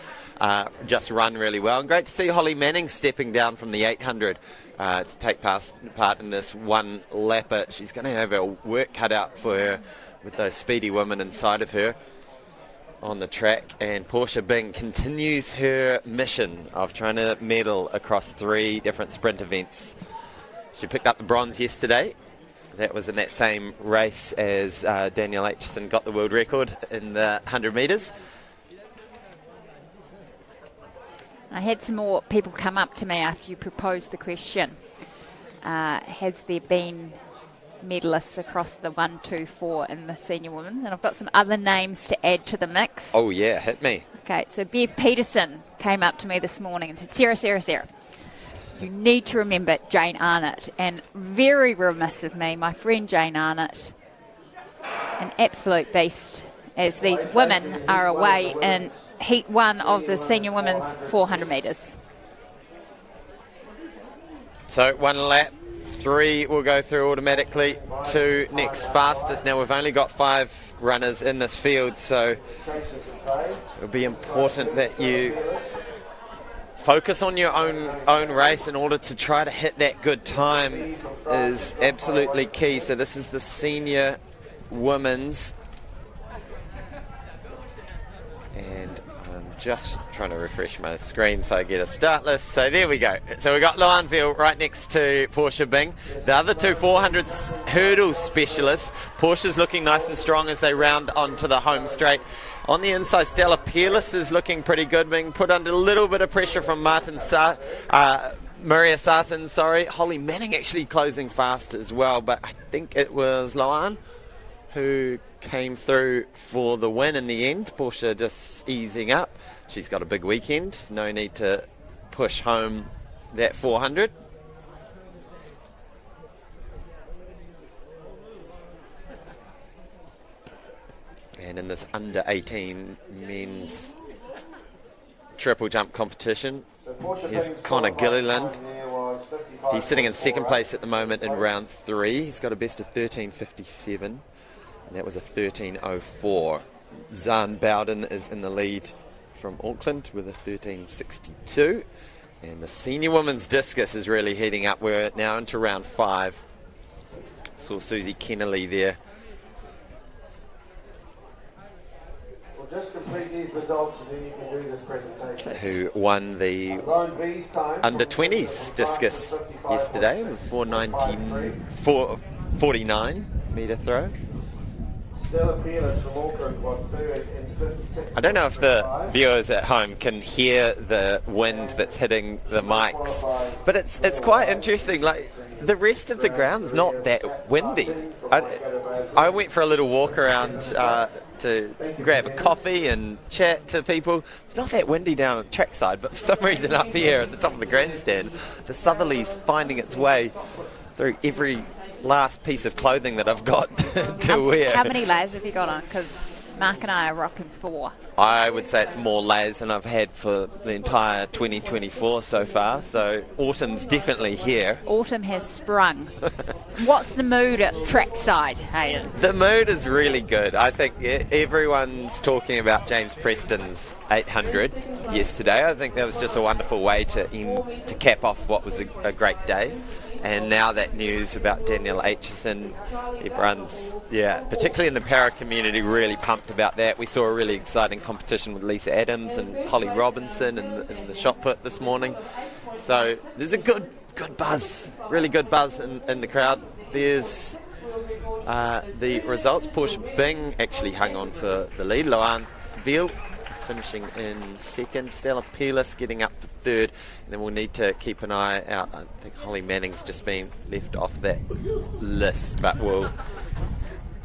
just run really well. And great to see Holly Manning stepping down from the 800 to take part in this one lapper. She's going to have her work cut out for her with those speedy women inside of her on the track. And Portia Bing continues her mission of trying to medal across 3 different sprint events. She picked up the bronze yesterday. That was in that same race as Danielle Aitchison got the world record in the 100 metres. I had some more people come up to me after you proposed the question. Has there been medalists across the 1, 2, 4 in the senior women? And I've got some other names to add to the mix. Oh yeah, hit me. Okay, so Bev Peterson came up to me this morning and said, Sarah, you need to remember Jane Arnott. And very remiss of me, my friend Jane Arnott, an absolute beast, as these women are away in heat 1 of the senior women's 400 metres. So 1 lap, 3 will go through automatically to next fastest. Now we've only got 5 runners in this field, so it'll be important that you focus on your own race in order to try to hit that good time is absolutely key. So this is the senior women's, and I'm just trying to refresh my screen so I get a start list. So there we go. So we got Loanville right next to Portia Bing. The other 2 400s hurdle specialists. Portia's looking nice and strong as they round onto the home straight. On the inside, Stella Pearless is looking pretty good, being put under a little bit of pressure from Maria Sarton, Holly Manning actually closing fast as well, but I think it was Loan who came through for the win in the end. Portia just easing up. She's got a big weekend. No need to push home that 400. And in this under 18 men's triple jump competition, here's Connor Gilliland. He's sitting in second place at the moment in round 3. He's got a best of 13.57, and that was a 13.04. Zahn Bowden is in the lead from Auckland with a 13.62. And the senior women's discus is really heating up. We're now into round 5. Saw Susie Kennelly there. Just complete these results and then you can do this presentation. Who won the under 20s discus yesterday with 449 metre throw. Stella Pearless from Auckland was third in 56. I don't know if the viewers at home can hear the wind that's hitting the mics, but it's quite interesting. Like, the rest of the ground's not that windy. I went for a little walk around to grab a coffee and chat to people. It's not that windy down on trackside, but for some reason up here at the top of the grandstand, the southerly's finding its way through every last piece of clothing that I've got to wear. How many layers have you got on? Because Mark and I are rocking 4. I would say it's more layers than I've had for the entire 2024 so far. So autumn's definitely here. Autumn has sprung. What's the mood at trackside, Hayden? The mood is really good. I think everyone's talking about James Preston's 800 yesterday. I think that was just a wonderful way to cap off what was a great day. And now that news about Daniel Aitchison, everyone's, particularly in the para community, really pumped about that. We saw a really exciting competition with Lisa Adams and Holly Robinson in the shot put this morning. So there's a good buzz, really good buzz in the crowd. There's the results. Porsche Bing actually hung on for the lead. Loan Veal finishing in second. Stella Peerless getting up for third. And then we'll need to keep an eye out. I think Holly Manning's just been left off that list, but we'll...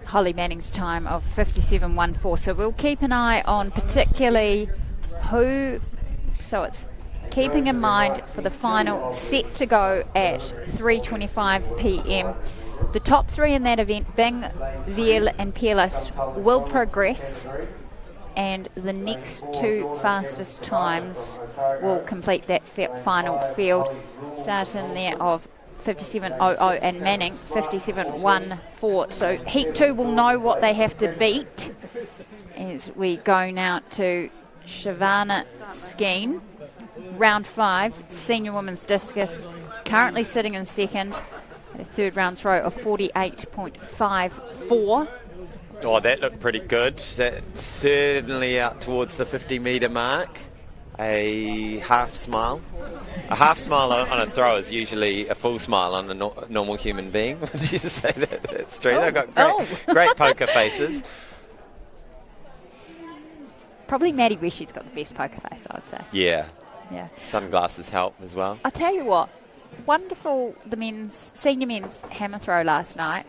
Holly Manning's time of 57.14. So we'll keep an eye on particularly who... So it's keeping in mind for the final set to go at 3:25 p.m. The top three in that event, Bing, Veal and Peerless, will progress, and the next two fastest times will complete that final field. Starting there of 57.00 and Manning 57.14. So Heat 2 will know what they have to beat as we go now to Shavana Skeen. Round 5, senior women's discus, currently sitting in second at a third round throw of 48.54. Oh, that looked pretty good. That's certainly out towards the 50-metre mark. A half smile. A half smile on a throw is usually a full smile on a normal human being. Would you say that? That's true. They've got great poker faces. Probably Maddie Weshy's got the best poker face, I would say. Yeah. Yeah. Sunglasses help as well. I'll tell you what, wonderful senior men's hammer throw last night.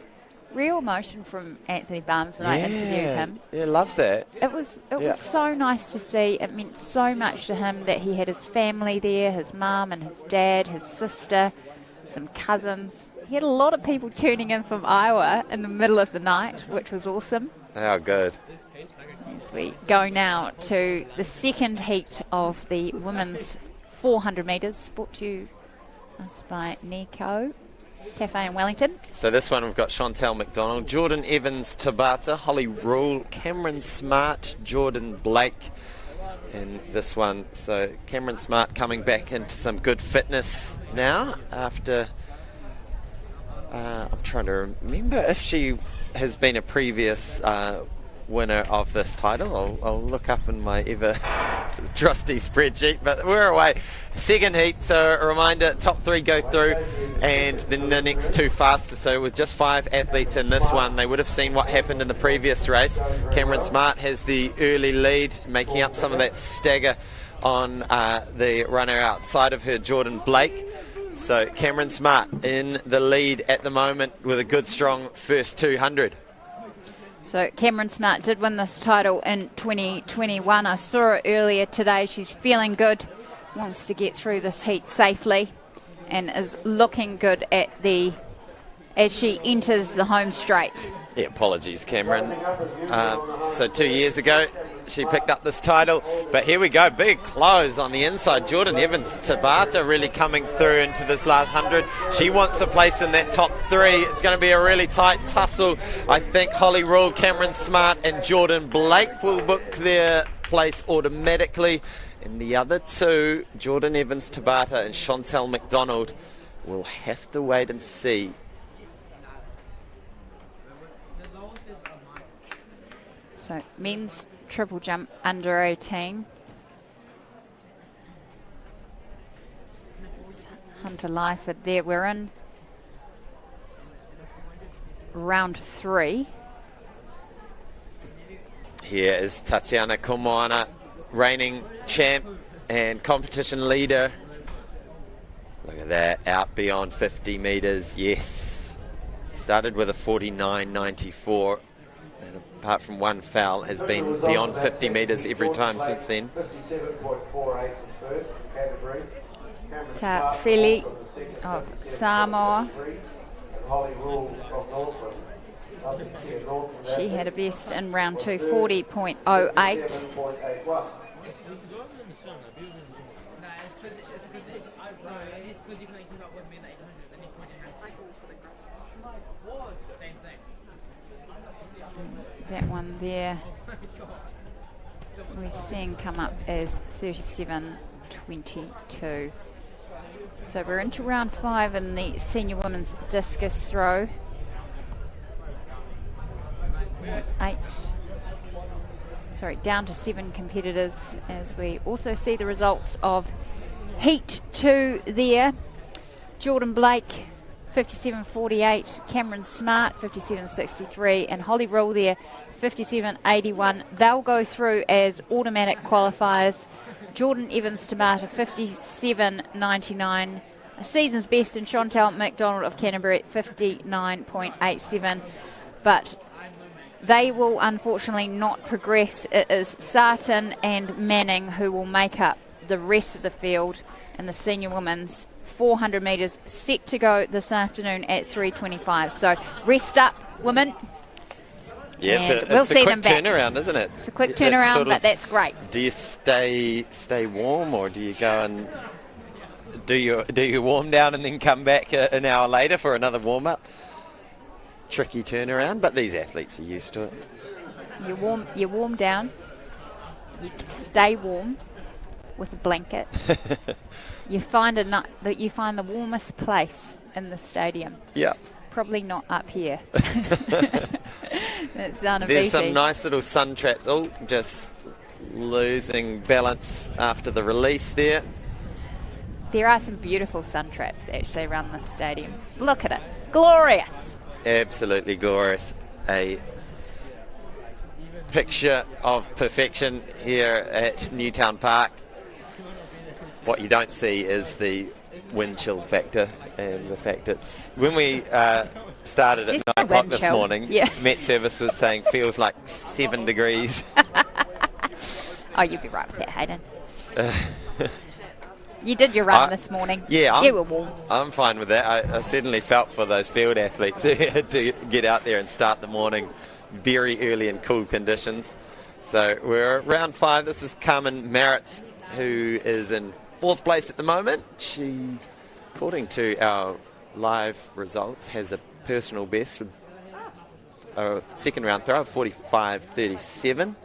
Real emotion from Anthony Barnes when I interviewed him. Yeah, love that. It was so nice to see. It meant so much to him that he had his family there, his mum and his dad, his sister, some cousins. He had a lot of people tuning in from Iowa in the middle of the night, which was awesome. Oh, good. As we go now to the second heat of the women's 400 metres, brought to us by Nico Cafe in Wellington. So this one we've got Chantel McDonald, Jordan Evans Tabata, Holly Rule, Cameron Smart, Jordan Blake in this one. So Cameron Smart coming back into some good fitness now after, I'm trying to remember if she has been a previous winner of this title. I'll look up in my ever trusty spreadsheet, but we're away. Second heat, so a reminder, top three go through and then the next two fastest. So with just 5 athletes in this one, they would have seen what happened in the previous race. Cameron Smart has the early lead, making up some of that stagger on the runner outside of her, Jordan Blake. So Cameron Smart in the lead at the moment with a good strong first 200. So Cameron Smart did win this title in 2021. I saw her earlier today. She's feeling good, wants to get through this heat safely, and is looking good as she enters the home straight. Yeah, apologies, Cameron. So 2 years ago, she picked up this title, but here we go, big close on the inside. Jordan Evans Tabata really coming through into this last 100. She wants a place in that top three. It's going to be a really tight tussle. I think Holly Rule, Cameron Smart and Jordan Blake will book their place automatically. And the other two, Jordan Evans Tabata and Chantel McDonald, will have to wait and see. So men's triple jump under 18. It's Hunter Lyford there. We're in round 3. Here is Tatiana Komoana, reigning champ and competition leader. Look at that, out beyond 50 metres, yes. Started with a 49.94. And apart from one foul, has been beyond 50 metres every time since then. Philly of Samoa. She had a best in round 2, 40.08. That one there we're seeing come up as 37.22. So we're into round 5 in the senior women's discus throw. 8, down to 7 competitors as we also see the results of Heat 2 there. Jordan Blake 57.48, Cameron Smart 57.63, and Holly Rule there 57.81. They'll go through as automatic qualifiers. Jordan Evans-Tamata 57.99, a season's best, and Chantal McDonald of Canterbury at 59.87. But they will unfortunately not progress. It is Sarton and Manning who will make up the rest of the field in the senior women's 400 metres, set to go this afternoon at 3:25. So rest up, women. Yeah, and it's a quick turnaround, isn't it? It's a quick turnaround, but that's great. Do you stay warm, or do you go and do you warm down and then come back an hour later for another warm up? Tricky turnaround, but these athletes are used to it. You warm down. You stay warm with a blanket. You find the warmest place in the stadium. Yeah. Probably not up here. That's There's some nice little sun traps. Oh, just losing balance after the release there. There are some beautiful sun traps actually around the stadium. Look at it. Glorious. Absolutely glorious. A picture of perfection here at Newtown Park. What you don't see is the wind chill factor and the fact it's... When we started at 9 o'clock this morning, Met Service was saying feels like 7 degrees. Oh, you'd be right with that, Hayden. You did your run this morning. Yeah, you were warm. I'm fine with that. I certainly felt for those field athletes who had to get out there and start the morning very early in cool conditions. So we're at round 5. This is Carmen Maritz, who is in 4th place at the moment. She, according to our live results, has a personal best with a second round throw of 45.37.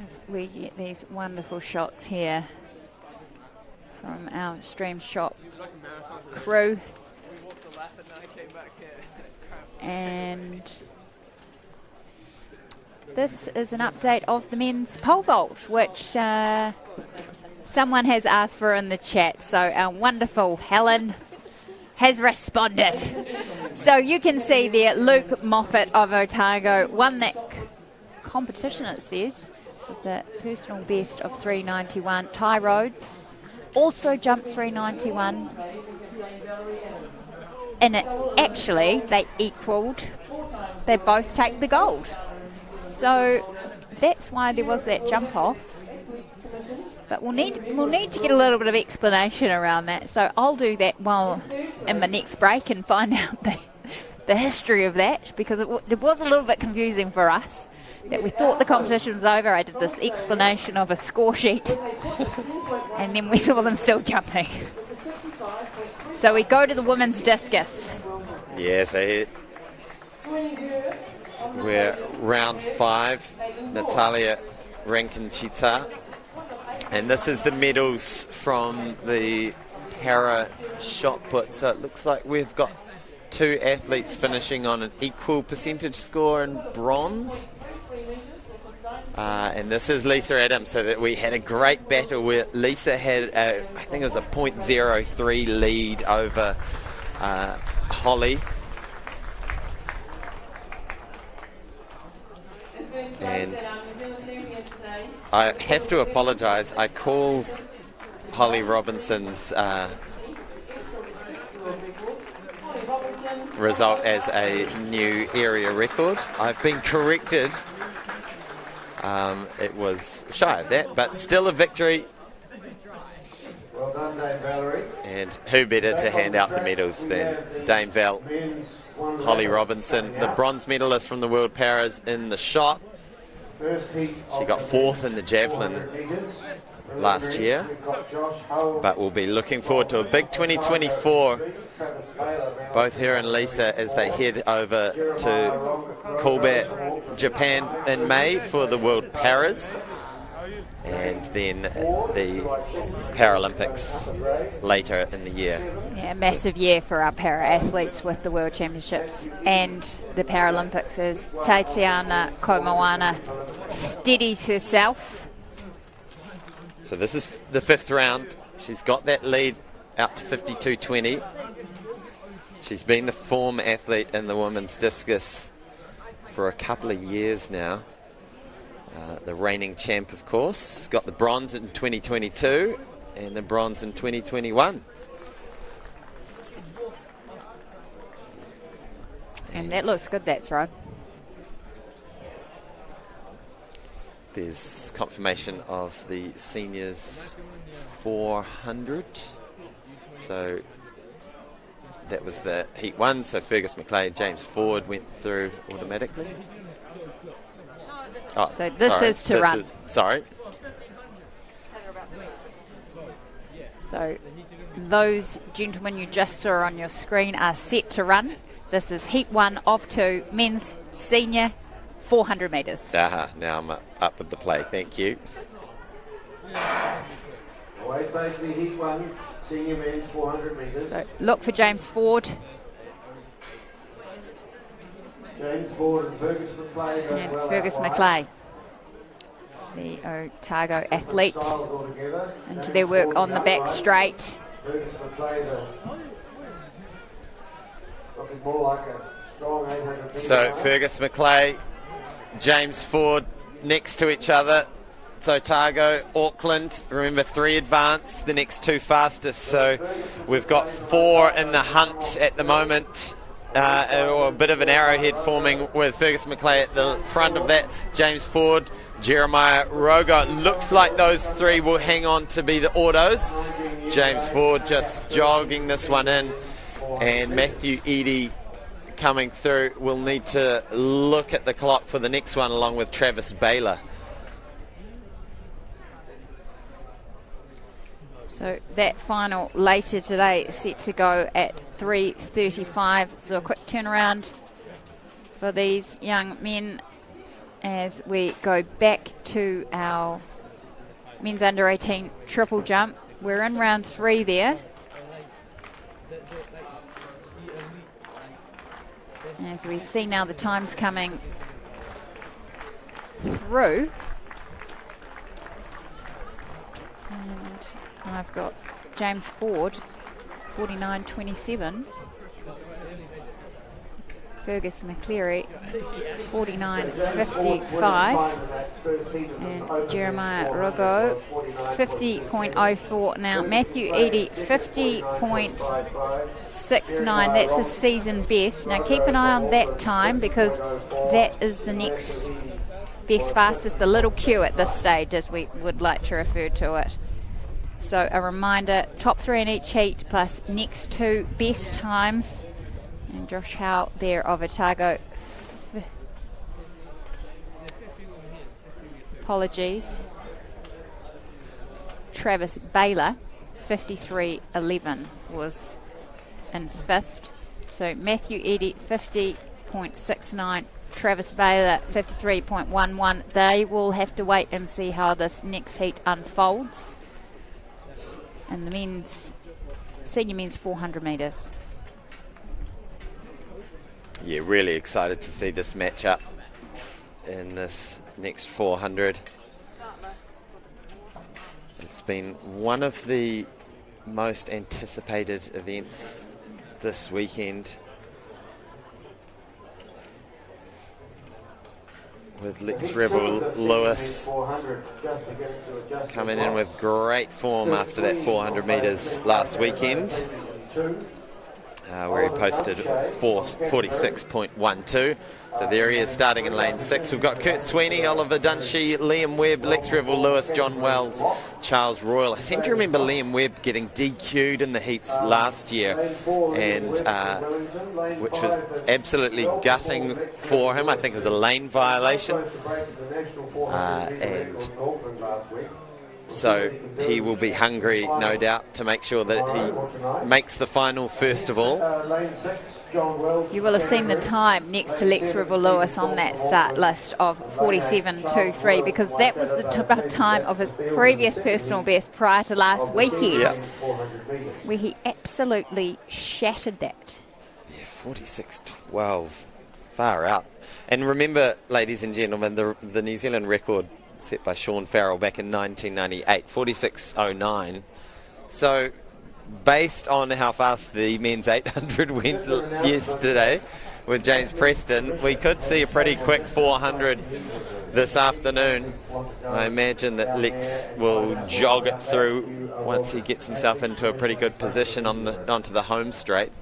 As we get these wonderful shots here from our stream shot crew. And this is an update of the men's pole vault, which someone has asked for in the chat. So our wonderful Helen has responded. So you can see there, Luke Moffat of Otago won that competition, it says, with the personal best of 391. Ty Rhodes also jumped 391. And actually, they equalled. They both take the gold. So that's why there was that jump off. But we'll need to get a little bit of explanation around that. So I'll do that while in my next break and find out the history of that, because it was a little bit confusing for us. That we thought the competition was over. I did this explanation of a score sheet, and then we saw them still jumping. So we go to the women's discus. Yeah, so we're round 5, Natalia Rankinchita. And this is the medals from the para shot put. So it looks like we've got 2 athletes finishing on an equal percentage score in bronze. And this is Lisa Adams, so that we had a great battle where Lisa had, I think it was a .03 lead over Holly. And I have to apologise, I called Holly Robinson's result as a new area record. I've been corrected. It was shy of that, but still a victory. Well done, And who better to hand out the medals than Dame Val, Holly Robinson, the bronze medalist from the World Paras in the shot. She got 4th in the javelin last year, but we'll be looking forward to a big 2024, both her and Lisa, as they head over to Kobe, Japan in May for the World Paras, and then the Paralympics later in the year. Yeah, massive year for our para-athletes with the World Championships and the Paralympics, as Taitiana Komoana steadies herself. So this is the 5th round. She's got that lead out to 52.20. She's been the form athlete in the women's discus for a couple of years now. The reigning champ, of course, got the bronze in 2022 and the bronze in 2021. And that looks good, that throw. There's confirmation of the seniors 400. So that was the heat 1. So Fergus McLeod, James Ford went through automatically. Oh, so this is to run. Sorry. So those gentlemen you just saw on your screen are set to run. This is heat 1 of 2, men's senior 400 metres. Now I'm up with the play. Thank you. Away safely, heat 1, senior men's 400 metres. So look for James Ford. James Ford and Fergus McLeod. And Fergus McLeod, the Otago athlete, into their work on the back straight. Fergus McLeod looking more like a strong 800 metre. So Fergus McLeod, James Ford next to each other. It's Otago, Auckland. Remember, 3 advanced, the next 2 fastest. So we've got 4 in the hunt at the moment. Or a bit of an arrowhead forming with Fergus McLeod at the front of that. James Ford, Jeremiah Rogo. Looks like those 3 will hang on to be the autos. James Ford just jogging this one in. And Matthew Eadie coming through. We'll need to look at the clock for the next one along with Travis Baylor. So that final later today is set to go at 3:35. So a quick turnaround for these young men as we go back to our men's under 18 triple jump. We're in round 3 there. As we see now the times coming through. And I've got James Ford, 49.27. Fergus McCleary, 49.55. And Jeremiah Rogo, 50.04. Now, Matthew Eadie, 50.69. That's a season best. Now, keep an eye on that time because that is the next best fastest, the little Q at this stage, as we would like to refer to it. So a reminder, top 3 in each heat plus next 2 best times. And Josh Howe there of Otago. Apologies. Travis Baylor, 53.11 was in 5th. So Matthew Eadie, 50.69. Travis Baylor, 53.11. They will have to wait and see how this next heat unfolds. And the senior men's 400 metres. Yeah, really excited to see this matchup in this next 400. It's been one of the most anticipated events this weekend, with Lex Rebel Lewis coming in with great form after that 400 metres last weekend. where he posted 46.12. So there he is, starting in lane 6. We've got Kurt Sweeney, Oliver Dunshee, Liam Webb, Lex Revel-Lewis, John Wells, Charles Royal. I seem to remember Liam Webb getting DQ'd in the heats last year, and which was absolutely gutting for him. I think it was a lane violation. And so he will be hungry, no doubt, to make sure that he makes the final first of all. You will have seen the time next to Lex Revel-Lewis on that start list of 47.23, because that was the time of his previous personal best prior to last weekend, where he absolutely shattered that. Yeah, 46.12, far out. And remember, ladies and gentlemen, the New Zealand record set by Sean Farrell back in 1998, 46.09. So, based on how fast the men's 800 went yesterday with James Preston, we could see a pretty quick 400 this afternoon. I imagine that Lex will jog it through once he gets himself into a pretty good position onto the home straight.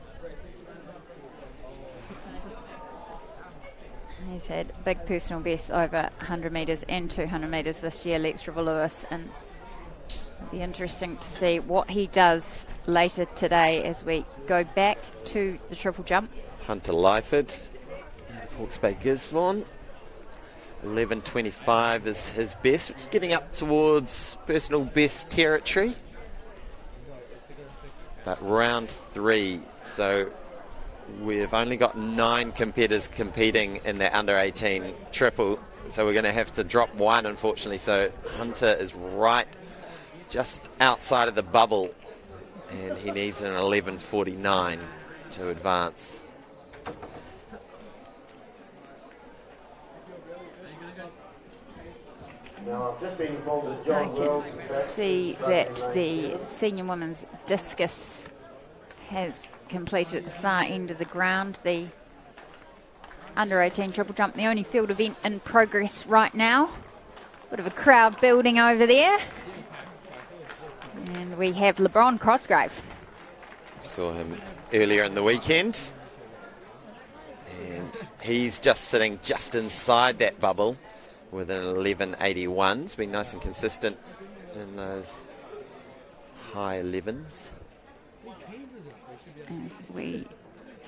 He's had big personal bests over 100 metres and 200 metres this year, Lex Revel-Lewis, and it'll be interesting to see what he does later today as we go back to the triple jump. Hunter Lyford, Hawke's Bay Gisborne, 11.25 is his best, which is getting up towards personal best territory. But round 3, so we've only got 9 competitors competing in the under-18 triple, so we're going to have to drop one, unfortunately. So Hunter is right just outside of the bubble, and he needs an 11.49 to advance. Now, I've just been informed that I John Wells can see that the senior women's discus has completed at the far end of the ground. The under-18 triple jump, the only field event in progress right now. Bit of a crowd building over there. And we have LeBron Cosgrave. Saw him earlier in the weekend. And he's just sitting just inside that bubble with an 11.81. He's been nice and consistent in those high 11s. As we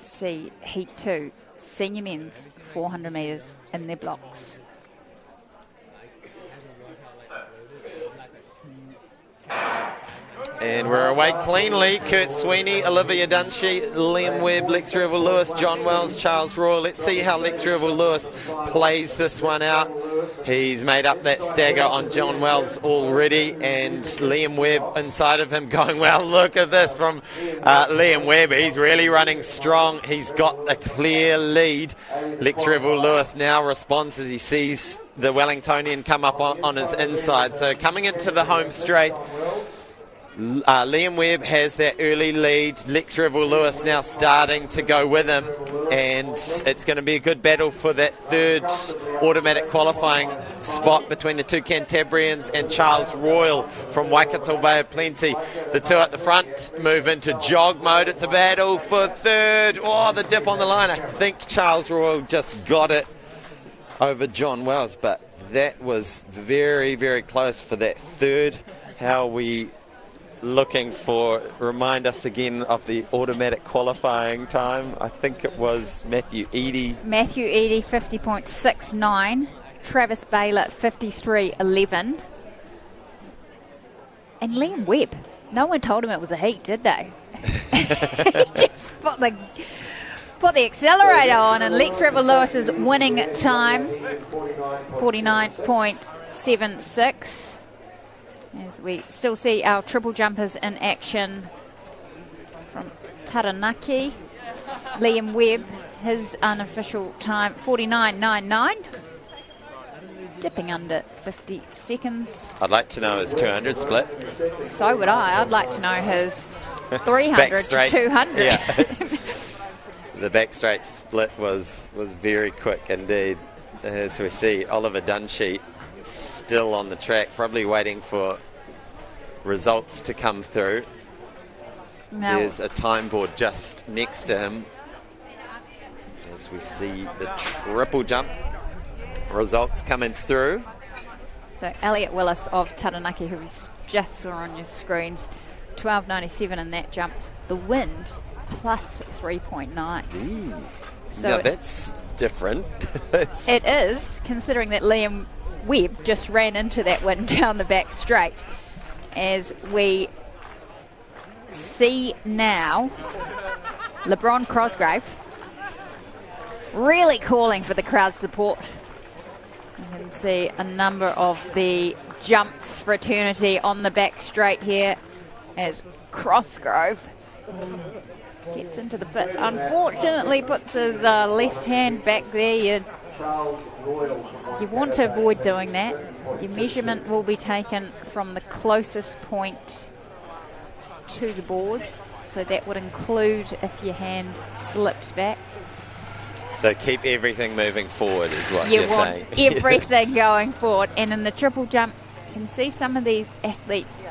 see Heat 2, senior men's 400 metres in their blocks. And we're away cleanly. Kurt Sweeney, Olivia Dunshee, Liam Webb, Lex Revel-Lewis, John Wells, Charles Royal. Let's see how Lex Revel-Lewis plays this one out. He's made up that stagger on John Wells already, and Liam Webb inside of him going, well, look at this from Liam Webb. He's really running strong. He's got a clear lead. Lex Revel-Lewis now responds as he sees the Wellingtonian come up on his inside. So coming into the home straight, Liam Webb has that early lead. Lex Revel-Lewis now starting to go with him, and it's going to be a good battle for that third automatic qualifying spot between the two Cantabrians and Charles Royal from Waikato Bay of Plenty. The two at the front move into jog mode. It's a battle for third. Oh, the dip on the line. I think Charles Royal just got it over John Wells, but that was very, very close for that third. How are we looking for, remind us again of the automatic qualifying time? I think it was Matthew Eadie. Matthew Eadie, 50.69. Travis Baylor, 53.11. And Liam Webb. No one told him it was a heat, did they? Just put the accelerator on, and Lex Revel-Lewis' winning time, 49.76. As we still see our triple jumpers in action from Taranaki. Liam Webb, his unofficial time, 49.99. Dipping under 50 seconds. I'd like to know his 200 split. So would I. I'd like to know his 300 to 200. Yeah. The back straight split was very quick indeed. As we see, Oliver Dunshee still on the track, probably waiting for results to come through. Now, there's a time board just next to him as we see the triple jump results coming through. so Elliot Willis of Taranaki, who we just saw on your screens, 12.97 in that jump. The wind plus 3.9. So now that's different. it is, considering that Liam Webb just ran into that wind down the back straight. As we see now, LeBron Cosgrave really calling for the crowd support. You can see a number of the jumps fraternity on the back straight here as Cosgrove gets into the pit. Unfortunately puts his left hand back there. You want to avoid doing that. Your measurement will be taken from the closest point to the board, so that would include if your hand slips back. So keep everything moving forward is what you're saying. You want everything going forward. And in the triple jump, you can see some of these athletes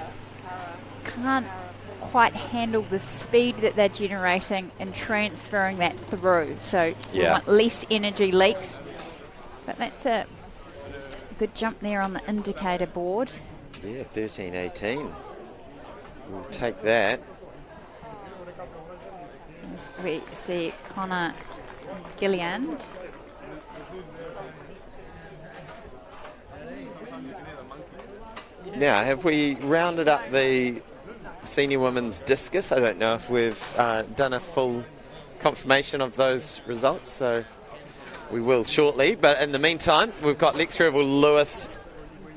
can't quite handle the speed that they're generating and transferring that through. So we want less energy leaks. But that's a good jump there on the indicator board. Yeah, 13.18. We'll take that. As we see Connor Gilliand. Now, have we rounded up the senior women's discus? I don't know if we've done a full confirmation of those results, so we will shortly. But in the meantime, we've got Lex Lewis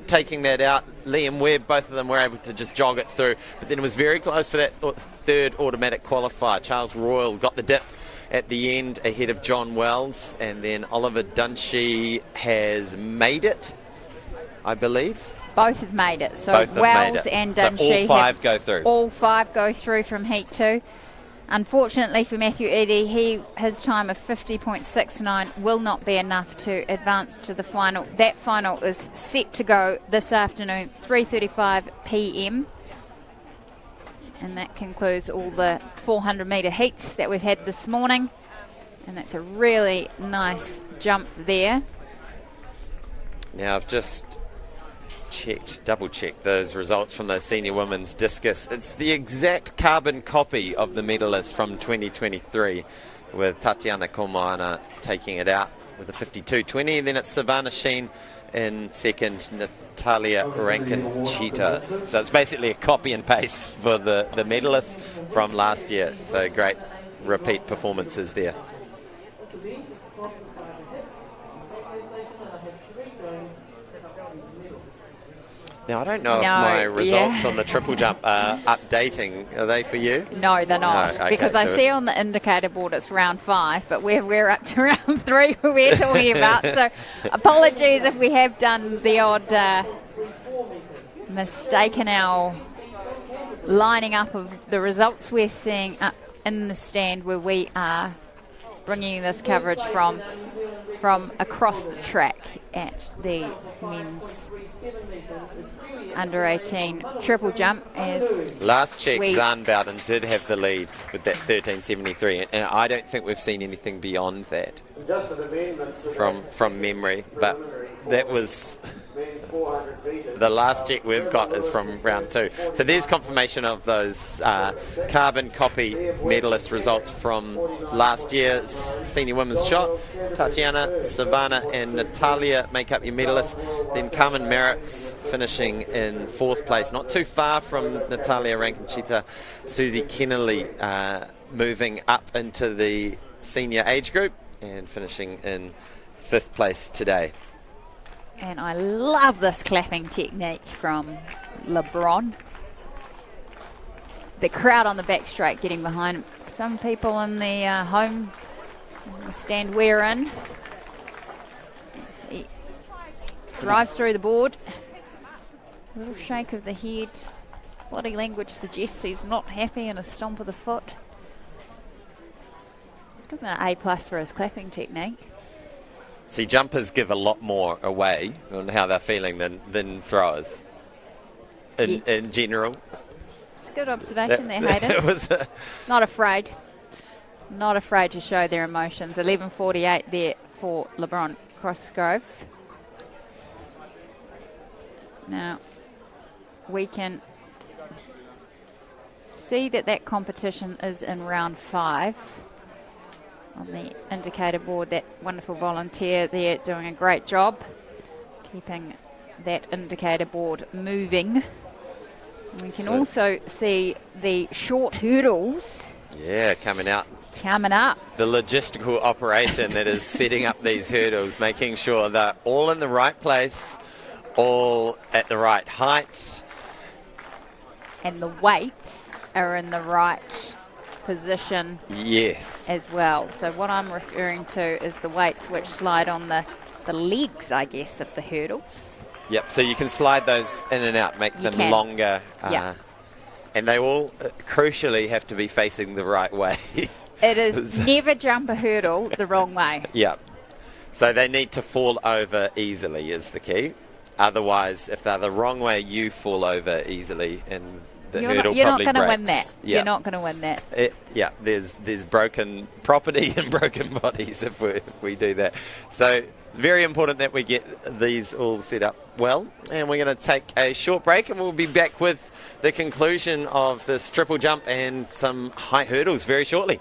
taking that out. Liam Webb, both of them were able to just jog it through. But then it was very close for that third automatic qualifier. Charles Royal got the dip at the end ahead of John Wells. And then Oliver Dunshee has made it, I believe. Both have made it. So Wells and Dunshee. So all five go through. All five go through from Heat 2. Unfortunately for Matthew Eddy, his time of 50.69 will not be enough to advance to the final. That final is set to go this afternoon, 3:35 p.m. And that concludes all the 400-metre heats that we've had this morning. And that's a really nice jump there. Now I've just double-checked those results from the senior women's discus. It's the exact carbon copy of the medalist from 2023, with Tatiana Komaana taking it out with a 52.20. Then it's Savannah Sheen in second, Natalia Rankin-Cheetah. So it's basically a copy and paste for the medalist from last year. So great repeat performances there. Now, I don't know if my results on the triple jump are updating. Are they for you? No, they're not. No, okay, because I see on the indicator board it's round 5, but we're up to round 3 we're talking about. So apologies if we have done the odd mistake in our lining up of the results we're seeing up in the stand where we are bringing this coverage from across the track at the men's under 18 triple jump. As last check, Zahn Bowden did have the lead with that 13.73, and I don't think we've seen anything beyond that from memory, but that was the last check we've got is from round 2. So there's confirmation of those carbon copy medalist results from last year's senior women's shot. Tatiana, Savannah and Natalia make up your medalists. Then Carmen Merritt's finishing in 4th place, not too far from Natalia Rankin-Cheetah. Susie Kennelly moving up into the senior age group and finishing in 5th place today. And I love this clapping technique from LeBron. The crowd on the back straight getting behind him. Some people in the home stand we're in. As he drives through the board. A little shake of the head. Body language suggests he's not happy, and a stomp of the foot. Give him an A+ for his clapping technique. See, jumpers give a lot more away on how they're feeling than throwers in general. It's a good observation there, Hayden. Not afraid. Not afraid to show their emotions. 11:48 there for LeBron Crossgrove. Now, we can see that competition is in round 5 on the indicator board. That wonderful volunteer there doing a great job keeping that indicator board moving. We can also see the short hurdles. Yeah, coming out. Coming up. The logistical operation that is setting up these hurdles, making sure they're all in the right place, all at the right height. And the weights are in the right position. Yes. As well. So what I'm referring to is the weights which slide on the legs, I guess, of the hurdles. Yep, so you can slide those in and out, make them longer. And they all, crucially, have to be facing the right way. It is never jump a hurdle the wrong way. Yep. So they need to fall over easily is the key. Otherwise, if they're the wrong way, you fall over easily and the hurdle you're probably not going to win breaks. that. You're not going to win that. There's broken property and broken bodies if we do that. So very important that we get these all set up well. And we're going to take a short break and we'll be back with the conclusion of this triple jump and some high hurdles very shortly.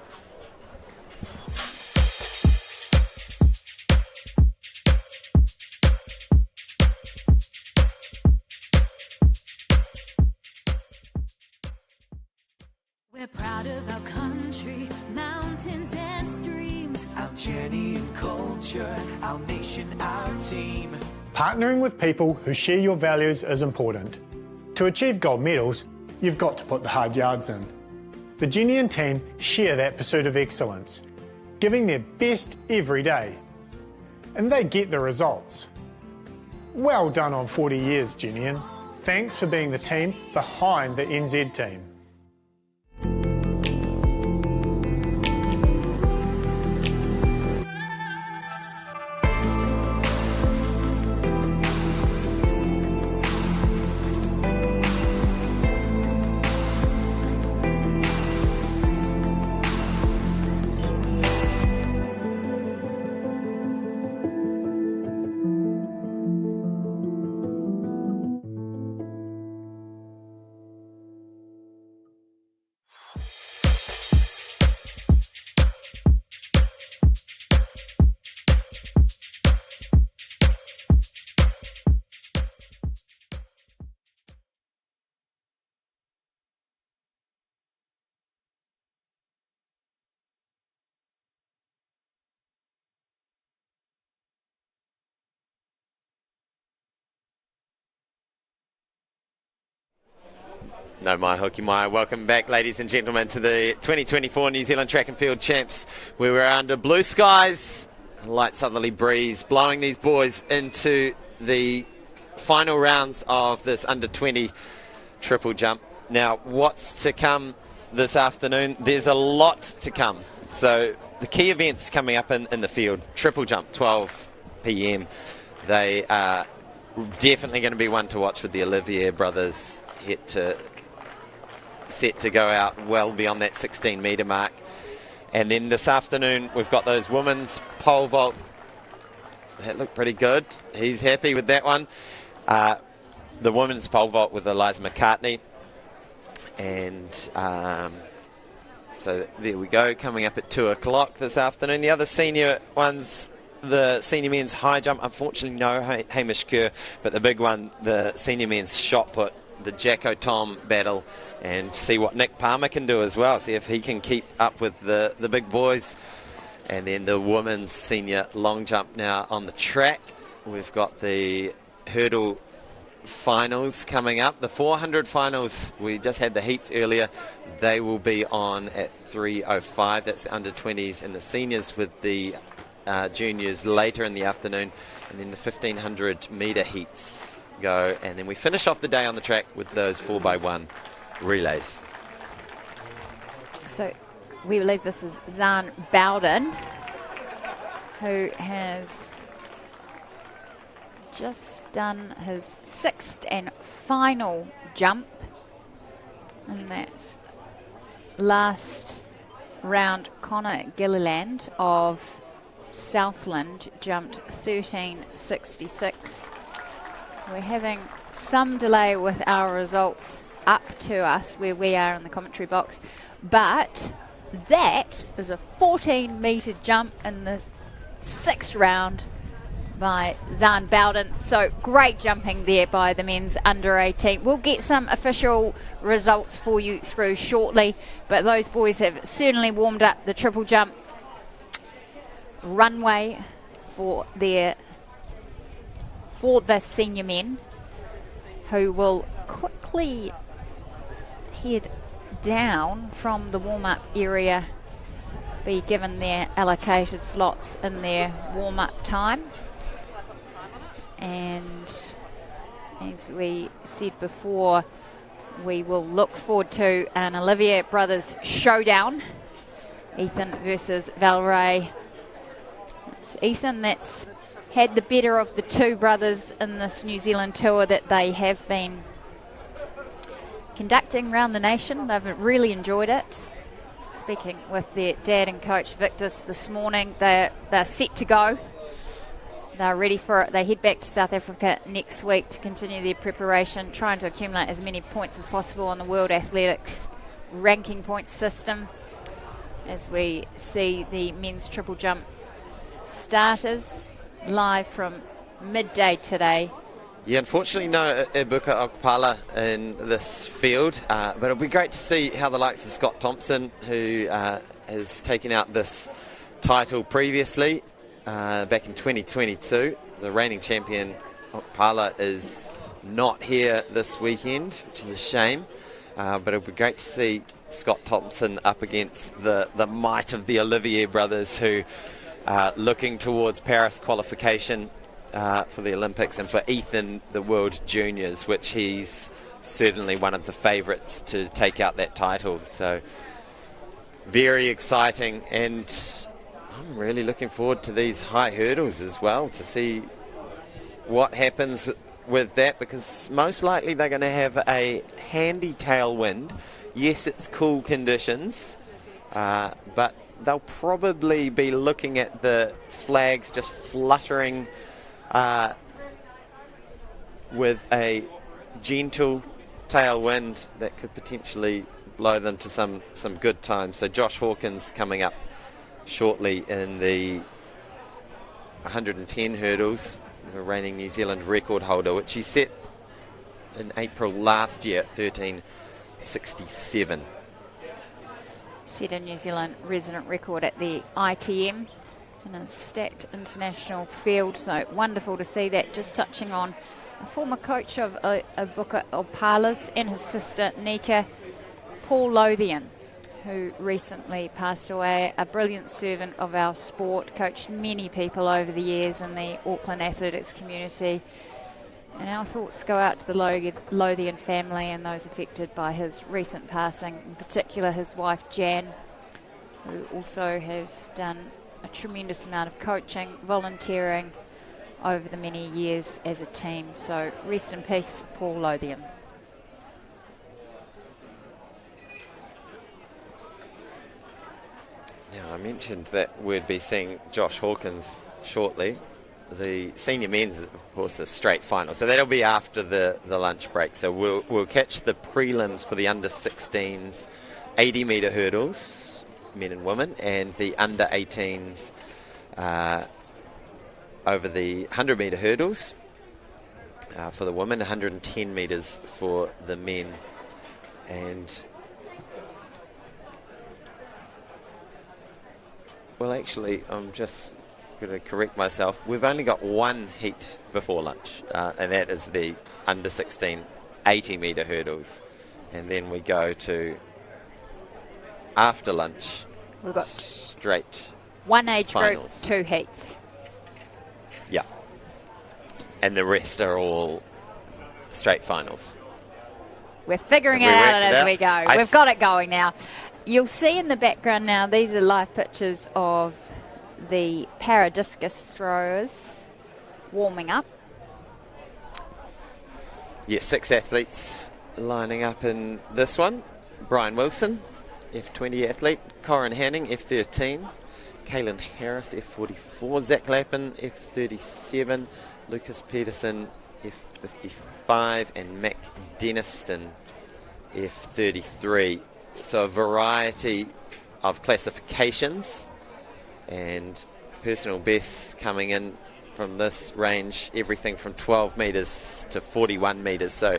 We're proud of our country, mountains and streams, our Jennian culture, our nation, our team. Partnering with people who share your values is important. To achieve gold medals, you've got to put the hard yards in. The Jennian team share that pursuit of excellence, giving their best every day. And they get the results. Well done on 40 years, Jennian. Thanks for being the team behind the NZ team. No, my hooky, my. Welcome back, ladies and gentlemen, to the 2024 New Zealand Track and Field Champs, where we're under blue skies, a light southerly breeze, blowing these boys into the final rounds of this under-20 triple jump. Now, what's to come this afternoon? There's a lot to come. So the key events coming up in the field, triple jump, 12 p.m. They are definitely going to be one to watch with the Olivier brothers set to go out well beyond that 16-metre mark. And then this afternoon we've got those women's pole vault. That looked pretty good. He's happy with that one. The women's pole vault with Eliza McCartney. And so there we go, coming up at 2 o'clock this afternoon. The other senior ones, the senior men's high jump, unfortunately no Hamish Kerr, but the big one, the senior men's shot put, the Jacko Tom battle, and see what Nick Palmer can do as well, see if he can keep up with the big boys. And then the women's senior long jump now on the track. We've got the hurdle finals coming up. The 400 finals, we just had the heats earlier. They will be on at 3:05. That's the under-20s and the seniors, with the juniors later in the afternoon. And then the 1500 metre heats go. And then we finish off the day on the track with those 4x1 relays. So we believe this is Zahn Bowden, who has just done his 6th and final jump in that last round. Connor Gilliland of Southland jumped 13.66. We're having some delay with our results up to us where we are in the commentary box, but that is a 14-metre jump in the 6th round by Zahn Bowden. So great jumping there by the men's under 18. We'll get some official results for you through shortly, but those boys have certainly warmed up the triple jump runway for the senior men, who will quickly head down from the warm-up area, be given their allocated slots in their warm-up time. And as we said before, we will look forward to an Olivier brothers showdown. Ethan versus Valray. It's Ethan that's had the better of the two brothers in this New Zealand tour that they have been conducting around the nation. They've really enjoyed it. Speaking with their dad and coach Victus this morning, they're set to go. They're ready for it. They head back to South Africa next week to continue their preparation, trying to accumulate as many points as possible on the World Athletics ranking point system, as we see the men's triple jump starters live from midday today. Yeah, unfortunately no Ibuka Okpala in this field, but it'll be great to see how the likes of Scott Thompson, who has taken out this title previously back in 2022. The reigning champion Okpala is not here this weekend, which is a shame, but it'll be great to see Scott Thompson up against the might of the Olivier brothers, who are looking towards Paris qualification for the Olympics, and for Ethan, the World Juniors, which he's certainly one of the favourites to take out that title. So very exciting, and I'm really looking forward to these high hurdles as well, to see what happens with that, because most likely they're going to have a handy tailwind. Yes, it's cool conditions, but they'll probably be looking at the flags just fluttering with a gentle tailwind that could potentially blow them to some good times. So Josh Hawkins coming up shortly in the 110 hurdles, the reigning New Zealand record holder, which he set in April last year at 13.67. Set a New Zealand resident record at the ITM in a stacked international field, so wonderful to see that. Just touching on a former coach of Ibuka Okpala's and his sister Nika, Paul Lothian, who recently passed away, a brilliant servant of our sport, coached many people over the years in the Auckland athletics community. And our thoughts go out to the Lothian family and those affected by his recent passing, in particular his wife Jan, who also has done a tremendous amount of coaching, volunteering over the many years as a team. So rest in peace, Paul Lothian. Now, I mentioned that we'd be seeing Josh Hawkins shortly. The senior men's, of course, a straight final, so that'll be after the lunch break. So we'll catch the prelims for the under 16s 80-metre hurdles, men and women, and the under 18s over the 100-metre hurdles for the women, 110 metres for the men. And well, actually, I'm just going to correct myself. We've only got one heat before lunch, and that is the under 16 80-metre hurdles. And then we go to, after lunch, we've got straight one age finals. Group, 2 heats. Yeah. And the rest are all straight finals. We're figuring it out as we go. We've got it going now. You'll see in the background now, these are live pictures of the para discus throwers warming up. Yeah, 6 athletes lining up in this one. Brian Wilson, F20 athlete. Corin Hanning, F13. Kaylin Harris, F44. Zach Lappin, F37. Lucas Peterson, F55. And Mac Denniston, F33. So a variety of classifications and personal bests coming in from this range, everything from 12 metres to 41 metres. So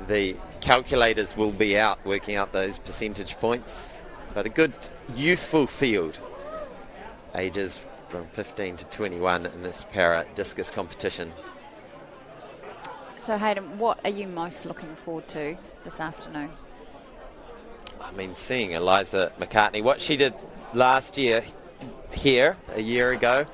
the calculators will be out working out those percentage points, but a good youthful field, ages from 15 to 21 in this para discus competition. So Hayden, what are you most looking forward to this afternoon? I mean, seeing Eliza McCartney, what she did last year here, a year ago,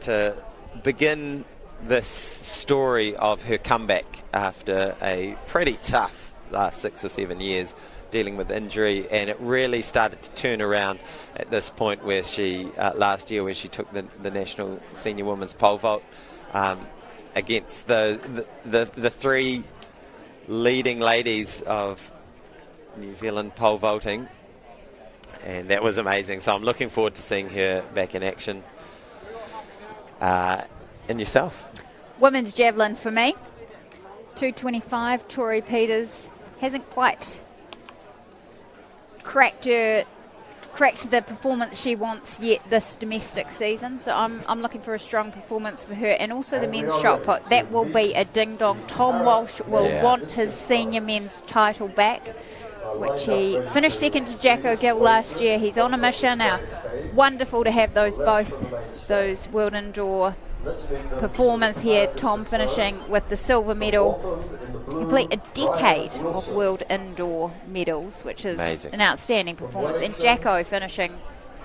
to begin this story of her comeback after a pretty tough last 6 or 7 years dealing with injury, and it really started to turn around at this point where she, last year, where she took the national senior women's pole vault against the three leading ladies of New Zealand pole vaulting, and that was amazing. So I'm looking forward to seeing her back in action. And yourself? Women's javelin for me, 225. Tori Peters hasn't quite cracked the performance she wants yet this domestic season, so I'm looking for a strong performance for her. And also the men's shot put, that will be a ding dong. Tom Walsh will want his senior men's title back, which he finished second to Jack O'Gill last year. He's on a mission now. Wonderful to have those World Indoor performers here. Tom finishing with the silver medal, complete a decade of World Indoor medals, which is amazing. An outstanding performance. And Jacko finishing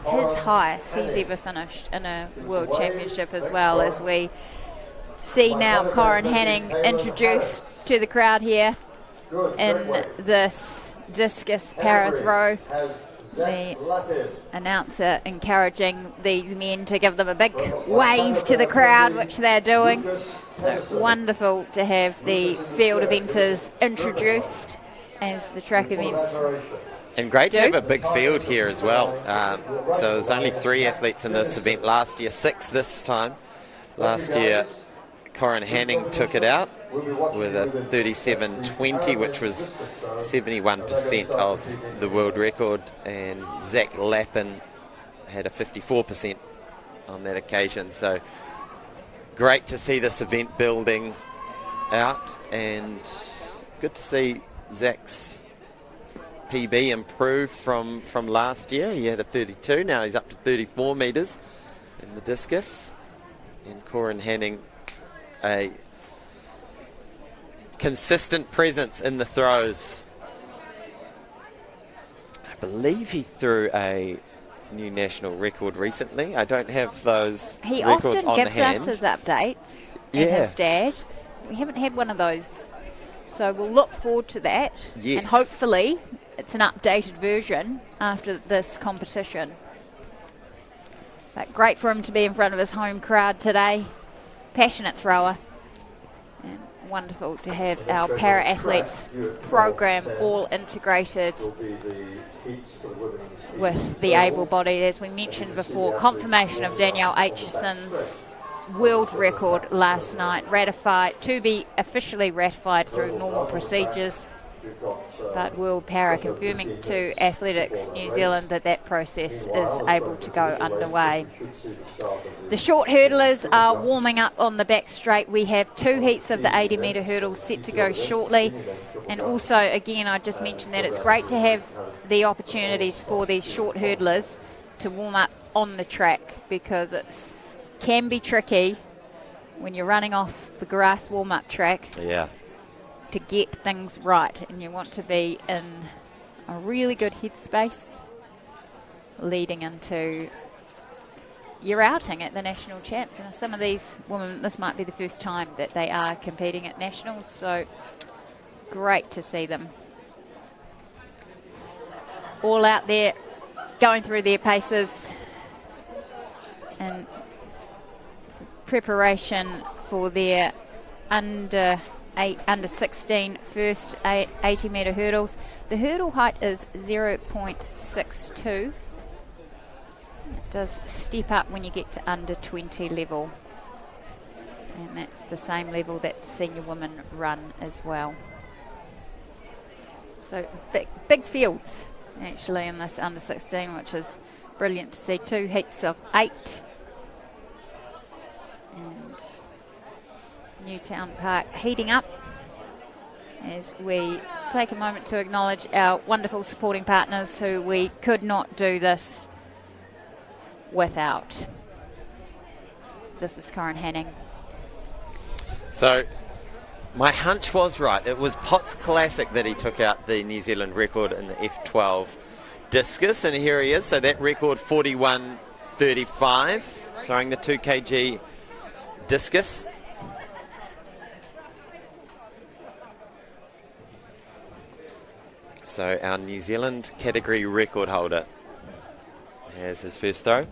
his highest he's ever finished in a World Championship, as well, as we see now Corin Hanning introduced to the crowd here in this discus para throw. The announcer encouraging these men to give them a big wave to the crowd, which they're doing. So wonderful to have the field eventers introduced as the track events. And great to have a big field here as well. So there's only 3 athletes in this event last year, 6 this time. Last year, Corin Hanning took it out with a 37.20, which was 71% of the world record, and Zach Lappin had a 54% on that occasion. So great to see this event building out, and good to see Zach's PB improve from last year. He had a 32, now he's up to 34 metres in the discus, and Corin Hanning a consistent presence in the throws. I believe he threw a new national record recently. I don't have those records on the hand. He often gives us his updates and his dad. We haven't had one of those, so we'll look forward to that. Yes. And hopefully it's an updated version after this competition. But great for him to be in front of his home crowd today. Passionate thrower. And wonderful to have our para-athletes program all integrated with the able-bodied. As we mentioned before, confirmation of Danielle Aitchison's world record last night, ratified, to be officially ratified through normal procedures. But World Para confirming to Athletics New Zealand that process is able to go underway. The short hurdlers are warming up on the back straight. We have 2 heats of the 80-metre hurdles set to go shortly. And also, again, I just mentioned that it's great to have the opportunities for these short hurdlers to warm up on the track, because it can be tricky when you're running off the grass warm-up track. Yeah. To get things right, and you want to be in a really good headspace leading into your outing at the national champs. And some of these women, this might be the first time that they are competing at nationals, so great to see them all out there going through their paces in preparation for their under under 16 first 80 metre hurdles. The hurdle height is 0.62. It does step up when you get to under 20 level. And that's the same level that the senior women run as well. So big fields actually in this under 16, which is brilliant to see. 2 heats of 8. And Newtown Park heating up as we take a moment to acknowledge our wonderful supporting partners who we could not do this without. This is Corin Hanning. So my hunch was right. It was Potts Classic that he took out the New Zealand record in the F12 discus, and here he is. So that record 41.35, throwing the 2 kg discus. So our New Zealand category record holder has his first throw.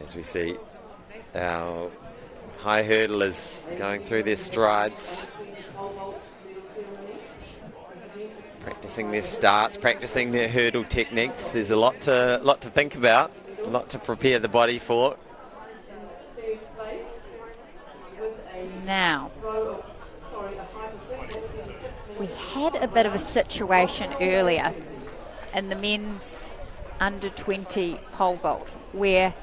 As we see, our high hurdlers going through their strides, practicing their starts, practicing their hurdle techniques. There's a lot to think about, a lot to prepare the body for. Now, we had a bit of a situation earlier in the men's under 20 pole vault where,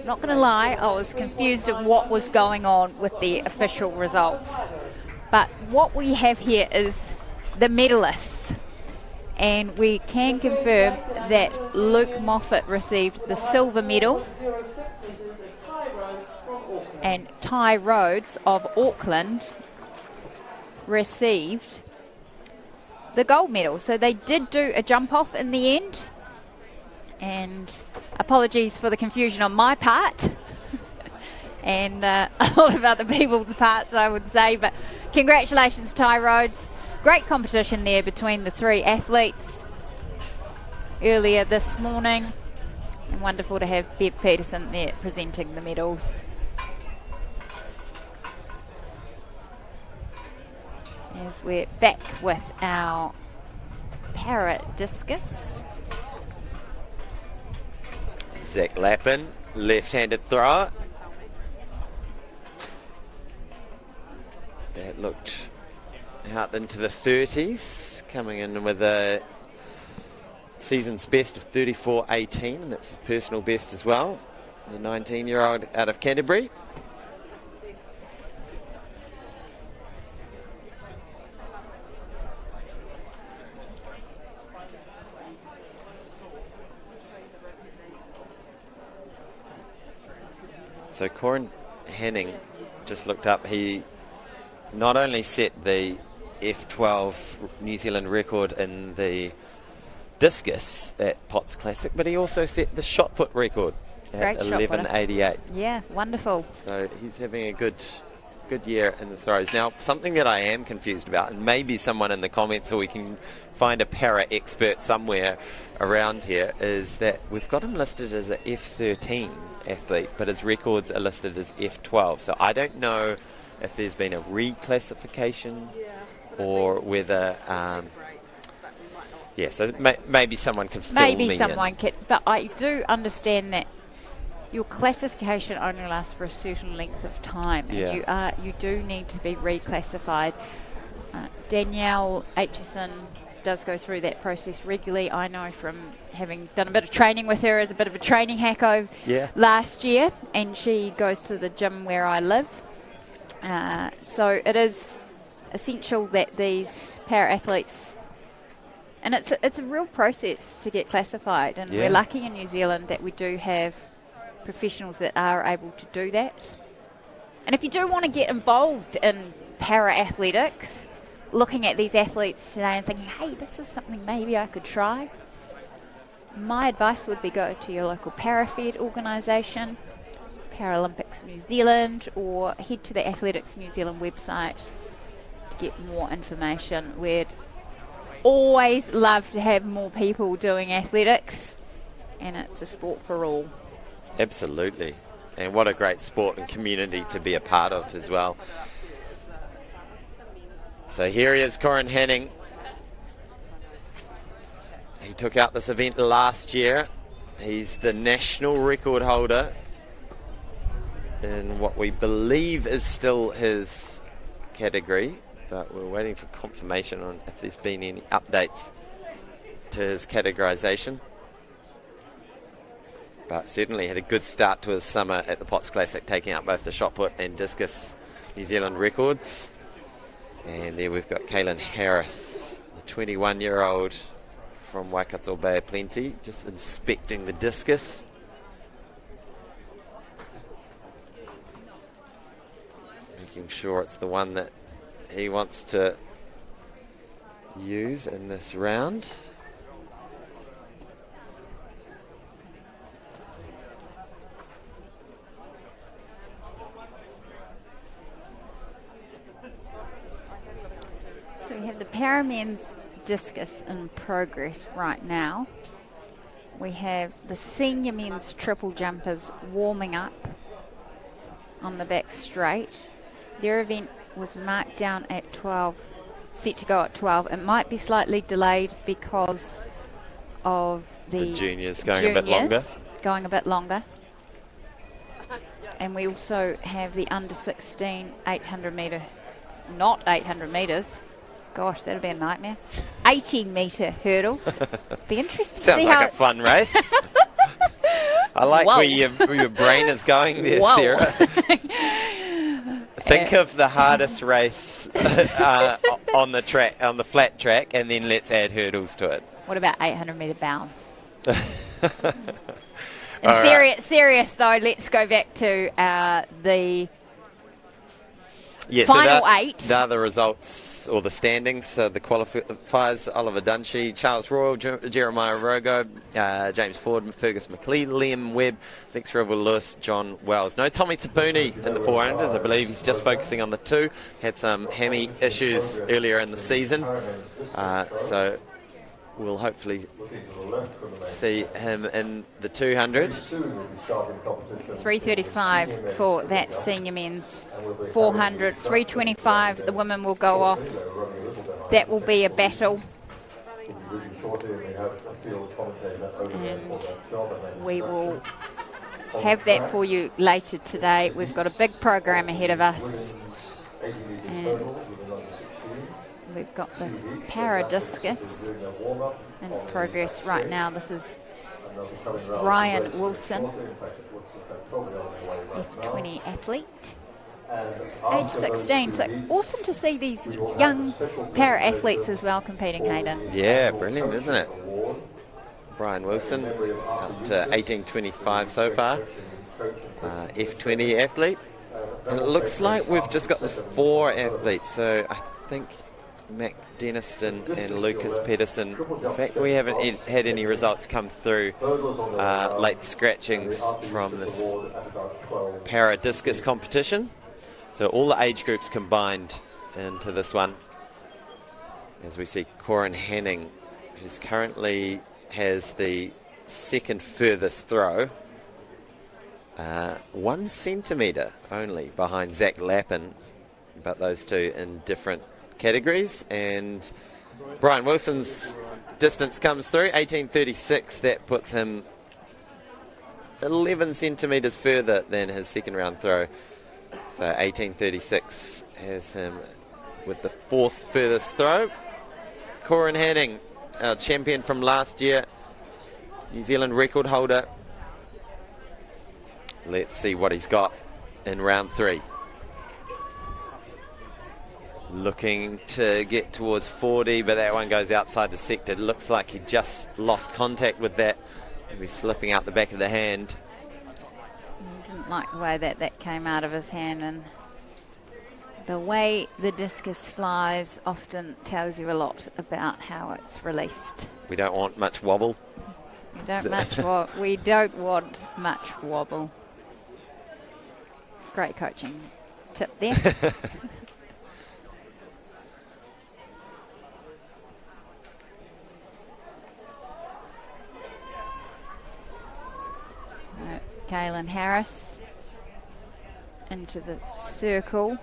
not going to lie, I was confused at what was going on with the official results. But what we have here is the medalists, and we can confirm that Luke Moffat received the silver medal and Ty Rhodes of Auckland received the gold medal. So they did do a jump off in the end, and apologies for the confusion on my part and a lot of other people's parts, I would say, but congratulations, Ty Rhodes. Great competition there between the 3 athletes earlier this morning, and wonderful to have Bev Peterson there presenting the medals. As we're back with our para discus. Zach Lappin, left-handed thrower. That looked out into the 30s, coming in with a season's best of 34.18, and that's personal best as well. The 19-year-old out of Canterbury. So Corin Hanning just looked up. He not only set the F12 New Zealand record in the discus at Potts Classic, but he also set the shot put record at 11.88. Yeah, wonderful. So he's having a good year in the throws. Now, something that I am confused about, and maybe someone in the comments, or we can find a para expert somewhere around here, is that we've got him listed as a F13 athlete, but his records are listed as F12. So I don't know if there's been a reclassification or whether so maybe someone can fill me in. Maybe someone can, but I do understand that your classification only lasts for a certain length of time, and you do need to be reclassified. Danielle Aitchison does go through that process regularly. I know from having done a bit of training with her as a bit of a training hack over last year, and she goes to the gym where I live. So it is essential that these para athletes, and it's a real process to get classified, and we're lucky in New Zealand that we do have professionals that are able to do that. And if you do want to get involved in para athletics, looking at these athletes today and thinking, hey, this is something maybe I could try, my advice would be go to your local Parafed organisation, Paralympics New Zealand, or head to the Athletics New Zealand website to get more information. We'd always love to have more people doing athletics, and it's a sport for all. Absolutely. And what a great sport and community to be a part of as well. So here he is, Corin Hanning. He took out this event last year. He's the national record holder in what we believe is still his category, but we're waiting for confirmation on if there's been any updates to his categorisation. But certainly had a good start to his summer at the Potts Classic, taking out both the shot put and discus New Zealand records. And there we've got Kaylin Harris, the 21-year-old from Waikato Bay Plenty, just inspecting the discus. Making sure it's the one that he wants to use in this round. So we have the Paramen's discus in progress right now. We have the senior men's triple jumpers warming up on the back straight. Their event was marked down at 12, set to go at 12. It might be slightly delayed because of the juniors going a bit longer. And we also have the under 16 800 metre, not 800 metres. Gosh, that'd be a nightmare. 80-metre hurdles. Be interesting. Sounds to see like how a fun race. I like where your brain is going there, Sarah. Think of the hardest race on the track, on the flat track, and then let's add hurdles to it. What about 800-metre bounds? And serious though, let's go back to the final 8. They're the results or the standings. So the qualifiers: Oliver Dunshee, Charles Royal, Jeremiah Rogo, James Ford, Fergus McLeod, Liam Webb, Lex Rivel Lewis, John Wells. No Tommy Tapuni in the 400s. I believe he's just focusing on the 2. Had some hammy issues earlier in the season. So we'll hopefully see him in the 200. 3:35 for that senior men's 400. 3:25 the women will go off. That will be a battle. And we will have that for you later today. We've got a big program ahead of us. And we've got this para discus in progress right now. This is Brian Wilson, F20 athlete, age 16. So awesome to see these young para athletes as well competing, Hayden. Yeah, brilliant, isn't it? Brian Wilson up to 18.25 so far, F20 athlete. And it looks like we've just got the 4 athletes. So I think Mac Denniston and Lucas Pedersen. In fact, we haven't had any results come through, late scratchings from this para discus competition. So all the age groups combined into this one. As we see Corin Hanning, who's currently has the second furthest throw, 1 centimetre only behind Zach Lappin, but those two in different categories. And Brian Wilson's distance comes through 18.36. That puts him 11 centimetres further than his second round throw. So 18.36 has him with the 4th furthest throw. Corin Hanning, our champion from last year, New Zealand record holder. Let's see what he's got in round 3. Looking to get towards 40, but that one goes outside the sector. It looks like he just lost contact with that. He'll be slipping out the back of the hand. Didn't like the way that came out of his hand, and the way the discus flies often tells you a lot about how it's released. We don't want much wobble. We don't want much wobble. Great coaching tip there. Kaylin Harris into the circle.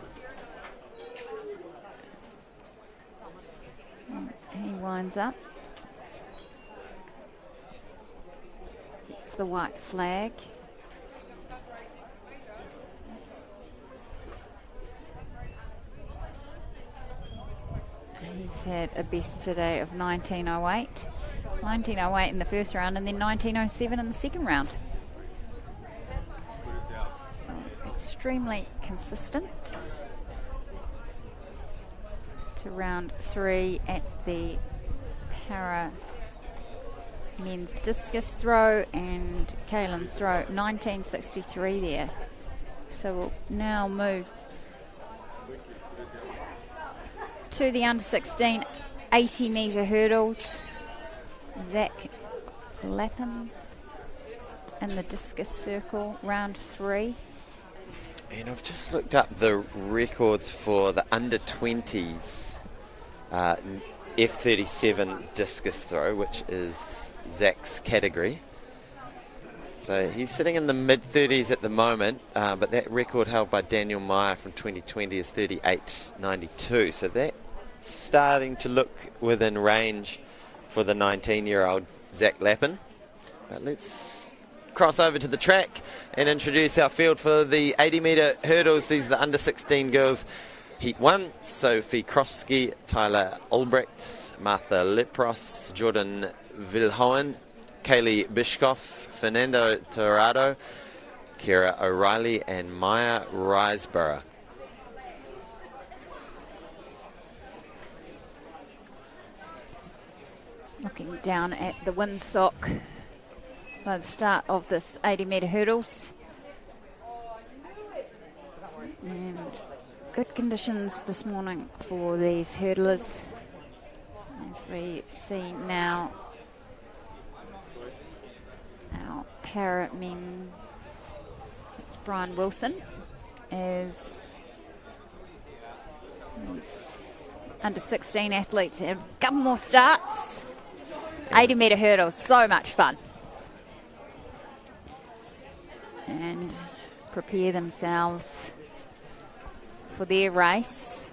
He winds up. It's the white flag. He's had a best today of 19:08. 19:08 in the first round and then 19:07 in the second round. So extremely consistent. To round 3 at the para men's discus throw, and Kaylin's throw 19:63 there. So we'll now move to the under 16 80-metre hurdles. Zach Lappin in the discus circle, round 3. And I've just looked up the records for the under 20s F37 discus throw, which is Zach's category. So he's sitting in the mid-30s at the moment, but that record held by Daniel Meyer from 2020 is 38.92. So that's starting to look within range for the 19-year-old Zach Lappin. But let's cross over to the track and introduce our field for the 80-metre hurdles. These are the under 16 girls. Heat 1, Sophie Krofsky, Tyler Albrecht, Martha Lepros, Jordan Vilhoen, Kaylee Bishkoff, Fernando Torrado, Kira O'Reilly and Maya Riseborough. Looking down at the windsock by the start of this 80-metre hurdles. And good conditions this morning for these hurdlers. As we see now, our para men, it's Brian Wilson, as these under 16 athletes have a couple more starts. 80-metre hurdles, so much fun. And prepare themselves for their race.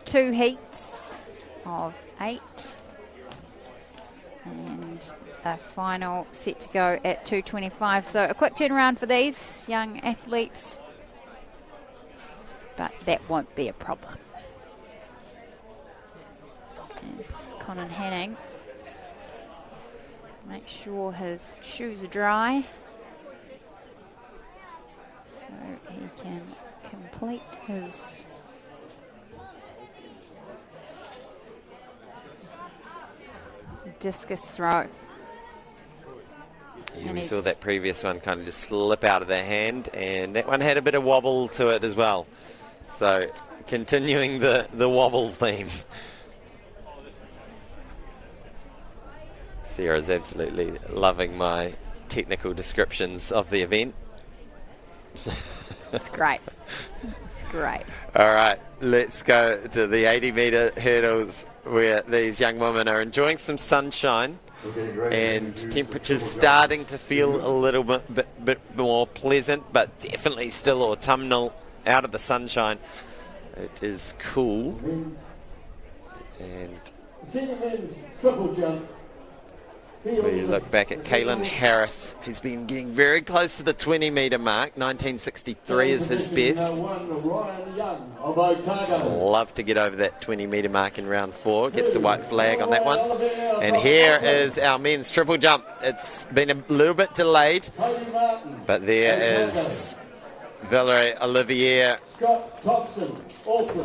2 heats of 8. And a final set to go at 2:25. So a quick turnaround for these young athletes. But that won't be a problem. As Conan Hanning make sure his shoes are dry so he can complete his discus throw. Yeah, we saw that previous one kind of just slip out of their hand, and that one had a bit of wobble to it as well. So continuing the wobble theme. Sarah's absolutely loving my technical descriptions of the event. It's great. It's great. All right, let's go to the 80-metre hurdles where these young women are enjoying some sunshine and temperatures starting to feel a little bit more pleasant, but definitely still autumnal out of the sunshine. It is cool. And Men's Triple Jump. we look back at Kaylin Harris, who's been getting very close to the 20-metre mark. 1963 is his best. Love to get over that 20-metre mark in round 4. Gets the white flag on that one. And here is our men's triple jump. It's been a little bit delayed, but there is Valerie Olivier.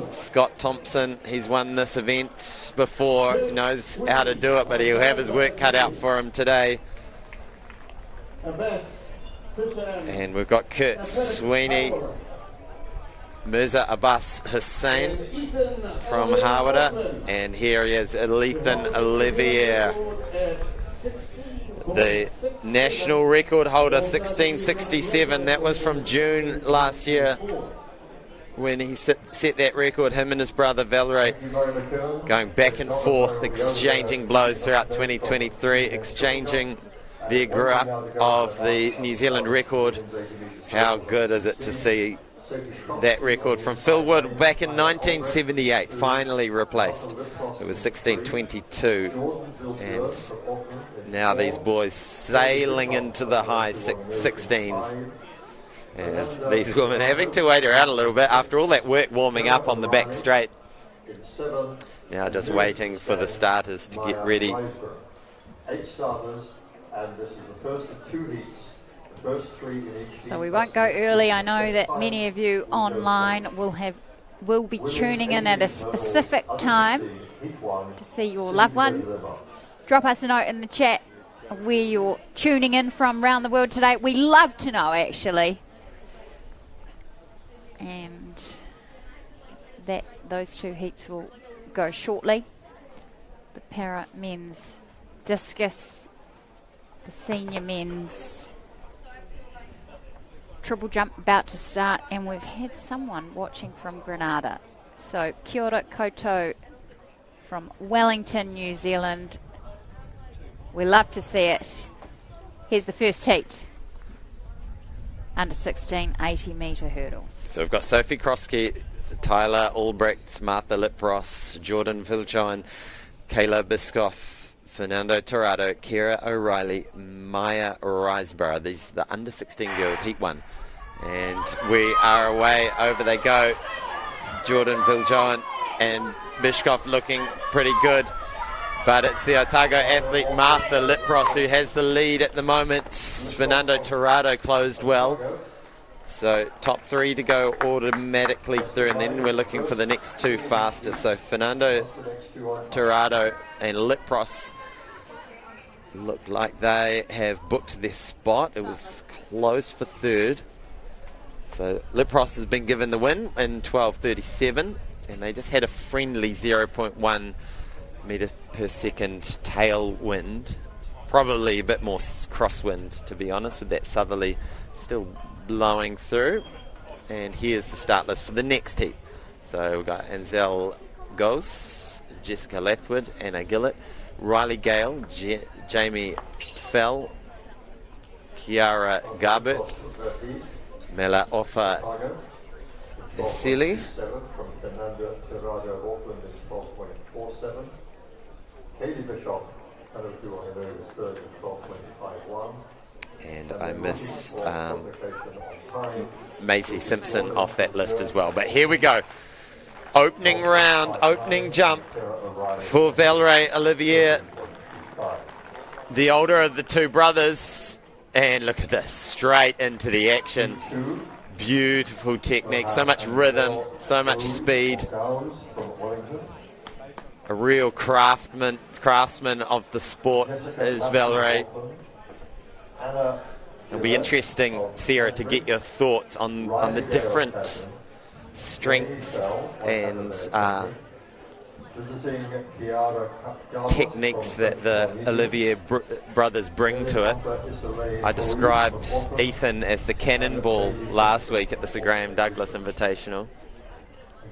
Scott Thompson, he's won this event before, he knows how to do it, but he'll have his work cut out for him today. And we've got Kurt Sweeney, Mirza Abbas Hussain from Harvard, and here he is, Lethan Olivier, the national record holder, 1667. That was from June last year when he set that record. Him and his brother Valerie going back and forth, exchanging blows throughout 2023, exchanging their grip of the New Zealand record. How good is it to see that record from Phil Wood back in 1978, finally replaced. It was 16:22, and now these boys sailing into the high 16s. As these women having to wait around a little bit after all that work warming up on the back straight. Now just waiting for the starters to get ready. 8 starters, and this is the first of 2 heats. The first 3 in each. So we won't go early. I know that many of you online will be tuning in at a specific time to see your loved one. Drop us a note in the chat where you're tuning in from around the world today. We love to know, actually. And that those 2 heats will go shortly. The para men's discus, the senior men's triple jump about to start, and we've had someone watching from Grenada. So kia ora koutou from Wellington, New Zealand. We love to see it. Here's the first heat. Under 16 80-metre hurdles. So we've got Sophie Kroski, Tyler Albrecht, Martha Lipros, Jordan Viljoen, Kayla Biscoff, Fernando Torrado, Kira O'Reilly, Maya Riseborough. These are the under 16 girls, heat 1. And we are away. Over they go. Jordan Viljoen and Biscoff looking pretty good. But it's the Otago athlete Martha Lipros who has the lead at the moment. Fernando Torrado closed well. So top 3 to go automatically through, and then we're looking for the next 2 fastest. So Fernando Torrado and Lipros look like they have booked their spot. It was close for 3rd. So Lipros has been given the win in 12:37, and they just had a friendly 0.1 metre per second tailwind. Probably a bit more crosswind, to be honest, with that southerly still blowing through. And here's the start list for the next heat. So we've got Ansel Gose, Jessica Lathwood, Anna Gillett, Riley Gale, Jamie Fell, Kiara Garbert, Mela Ofa Esili, Katie Bishop, was 3rd in 12:25.1. And I missed Maisie Simpson off that list as well. But here we go. Opening round, opening jump for Valerie Olivier, the older of the 2 brothers. And look at this, straight into the action. Beautiful technique, so much rhythm, so much speed. A real craftsman of the sport is Valerie. It'll be interesting, Sarah, to get your thoughts on the different strengths and techniques that the Olivier brothers bring to it. I described Ethan as the cannonball last week at the Sir Graham Douglas Invitational.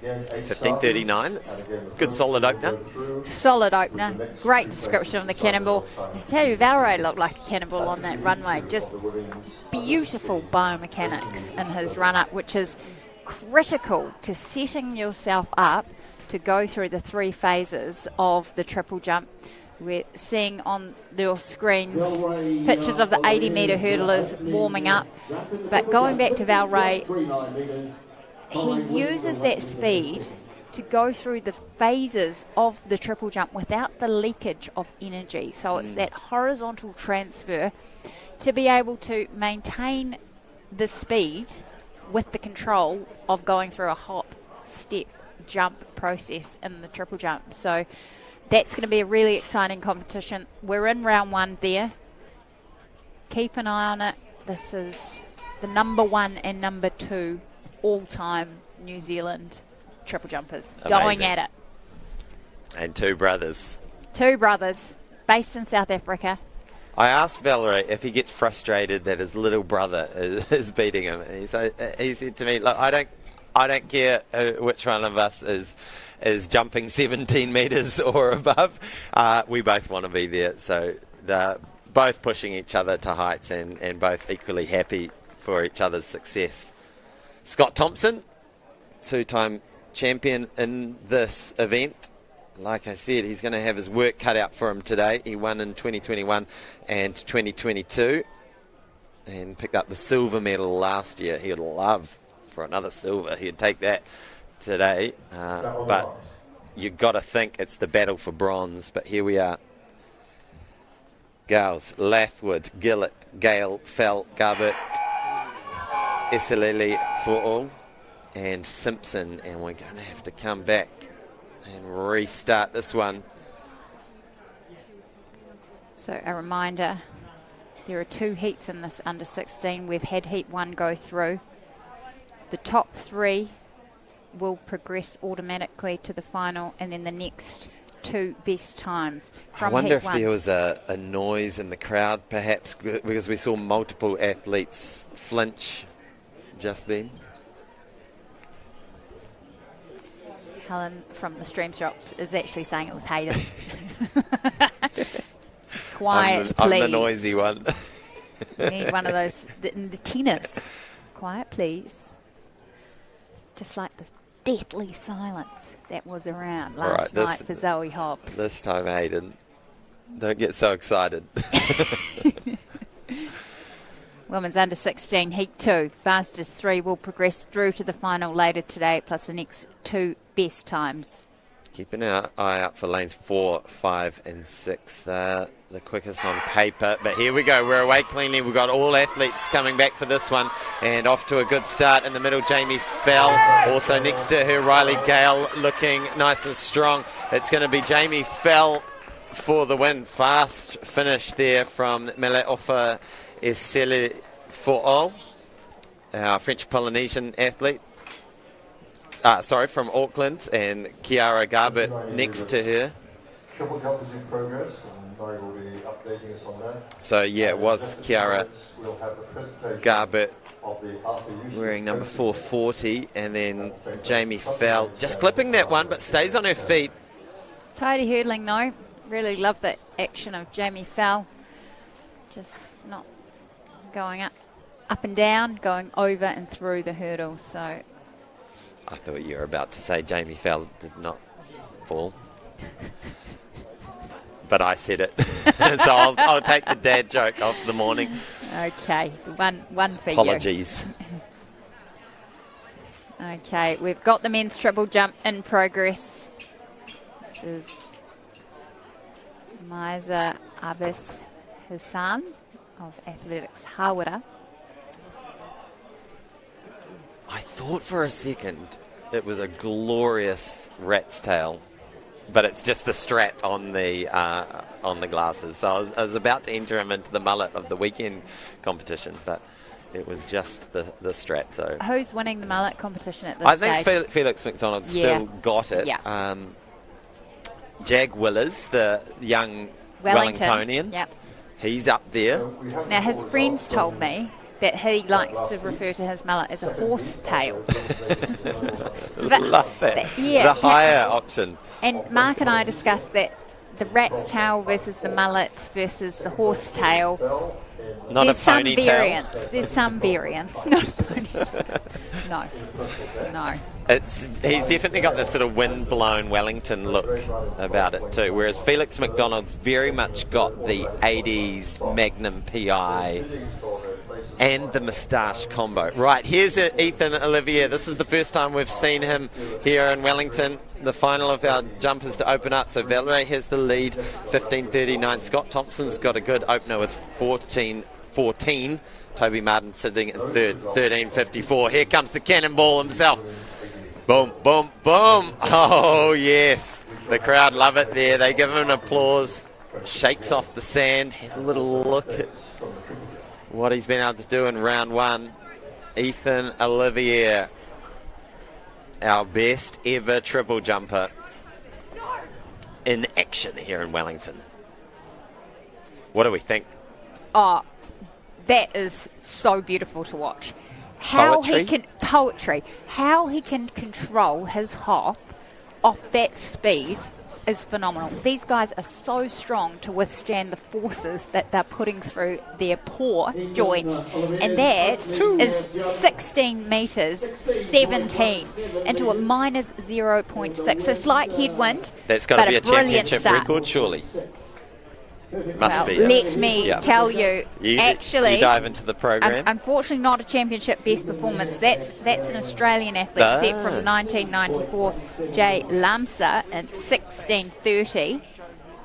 15:39. It's a good solid opener. Solid opener. Great description of the cannonball. I tell you, Valerie looked like a cannonball on that runway. Just beautiful biomechanics in his run-up, which is critical to setting yourself up to go through the 3 phases of the triple jump. We're seeing on your screens pictures of the 80-metre hurdlers warming up. But going back to Valerie, he uses that speed to go through the phases of the triple jump without the leakage of energy. So it's that horizontal transfer to be able to maintain the speed with the control of going through a hop, step, jump process in the triple jump. So that's going to be a really exciting competition. We're in round 1 there. Keep an eye on it. This is the number 1 and number 2 all-time New Zealand triple jumpers. Amazing. Going at it. And 2 brothers. 2 brothers based in South Africa. I asked Valerie if he gets frustrated that his little brother is beating him, and he said to me, "Look, I don't care which one of us is jumping 17 metres or above. We both want to be there." So both pushing each other to heights and both equally happy for each other's success. Scott Thompson, 2-time champion in this event. Like I said, he's going to have his work cut out for him today. He won in 2021 and 2022 and picked up the silver medal last year. He'd love for another silver. He'd take that today. But you've got to think it's the battle for bronze. But here we are. Gals, Lathwood, Gillett, Gale, Fell, Garbett, Esaleli for all, and Simpson. And we're going to have to come back and restart this one. So a reminder, there are 2 heats in this under 16. We've had heat 1 go through. The top 3 will progress automatically to the final, and then the next 2 best times from I wonder heat if 1. there was a noise in the crowd, perhaps, because we saw multiple athletes flinch just then. Helen from the Stream Shop is actually saying it was Hayden. Quiet, please. I'm the noisy one. We need one of those in the tennis. Quiet, please. Just like the deathly silence that was around last night for Zoe Hobbs. This time, Hayden, don't get so excited. Women's under 16 heat 2. Fastest 3 will progress through to the final later today, plus the next 2 best times. Keeping our eye out for lanes 4, 5 and 6. They're the quickest on paper. But here we go. We're away cleanly. We've got all athletes coming back for this one. And off to a good start in the middle. Jamie Fell. Also next to her, Riley Gale, looking nice and strong. It's going to be Jamie Fell for the win. Fast finish there from Meleofa Esele for all, our French-Polynesian athlete. From Auckland, and Kiara Garbett next to her. Triple jump is in progress, and Murray will be updating us on that. So yeah, it was Kiara Garbett wearing number 440, and then Jamie Fell just clipping that one, but stays on her feet. Tidy hurdling though. Really love the action of Jamie Fell. Just not going up and down, going over and through the hurdle. So I thought you were about to say Jamie Fell did not fall. But I said it. So I'll take the dad joke off the morning. Okay, one for Apologies. you. Okay, we've got the men's triple jump in progress. This is Maiza Abbas Hassan of Athletics Hawera. I thought for a second it was a glorious rat's tail, but it's just the strap on the glasses. So I was about to enter him into the mullet of the weekend competition, but it was just the strap. So who's winning the mullet competition at this stage? I think Felix McDonald still got it. Yeah. Jag Willers, the young Wellingtonian, yep. He's up there. Now his friends told me that he likes to refer to his mullet as a horse tail. Love that. The higher option. And Mark and I discussed that the rat's tail versus the mullet versus the horse tail. Not There's a ponytail. Some variance. There's some variance. Not a ponytail. No. He's definitely got this sort of wind-blown Wellington look about it too, whereas Felix McDonald's very much got the 80s Magnum PI and the moustache combo. Right, here's Ethan Olivier. This is the first time we've seen him here in Wellington. The final of our jumpers to open up. So Valerie has the lead, 15:39. Scott Thompson's got a good opener with 14:14. Toby Martin sitting in third, 13:54. Here comes the cannonball himself. Boom, boom, boom. Oh, yes. The crowd love it there. They give him an applause. Shakes off the sand. Has a little look at what he's been able to do in round one. Ethan Olivier, our best ever triple jumper in action here in Wellington. What do we think? Oh, that is so beautiful to watch. How he can control his hop off that speed is phenomenal. These guys are so strong to withstand the forces that they're putting through their poor joints. And that is 16 metres 17 into a minus 0.6. So slight headwind. That's got to be a championship record, surely. Must be. Let me tell you, actually, you dive into the program. Unfortunately, not a championship best performance. That's an Australian athlete set from 1994, Jay Lamsa, at 16:30.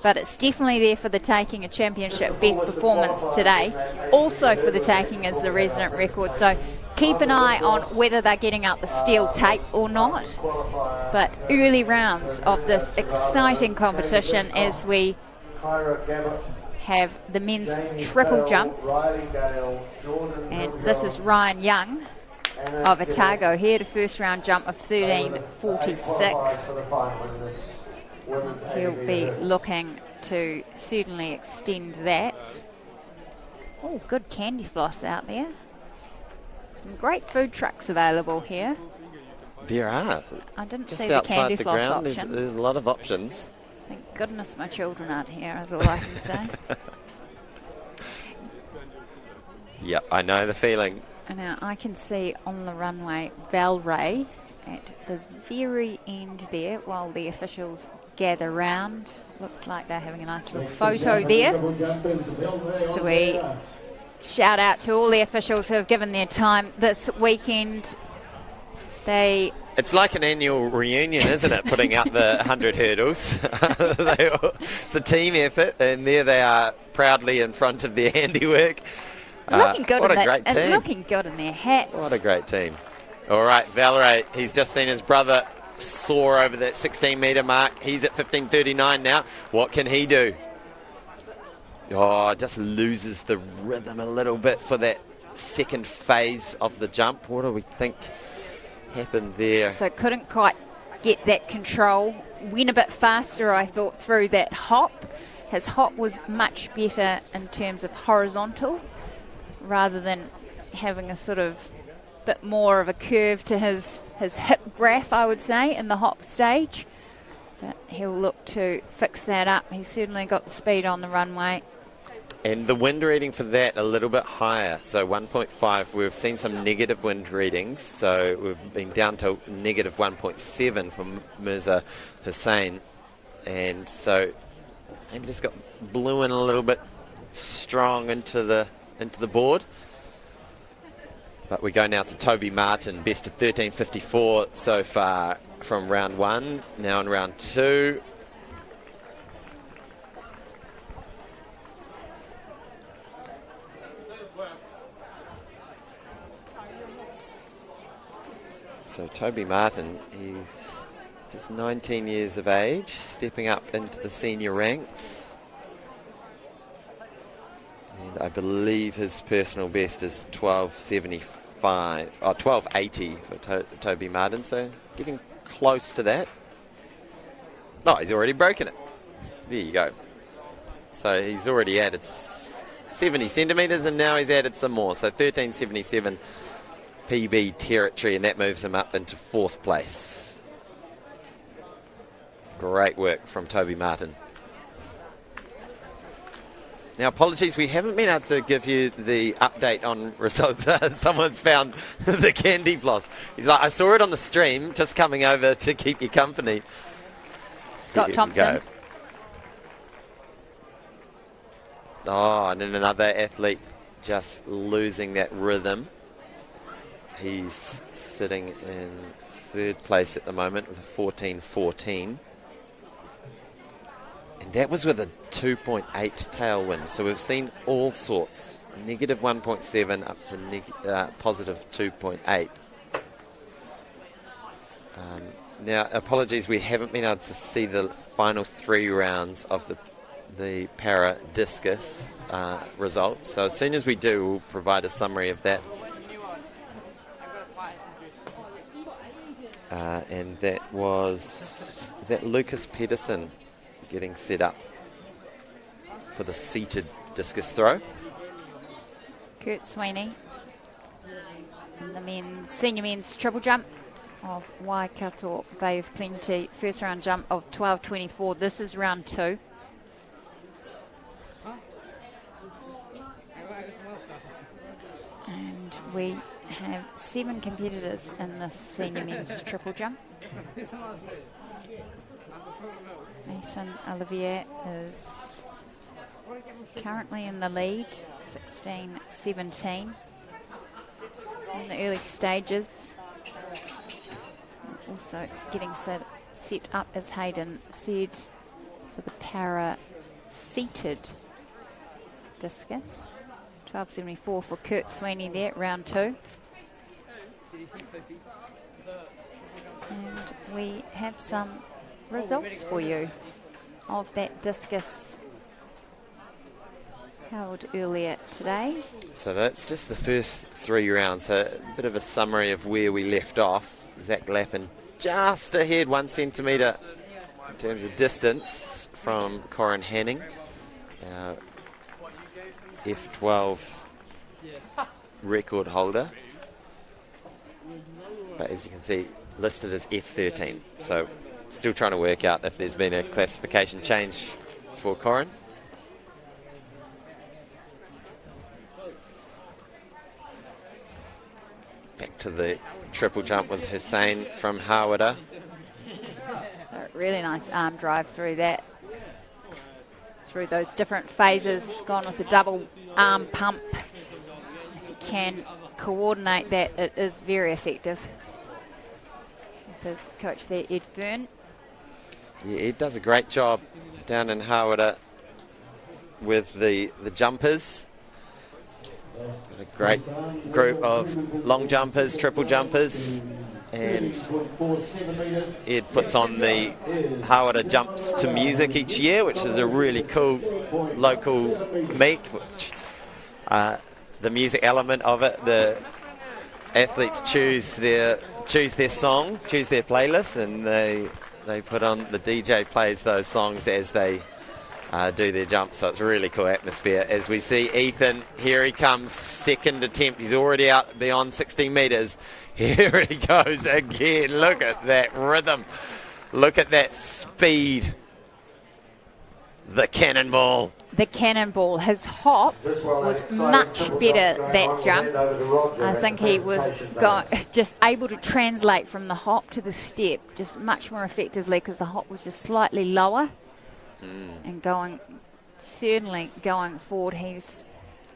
But it's definitely there for the taking, a championship best performance today. Also for the taking is the resident record. So keep an eye on whether they're getting out the steel tape or not. But early rounds of this exciting competition as we have the men's triple jump, and this is Ryan Young of Otago. He had a first round jump of 13:46. He'll be looking to certainly extend that. Oh, good candy floss out there. Some great food trucks available here. There are. I didn't just see the outside candy the floss ground. option. There's a lot of options. Thank goodness my children aren't here, is all I can say. Yep, I know the feeling. Now I can see on the runway Valray at the very end there while the officials gather round. Looks like they're having a nice little photo there. Just a wee shout out to all the officials who have given their time this weekend. It's like an annual reunion, isn't it, putting out the 100 hurdles. It's a team effort, and there they are proudly in front of their handiwork. Looking good, what a great team. Looking good in their hats. What a great team. All right, Valray, he's just seen his brother soar over that 16-metre mark. He's at 15:39 now. What can he do? Oh, just loses the rhythm a little bit for that second phase of the jump. What do we think happened there? So couldn't quite get that control. Went a bit faster, I thought, through that hop. His hop was much better in terms of horizontal rather than having a sort of bit more of a curve to his hip graph, I would say, in the hop stage. But he'll look to fix that up. He's certainly got the speed on the runway. And the wind reading for that a little bit higher, so 1.5. We've seen some negative wind readings, so we've been down to negative 1.7 from Mirza Hussain. And so he just got blew in a little bit strong into the board. But we go now to Toby Martin, best of 13:54 so far from round one. Now in round two. So Toby Martin, he's just 19 years of age, stepping up into the senior ranks. And I believe his personal best is 12.80 for Toby Martin, so getting close to that. Oh, he's already broken it. There you go. So he's already added 70 centimetres, and now he's added some more. So 13.77 PB territory, and that moves him up into fourth place. Great work from Toby Martin. Now, apologies, we haven't been able to give you the update on results. Someone's found the candy floss. He's like, I saw it on the stream, just coming over to keep you company. Scott Thompson. Oh, and then another athlete just losing that rhythm. He's sitting in third place at the moment with a 14.14. And that was with a 2.8 tailwind. So we've seen all sorts. Negative 1.7 up to positive 2.8. Now, apologies, we haven't been able to see the final 3 rounds of the para discus results. So as soon as we do, we'll provide a summary of that. And that is that Lucas Pedersen getting set up for the seated discus throw. Kurt Sweeney in the senior men's triple jump of Waikato Bay of Plenty. First round jump of 12.24. This is round 2. And we have 7 competitors in this senior men's triple jump. Nathan Olivier is currently in the lead, 16-17. In the early stages. Also getting set up as Hayden said for the para-seated discus. 12.74 for Kurt Sweeney there, round 2. And we have some results for you of that discus held earlier today. So that's just the first 3 rounds. So a bit of a summary of where we left off. Zach Lappin just ahead 1 centimetre in terms of distance from Corin Hanning. F12 record holder. But as you can see, listed as F13. So still trying to work out if there's been a classification change for Corin. Back to the triple jump with Hussein from Hawera. Really nice arm drive through that. Through those different phases, gone with the double arm pump. If you can coordinate that, it is very effective. This is coach there, Ed Fern. Yeah, Ed does a great job down in Hawera with the jumpers. Got a great group of long jumpers, triple jumpers, and Ed puts on the Hawera Jumps to Music each year, which is a really cool local meet. Which, the music element of it, the athletes choose their song, choose their playlist, and they put on, the DJ plays those songs as they do their jumps. So it's a really cool atmosphere. As we see Ethan, here he comes, second attempt. He's already out beyond 16 metres. Here he goes again. Look at that rhythm. Look at that speed. The cannonball. The cannonball. His hop was much better that jump. I think he was just able to translate from the hop to the step just much more effectively, because the hop was just slightly lower. And certainly going forward, he's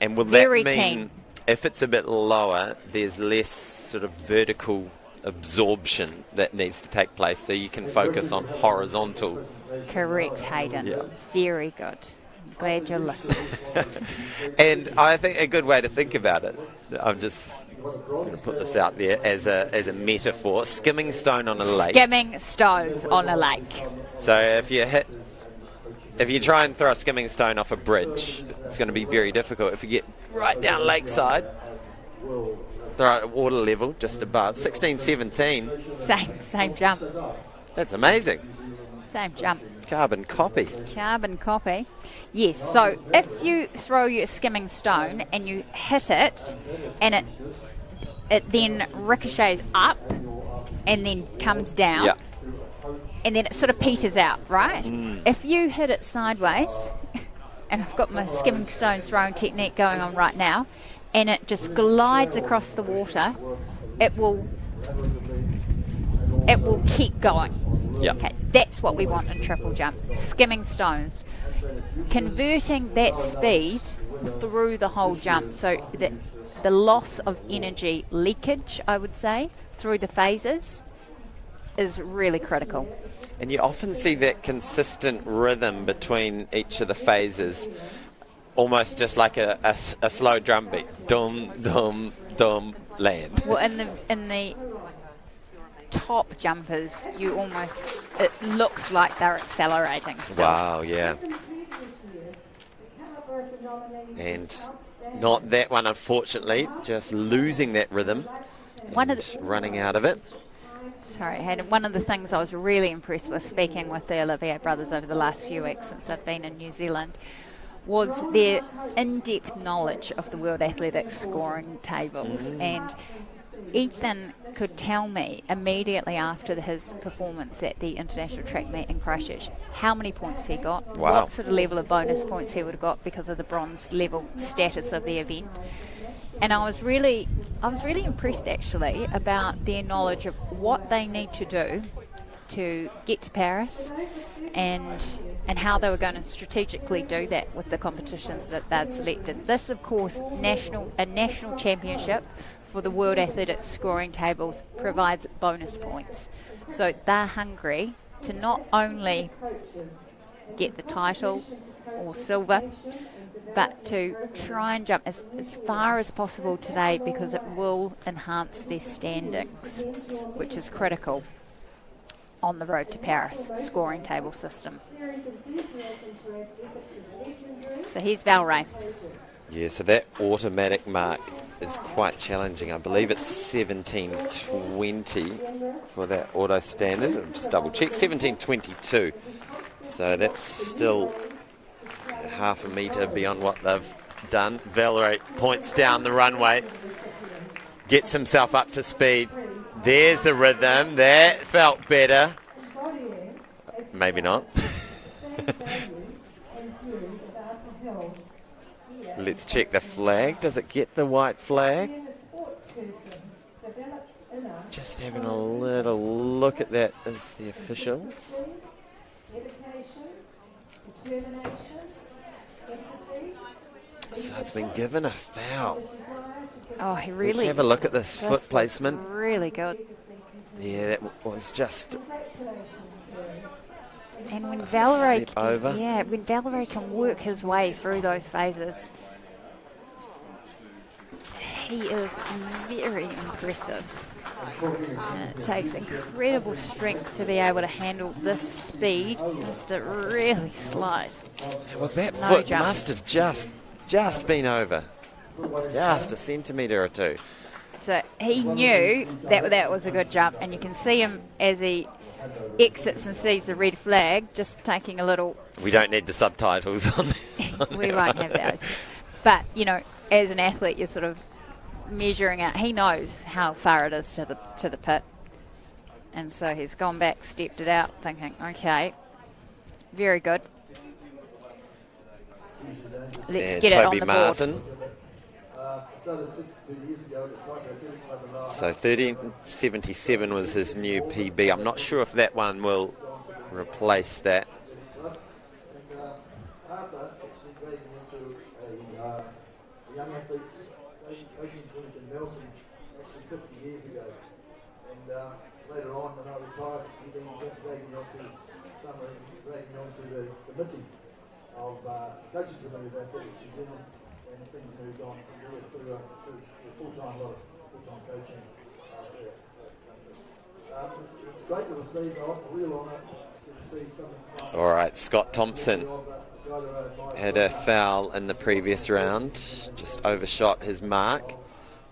and will very that mean keen. If it's a bit lower, there's less sort of vertical absorption that needs to take place, so you can focus on horizontal. Correct, Hayden. Yeah. Very good. I'm glad you're listening. And I think a good way to think about it, I'm just going to put this out there as a metaphor: skimming stone on a lake. Skimming stones on a lake. So if you try and throw a skimming stone off a bridge, it's going to be very difficult. If you get right down lakeside, throw it at water level, just above, 16-17. Same jump. That's amazing. Same jump. Carbon copy. Carbon copy. Yes, so if you throw your skimming stone and you hit it, and it then ricochets up and then comes down. Yeah. And then it sort of peters out, right? If you hit it sideways, and I've got my skimming stone throwing technique going on right now, and it just glides across the water, it will keep going. Yeah. Okay, that's what we want in triple jump. Skimming stones. Converting that speed through the whole jump, so that the loss of energy leakage, I would say, through the phases is really critical. And you often see that consistent rhythm between each of the phases, almost just like a slow drum beat. Dum, dum, dum, land. Well, in the top jumpers, it looks like they're accelerating still. Wow, yeah. And not that one, unfortunately, just losing that rhythm running out of it. Sorry, one of the things I was really impressed with speaking with the Olivier brothers over the last few weeks since I've been in New Zealand was their in-depth knowledge of the World Athletics scoring tables. And Ethan could tell me immediately after his performance at the International Track Meet in Christchurch how many points he got, Wow. what sort of level of bonus points he would have got because of the bronze level status of the event. And I was really impressed actually about their knowledge of what they need to do to get to Paris and how they were going to strategically do that with the competitions that they'd selected. This, of course, a national championship for the World Athletics scoring tables provides bonus points. So they're hungry to not only get the title or silver, but to try and jump as far as possible today because it will enhance their standings, which is critical on the road to Paris scoring table system. So here's Val Ray. Yeah, so that automatic mark is quite challenging. I believe it's 17:20 for that auto standard. I'll just double check. 17:22. So that's still half a metre beyond what they've done. Valerie points down the runway, gets himself up to speed. There's the rhythm. That felt better. Maybe not. Let's check the flag. Does it get the white flag? Just having a little look at that as the officials. So it's been given a foul. Oh, he really... Let's have a look at this foot placement. Really good. Yeah, that was just... And when Valerie... Step over. Yeah, when Valerie can work his way through those phases, he is very impressive. And it takes incredible strength to be able to handle this speed. Just a really slight. Was that no foot jump. must have just been over. Just a centimetre or two. So he knew that was a good jump, and you can see him as he exits and sees the red flag, just taking a little... We don't need the subtitles on We won't have those. But, you know, as an athlete, you're sort of measuring out. He knows how far it is to the pit. And so he's gone back, stepped it out, thinking, okay, very good. Let's get Toby it on the Martin. board. So 13:77 was his new PB. I'm not sure if that one will replace that. Young athletes coaching Wellington Nelson actually 50 years ago, and later on when I retired, he then dragged me onto the committee of coaching committee of Athletics New Zealand, and things moved on from there to full-time coaching. It's great to receive a real honour to receive something. All right, Scott Thompson had a foul in the previous round, just overshot his mark,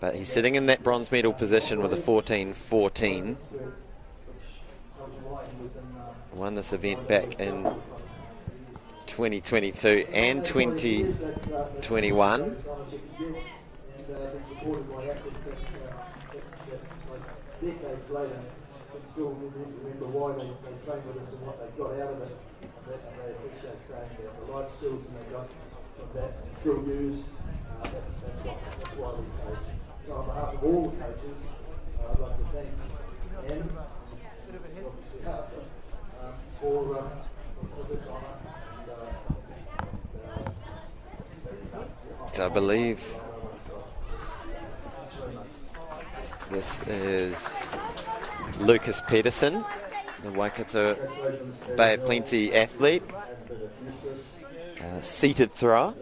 but he's sitting in that bronze medal position with a 14:14. Won this event back in 2022 and 2021. Decades later, can still remember why they trained with us and what they got out of it. And they appreciate saying that the life skills and they got from that still used. That's why we coach. So on behalf of all the coaches, I'd like to thank Anne for this honour. So I believe this is Lucas Pedersen, the Waikato Bay of Plenty athlete, seated thrower.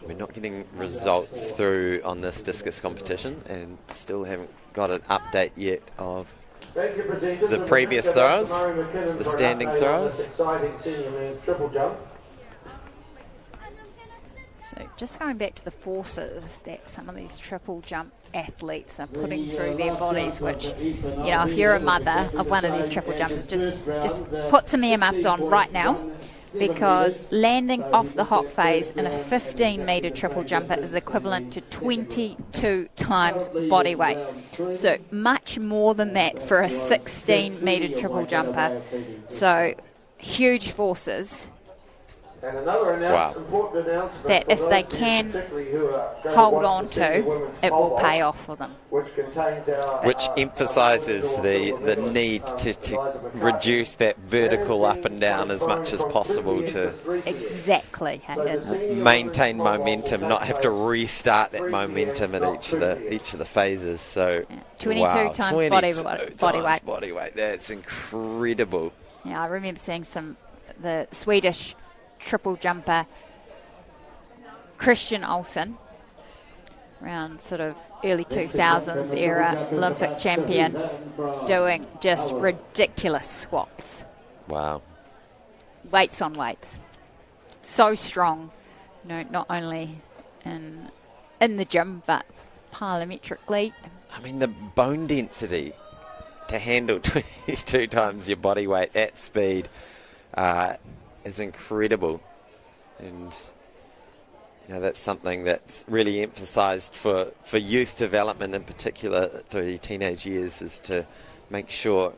We're not getting results through on this discus competition and still haven't got an update yet of the previous throwers, the standing throwers. Exciting senior men's triple jump. So just going back to the forces that some of these triple jump athletes are putting through their bodies, which, you know, if you're a mother of one of these triple jumpers, just put some earmuffs on right now because landing off the hop phase in a 15-metre triple jumper is equivalent to 22 times body weight. So much more than that for a 16-metre triple jumper. So huge forces. And another important announcement that if they can hold on to, it will pay off for them. Which emphasises the need to reduce that vertical up and down as much as possible to exactly maintain momentum, not have to restart that momentum at each of the phases. So 22 times 22 body weight. That's incredible. Yeah, I remember seeing the Swedish triple jumper Christian Olsen, around sort of early 2000s era Olympic champion, doing just ridiculous squats. Wow. Weights on weights. So strong, not only in the gym but plyometrically. I mean, the bone density to handle 22 times your body weight at speed is incredible, and that's something that's really emphasised for youth development in particular through teenage years, is to make sure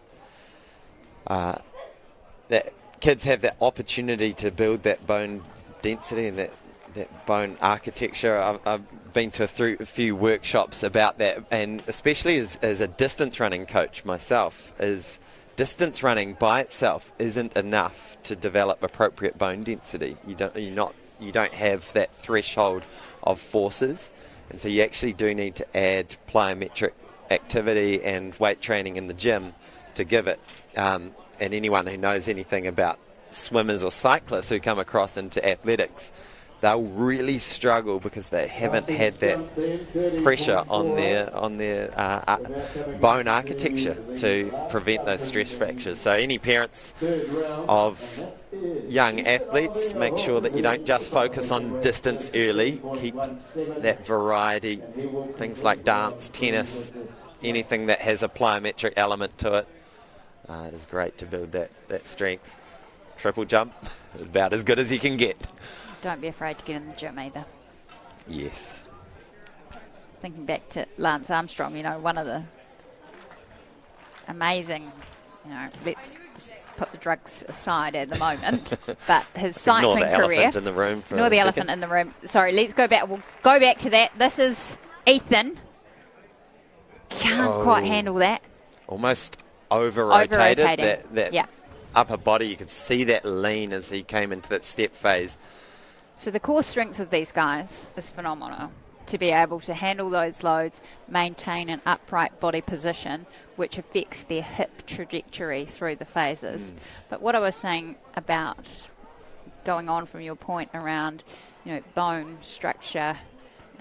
that kids have that opportunity to build that bone density and that bone architecture. I've been to a few workshops about that, and especially as a distance running coach myself, distance running by itself isn't enough to develop appropriate bone density. You don't have that threshold of forces, and so you actually do need to add plyometric activity and weight training in the gym to give it. And anyone who knows anything about swimmers or cyclists who come across into athletics, they'll really struggle because they haven't had that pressure on their bone architecture to prevent those stress fractures. So any parents of young athletes, make sure that you don't just focus on distance early. Keep that variety, things like dance, tennis, anything that has a plyometric element to it is great to build that strength. Triple jump is about as good as you can get. Don't be afraid to get in the gym either. Yes. Thinking back to Lance Armstrong, one of the amazing, let's just put the drugs aside at the moment, but his cycling career. Ignore the elephant in the room for Ignore the elephant in the room. Sorry, let's go back. We'll go back to that. This is Ethan. Can't quite handle that. Almost over-rotated. That upper body, you could see that lean as he came into that step phase. So the core strength of these guys is phenomenal, to be able to handle those loads, maintain an upright body position, which affects their hip trajectory through the phases. But what I was saying about going on from your point around, bone structure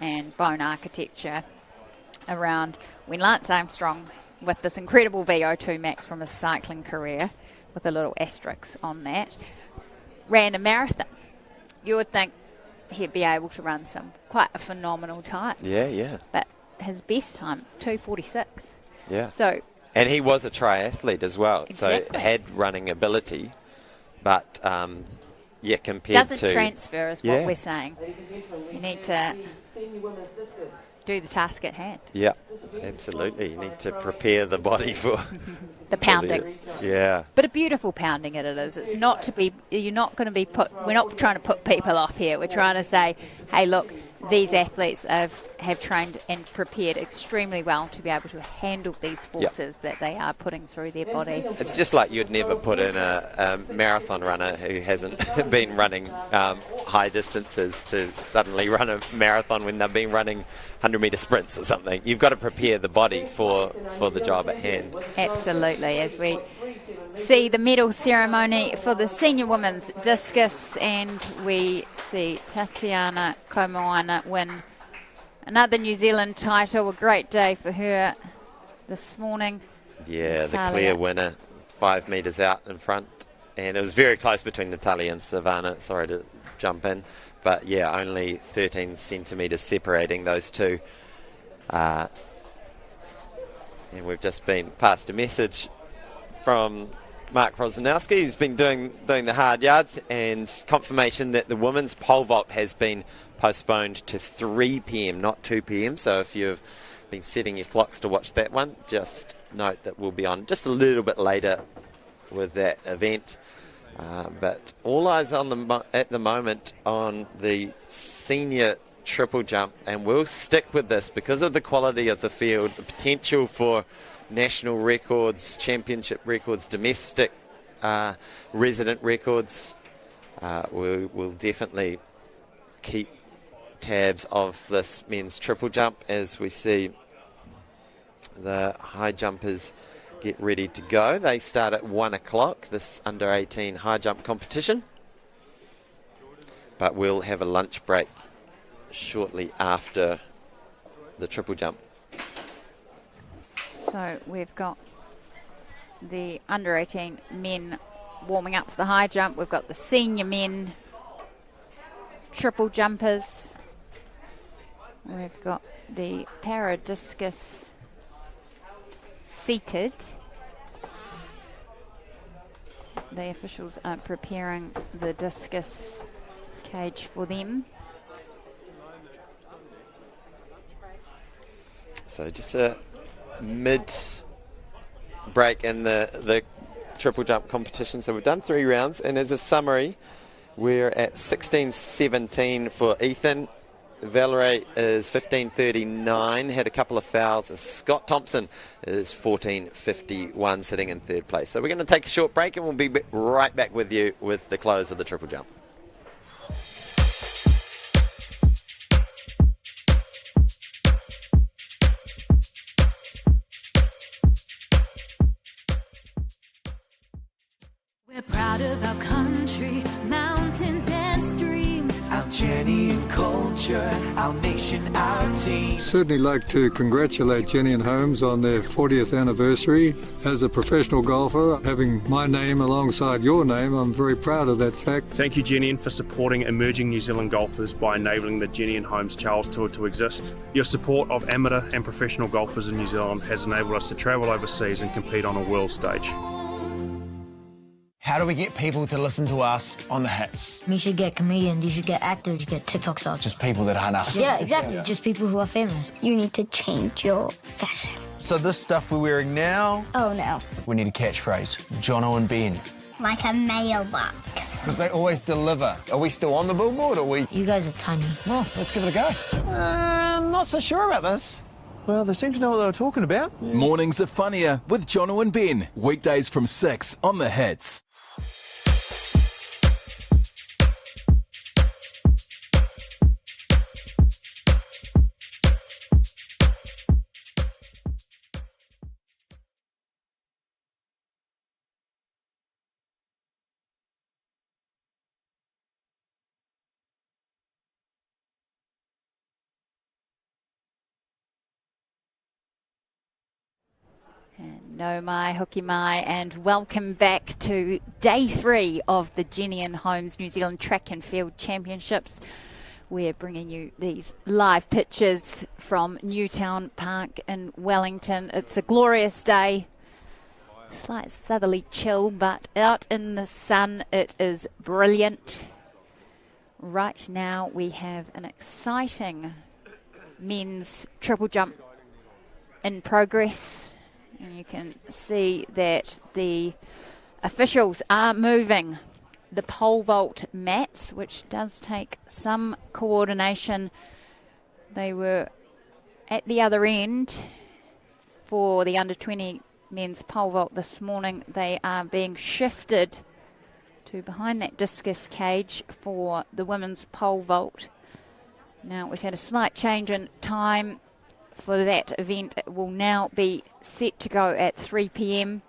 and bone architecture, around when Lance Armstrong, with this incredible VO2 max from his cycling career, with a little asterisk on that, ran a marathon, you would think he'd be able to run quite a phenomenal time. Yeah. But his best time, 2:46. Yeah. So, and he was a triathlete as well, exactly. So had running ability, but compared to... Doesn't transfer is what we're saying. You need to do the task at hand. Yeah, absolutely. You need to prepare the body for... the pounding. But a beautiful pounding it is. It's not to be, you're not going to be we're not trying to put people off here. We're trying to say, hey, look, these athletes have trained and prepared extremely well to be able to handle these forces that they are putting through their body. It's just like you'd never put in a marathon runner who hasn't been running high distances to suddenly run a marathon when they've been running 100-metre sprints or something. You've got to prepare the body for the job at hand. Absolutely. As we see the medal ceremony for the senior women's discus, and we see Tatiana Komoana win another New Zealand title. A great day for her this morning. Yeah, Natalia. The clear winner, 5 metres out in front, and it was very close between Natalia and Savannah. Sorry to jump in, but only 13 centimetres separating those two. And we've just been passed a message from Mark Rosanowski. He's been doing the hard yards, and confirmation that the women's pole vault has been postponed to 3 p.m, not 2 p.m. So if you've been setting your clocks to watch that one, just note that we'll be on just a little bit later with that event. But all eyes on at the moment on the senior triple jump, and we'll stick with this because of the quality of the field, the potential for national records, championship records, domestic resident records. We'll definitely keep tabs of this men's triple jump as we see the high jumpers get ready to go. They start at 1 o'clock, this under 18 high jump competition, but we'll have a lunch break shortly after the triple jump. So we've got the under 18 men warming up for the high jump. We've got the senior men triple jumpers. We've got the para discus seated. The officials are preparing the discus cage for them. So just a mid break in the triple jump competition. So we've done 3 rounds, and as a summary, we're at 16:17 for Ethan. Valerie is 15:39, had a couple of fouls, and Scott Thompson is 14:51, sitting in 3rd place. So we're going to take a short break, and we'll be right back with you with the close of the triple jump. We're proud of our country, mountains and streams, our Jennian culture, our nation, our team. Certainly like to congratulate Jennian Homes on their 40th anniversary. As a professional golfer, having my name alongside your name, I'm very proud of that fact. Thank you, Jennian, for supporting emerging New Zealand golfers by enabling the Jennian Homes Charles Tour to exist. Your support of amateur and professional golfers in New Zealand has enabled us to travel overseas and compete on a world stage. How do we get people to listen to us on the hits? You should get comedians, you should get actors, you get TikTok stars. Just people that aren't us. Yeah, exactly. Yeah. Just people who are famous. You need to change your fashion. So this stuff we're wearing now? Oh, no. We need a catchphrase. Jono and Ben. Like a mailbox. Because they always deliver. Are we still on the billboard, or are we? You guys are tiny. Well, let's give it a go. Not so sure about this. Well, they seem to know what they were talking about. Yeah. Mornings are funnier with Jono and Ben. Weekdays from 6 on the hits. No mai, hoki mai, and welcome back to day 3 of the Jennian Homes New Zealand Track and Field Championships. We're bringing you these live pictures from Newtown Park in Wellington. It's a glorious day, slight southerly chill, but out in the sun it is brilliant. Right now we have an exciting men's triple jump in progress. And you can see that the officials are moving the pole vault mats, which does take some coordination. They were at the other end for the under 20 men's pole vault this morning. They are being shifted to behind that discus cage for the women's pole vault. Now we've had a slight change in time for that event. It will now be set to go at 3 p.m.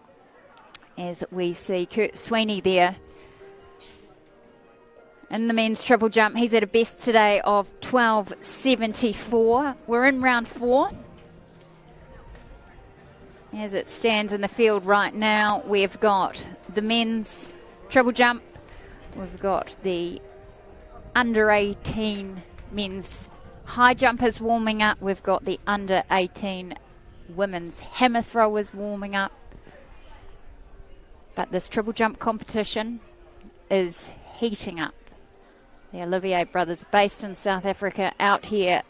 as we see Kurt Sweeney there in the men's triple jump. He's at a best today of 12.74. We're in round 4. As it stands in the field right now, we've got the men's triple jump, we've got the under 18 men's high jumpers warming up. We've got the under 18 women's hammer throwers warming up. But this triple jump competition is heating up. The Olivier brothers, based in South Africa, out here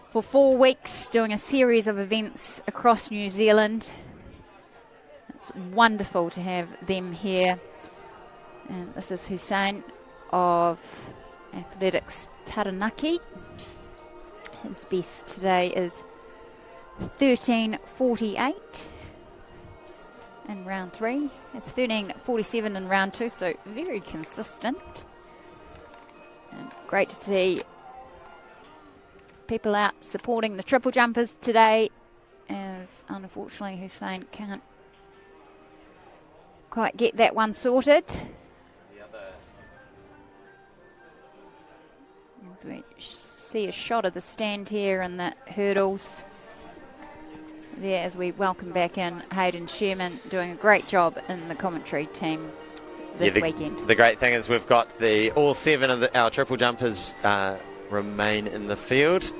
for 4 weeks doing a series of events across New Zealand. It's wonderful to have them here. And this is Hussein of Athletics Taranaki. His best today is 13:48 in round 3. It's 13:47 in round 2, so very consistent. And great to see people out supporting the triple jumpers today, as unfortunately Hussein can't quite get that one sorted. As we see a shot of the stand here and the hurdles there, as we welcome back in Hayden Sherman, doing a great job in the commentary team this weekend. The great thing is we've got all 7 of our triple jumpers remain in the field.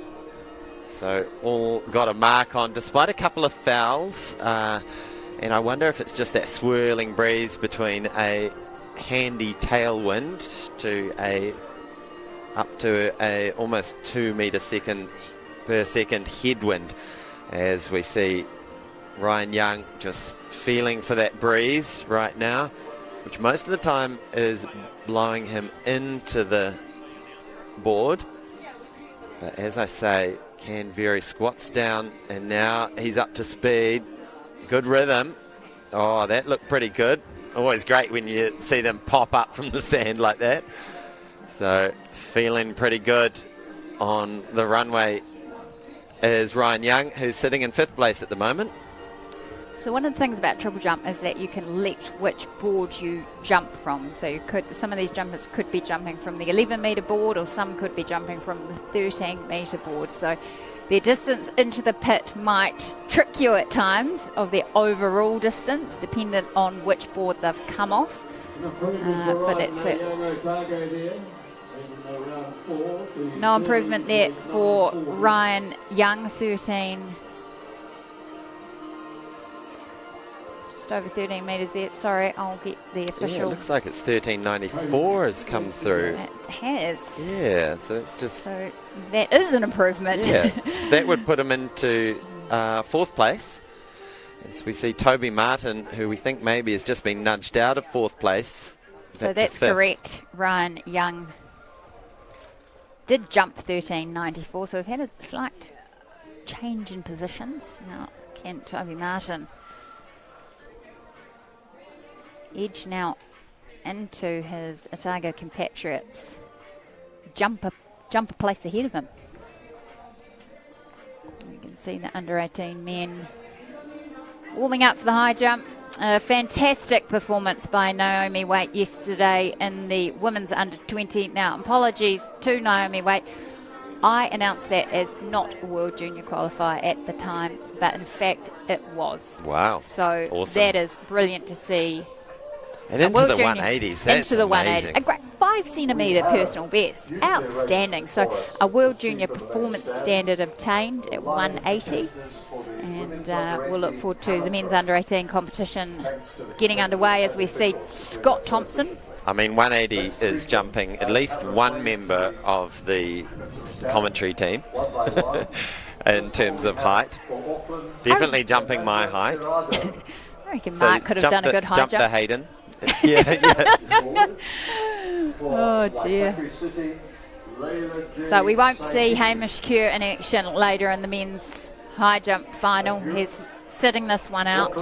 So all got a mark on, despite a couple of fouls. And I wonder if it's just that swirling breeze between a handy tailwind to up to a almost 2 metre per second headwind, as we see Ryan Young just feeling for that breeze right now, which most of the time is blowing him into the board. But as I say, can vary. Squats down, and now he's up to speed. Good rhythm. Oh, that looked pretty good. Always great when you see them pop up from the sand like that. So feeling pretty good on the runway is Ryan Young, who's sitting in 5th place at the moment. So one of the things about triple jump is that you can elect which board you jump from. So some of these jumpers could be jumping from the 11 metre board, or some could be jumping from the 13 metre board. So their distance into the pit might trick you at times of their overall distance, dependent on which board they've come off. But that's it. No improvement there for Ryan Young, 13. Just over 13 metres there. Sorry, I'll get the official. Yeah, it looks like it's 13.94 has come through. It has. Yeah, so it's just. So that is an improvement. Yeah, that would put him into 4th place. As we see Toby Martin, who we think maybe has just been nudged out of 4th place. So that's correct. Ryan Young did jump 13.94, so we've had a slight change in positions. Now can Toby Martin edge now into his Otago compatriots, jump a place ahead of him. You can see the under 18 men warming up for the high jump. A fantastic performance by Naomi Waite yesterday in the women's under 20. Now, apologies to Naomi Waite. I announced that as not a World Junior qualifier at the time, but in fact it was. Wow. So awesome. That is brilliant to see. And into the 180s, that's into the amazing. 180, a great 5 centimetre personal best, outstanding. So a World Junior performance standard obtained at 180, and we'll look forward to the men's under 18 competition getting underway as we see Scott Thompson. I mean, 180 is jumping at least one member of the commentary team in terms of height. Definitely jumping my height. I reckon Mark could have done a good high jump. Jump the Hayden. yeah. Oh dear. So we won't see Hamish Kerr in action later in the men's high jump final. He's sitting this one out.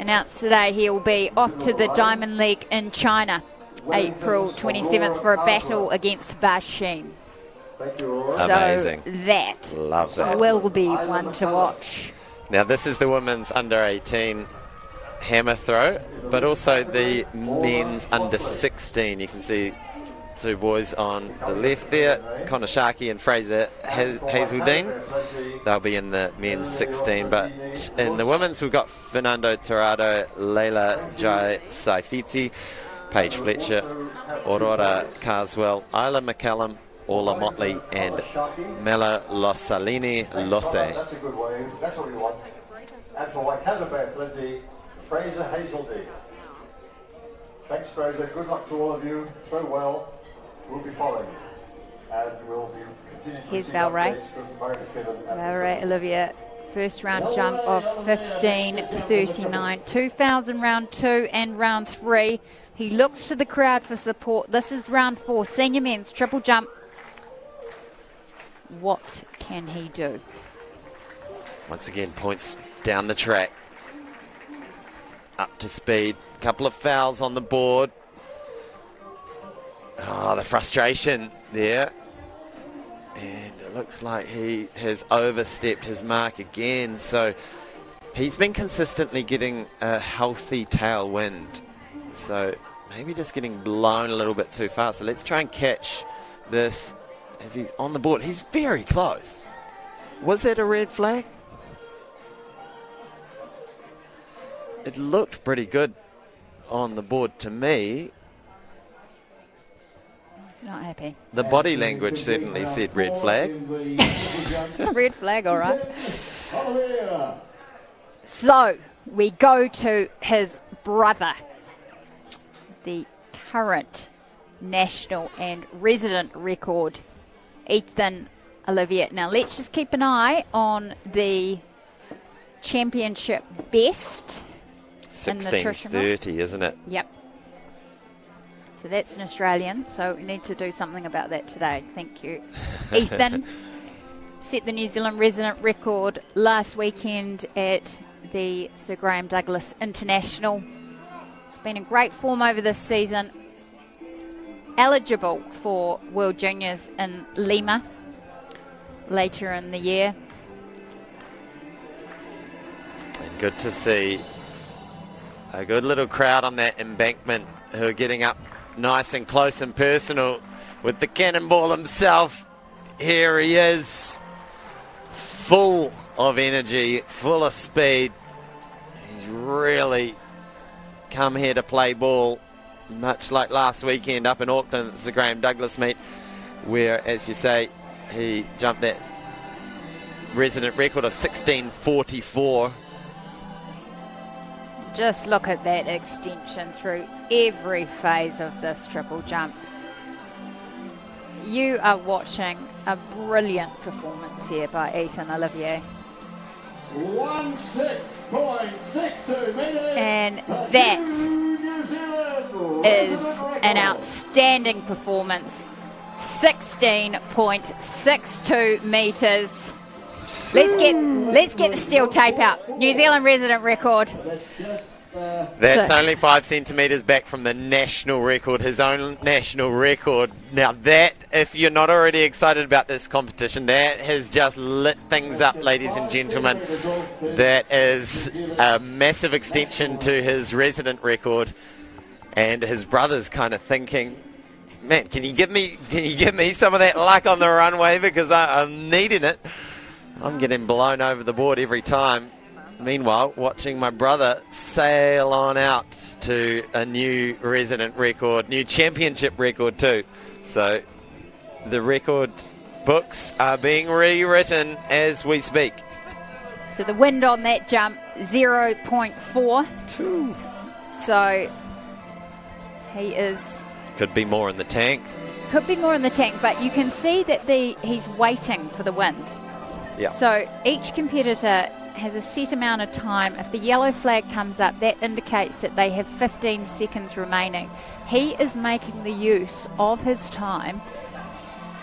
Announced today he'll be off to the Diamond League in China, April 27th, for a battle against Bashim. Amazing. So that Love that. will be one to watch. Now this is the women's under 18 hammer throw, but also the men's under 16. You can see 2 boys on the left there, Connor Sharkey and Fraser Hazeldine. They'll be in the men's 16, but in the women's we've got Fernando Torrado, Leila Jai Saifiti, Paige Fletcher, Aurora Carswell, Isla McCallum, Orla Motley and Mela Lossalini Losse. That's a good wave. That's what we want. And for Waikato Bay Lindy, Fraser Hazeldy. Thanks, Fraser. Good luck to all of you. Throw well. We'll be following you. And we'll be continuing. Here's Valray. Valray Olivia. First round jump of 15.39. 2,000 round 2 and round 3. He looks to the crowd for support. This is round 4. Senior men's triple jump. What can he do? Once again, points down the track. Up to speed. Couple of fouls on the board. Oh, the frustration there. And it looks like he has overstepped his mark again. So he's been consistently getting a healthy tailwind. So maybe just getting blown a little bit too fast. So let's try and catch this as he's on the board. He's very close. Was that a red flag? It looked pretty good on the board to me. He's not happy. The body language certainly said red flag. Red flag, all right. So we go to his brother, the current national and resident record, Ethan Olivia. Now let's just keep an eye on the championship best. 16:30, isn't it? Yep. So that's an Australian, so we need to do something about that today. Thank you. Ethan set the New Zealand resident record last weekend at the Sir Graham Douglas International. It's been in great form over this season. Eligible for World Juniors in Lima later in the year. And good to see a good little crowd on that embankment who are getting up nice and close and personal with the cannonball himself. Here he is, full of energy, full of speed. He's really come here to play ball, much like last weekend up in Auckland at the Sir Graham Douglas meet, where, as you say, he jumped that resident record of 16:44. Just look at that extension through every phase of this triple jump. You are watching a brilliant performance here by Ethan Olivier. 16.62 metres. And that is an outstanding performance. 16.62 metres. Let's get the steel tape out. New Zealand resident record. That's only 5 centimetres back from the national record, his own national record. Now that, if you're not already excited about this competition, that has just lit things up, ladies and gentlemen. That is a massive extension to his resident record, and his brother's kind of thinking, man, can you give me some of that luck on the runway, because I'm needing it. I'm getting blown over the board every time. Meanwhile, watching my brother sail on out to a new resident record, new championship record too. So the record books are being rewritten as we speak. So the wind on that jump, 0.4. So he is... Could be more in the tank. Could be more in the tank, but you can see that he's waiting for the wind. Yeah. So each competitor has a set amount of time. If the yellow flag comes up, that indicates that they have 15 seconds remaining. He is making the use of his time,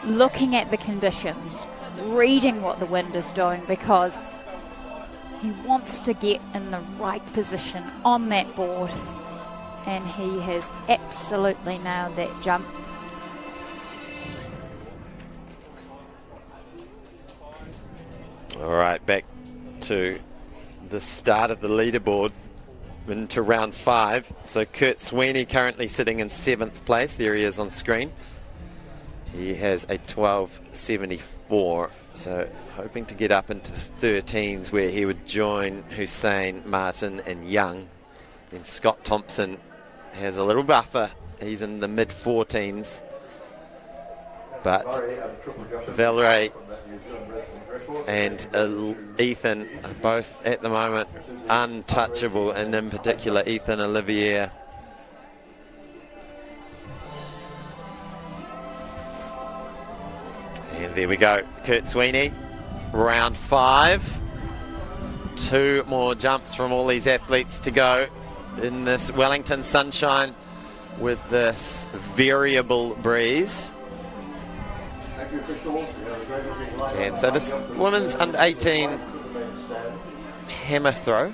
looking at the conditions, reading what the wind is doing, because he wants to get in the right position on that board, and he has absolutely nailed that jump. All right, back to the start of the leaderboard into round 5. So Kurt Sweeney currently sitting in 7th place. There he is on screen. He has a 12.74. So hoping to get up into the 13s, where he would join Hussein, Martin and Young. Then Scott Thompson has a little buffer. He's in the mid-14s. But Valerie and Ethan are both at the moment untouchable, and in particular Ethan Olivier. And there we go, Kurt Sweeney, round 5. 2 more jumps from all these athletes to go in this Wellington sunshine with this variable breeze. And so this women's under-18 hammer throw.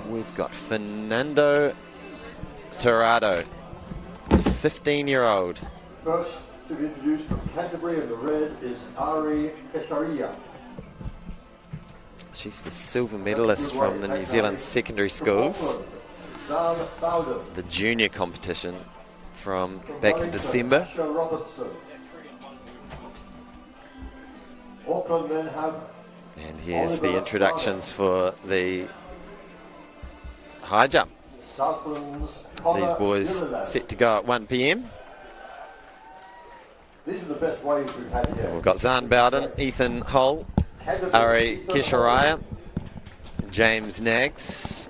We've got Fernando Torrado, 15-year-old. First to be introduced from Canterbury in the red is Ari Kesharia. She's the silver medalist from the New Zealand secondary schools. The junior competition from back in December. And here's the introductions for the high jump. These boys set to go at 1 p.m. These are the best waves we've had here. We've got Zan Bowden, Ethan Hull, Ari Kesharaya, James Nags,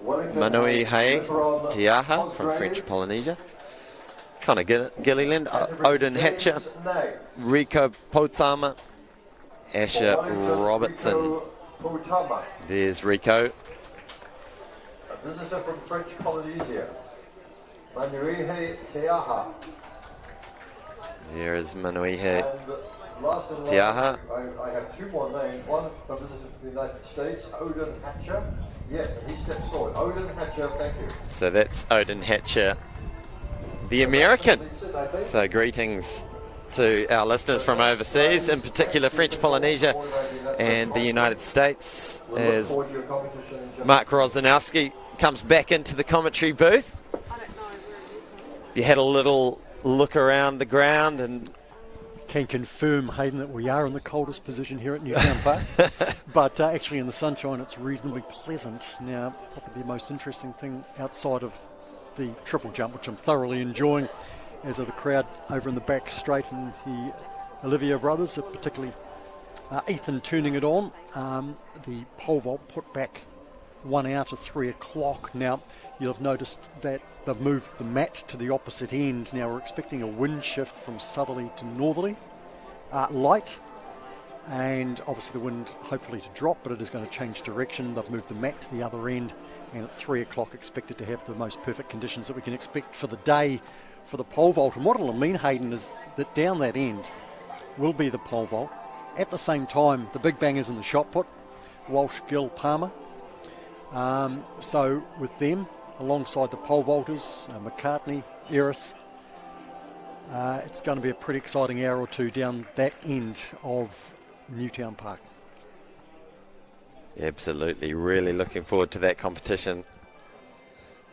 Manui Hei Tiaha from French Polynesia, Connor Gilliland, Odin Hatcher, Rico Potama, Asher Robertson. There's Rico. A visitor from French Polynesia, Manuihe Teaha. There is Manuihe Tiaha. I have 2 more names. One a visitor from the United States, Odin Hatcher. Yes, and he steps forward. Odin Hatcher, thank you. So that's Odin Hatcher, the American. So greetings to our listeners from overseas, in particular French Polynesia and the United States, as Mark Rosanowski comes back into the commentary booth. You had a little look around the ground and can confirm, Hayden, that we are in the coldest position here at Newtown Park. But actually in the sunshine it's reasonably pleasant. Now, probably the most interesting thing outside of the triple jump, which I'm thoroughly enjoying, as are the crowd over in the back straight and the Olivia brothers, particularly Ethan turning it on. The pole vault put back 1 hour to 3 o'clock. Now, you'll have noticed that they've moved the mat to the opposite end. Now we're expecting a wind shift from southerly to northerly, light, and obviously the wind hopefully to drop, but it is going to change direction. They've moved the mat to the other end, and at 3 o'clock expected to have the most perfect conditions that we can expect for the day for the pole vault. And what it'll mean, Hayden, is that down that end will be the pole vault. At the same time, the big bangers in the shot put, Walsh, Gill, Palmer. So with them, alongside the pole vaulters, McCartney, Eris, it's going to be a pretty exciting hour or two down that end of Newtown Park. Absolutely, really looking forward to that competition.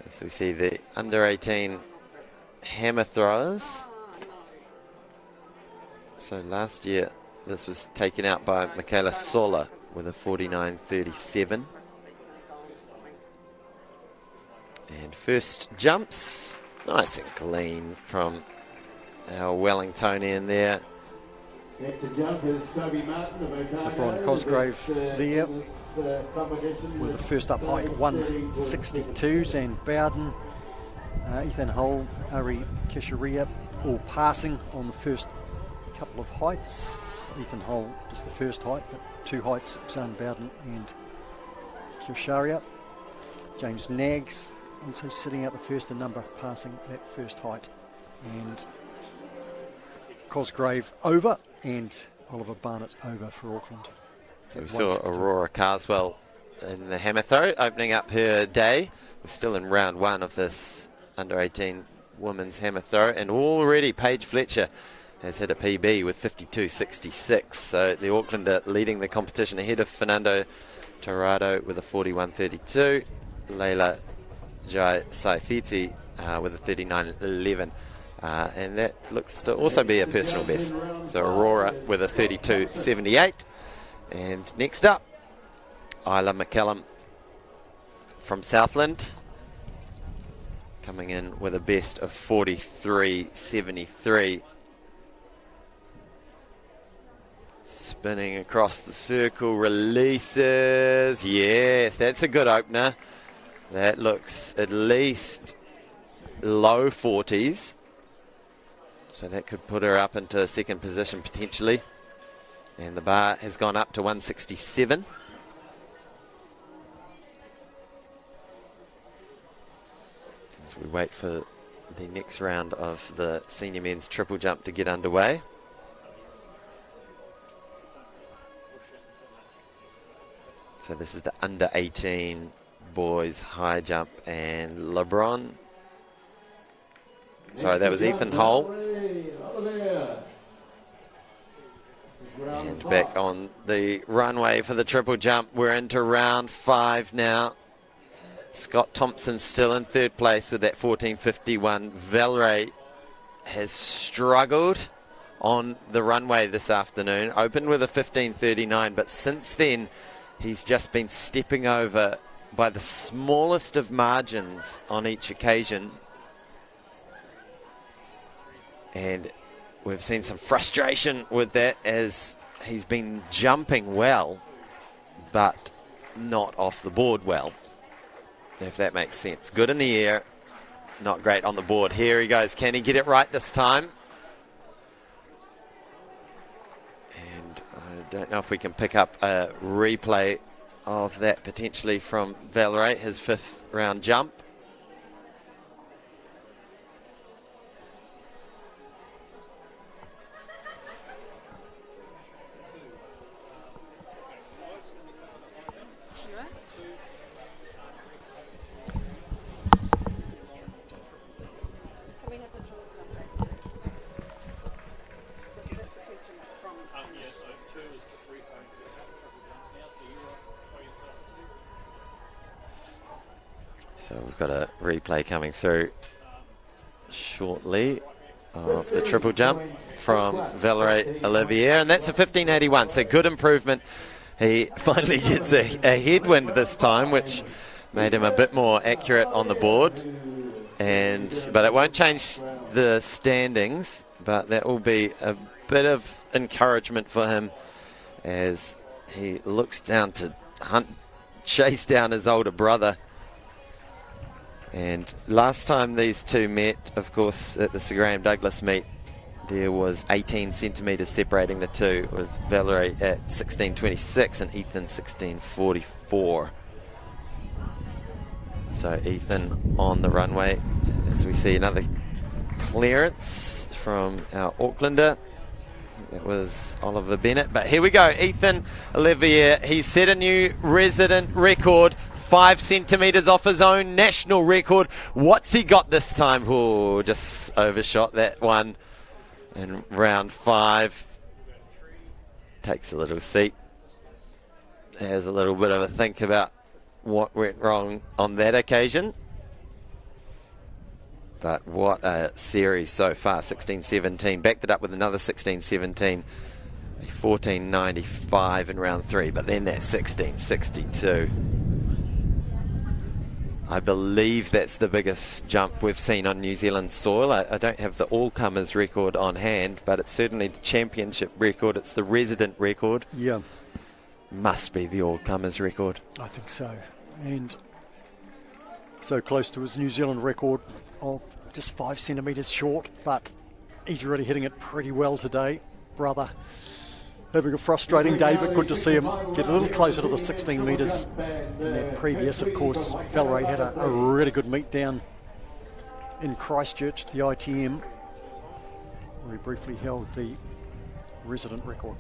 As we see the under-18 hammer throwers. So last year this was taken out by Michaela Sola with a 49.37. And first jumps, nice and clean from our Wellingtonian there. Next to jump is Toby Martin of Otago. LeBron Cosgrave there with the first up height 162. Zan Bowden, Ethan Hull, Ari Kesharia all passing on the first couple of heights. Ethan Hull just the first height, but 2 heights, Zan Bowden and Kesharia. James Nags also sitting out the first, a number passing that first height. And Cosgrave over and Oliver Barnett over for Auckland. So we saw Aurora Carswell in the hammer throw, opening up her day. We're still in round 1 of this under-18 women's hammer throw, and already Paige Fletcher has hit a PB with 52.66. So the Aucklander leading the competition ahead of Fernando Torrado with a 41.32. Leila Jai Saifiti with a 39.11. And that looks to also be a personal best. So Aurora with a 32.78. And next up, Isla McCallum from Southland, coming in with a best of 43.73. Spinning across the circle, releases. Yes, that's a good opener. That looks at least low 40s. So that could put her up into second position potentially. And the bar has gone up to 167. As we wait for the next round of the senior men's triple jump to get underway. So this is the under 18 boys high jump, and LeBron. Sorry, that was Ethan Hull. And back on the runway for the triple jump. We're into round 5 now. Scott Thompson still in third place with that 14.51. Valerie has struggled on the runway this afternoon. Opened with a 15.39, but since then he's just been stepping over by the smallest of margins on each occasion. And we've seen some frustration with that as he's been jumping well, but not off the board well, if that makes sense. Good in the air, not great on the board. Here he goes. Can he get it right this time? And I don't know if we can pick up a replay of that potentially from Valerie, his 5th round jump. So we've got a replay coming through shortly of the triple jump from Valerie Olivier, and that's a 15.81, so good improvement. He finally gets a headwind this time, which made him a bit more accurate on the board, but it won't change the standings, but that will be a bit of encouragement for him as he looks down to chase down his older brother. And last time these two met, of course, at the Sir Graham Douglas meet, there was 18 centimetres separating the two, with Valerie at 16.26 and Ethan 16.44. So Ethan on the runway as we see another clearance from our Aucklander. That was Oliver Bennett, but here we go. Ethan Olivier, he set a new resident record, 5 centimetres off his own national record. What's he got this time? Oh, just overshot that one in round 5. Takes a little seat. Has a little bit of a think about what went wrong on that occasion. But what a series so far. 16.17. Backed it up with another 16.17. 14.95 in round 3. But then that 16.62. I believe that's the biggest jump we've seen on New Zealand soil. I don't have the all-comers record on hand, but it's certainly the championship record. It's the resident record. Yeah. Must be the all-comers record. I think so. And so close to his New Zealand record of just 5 centimetres short, but he's really hitting it pretty well today, brother. Having a frustrating day, but good to see him get a little closer to the 16 metres than that previous. Of course, Valerie had a really good meet down in Christchurch, the ITM, where he briefly held the resident record.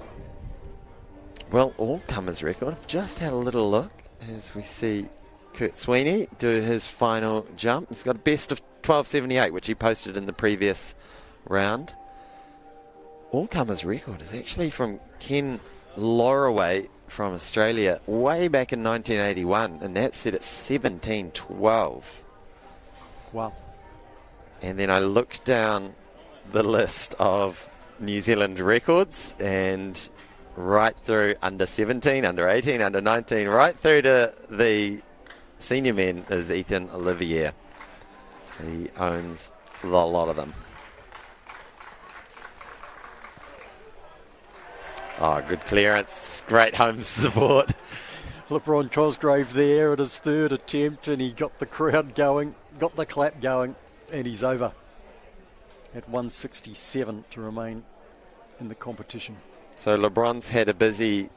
Well, all-comers record. I've just had a little look as we see Kurt Sweeney do his final jump. He's got a best of 12.78, which he posted in the previous round. All-comers record is actually from Ken Loraway from Australia way back in 1981, and that's set at 17.12. Wow. And then I looked down the list of New Zealand records, and right through under 17, under 18, under 19, right through to the senior men is Ethan Olivier. He owns a lot of them. Oh, good clearance. Great home support. LeBron Cosgrave there at his third attempt, and he got the crowd going, got the clap going, and he's over at 167 to remain in the competition. So LeBron's had a busy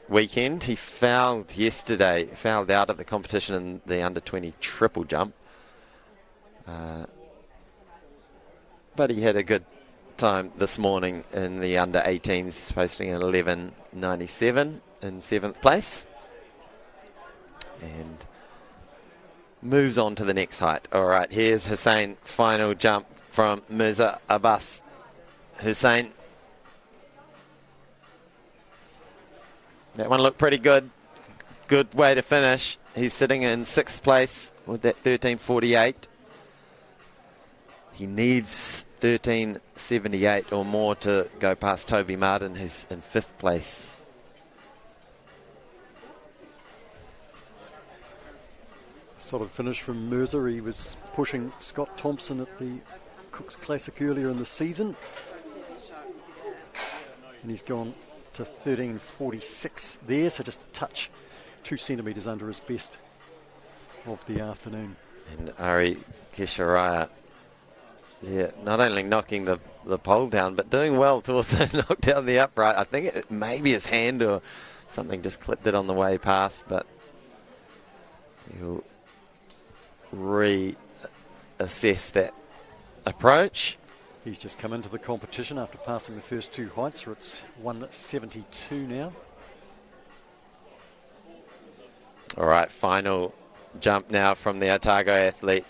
weekend. He fouled yesterday, fouled out of the competition in the under-20 triple jump. But he had a good time this morning in the under-18s, posting an 11.97 in 7th place. And moves on to the next height. All right, here's Hussein, final jump from Mirza Abbas. Hussein. That one looked pretty good. Good way to finish. He's sitting in 6th place with that 13.48. He needs 13.78 or more to go past Toby Martin, who's in 5th place. Solid finish from Mercer. He was pushing Scott Thompson at the Cooks Classic earlier in the season. And he's gone to 13.46 there, so just a touch, 2 centimetres under his best of the afternoon. And Ari Kesharaya, not only knocking the pole down, but doing well to also knock down the upright. I think it maybe his hand or something just clipped it on the way past, but he'll reassess that approach. He's just come into the competition after passing the first 2 heights, so it's 172 now. All right, final jump now from the Otago athlete,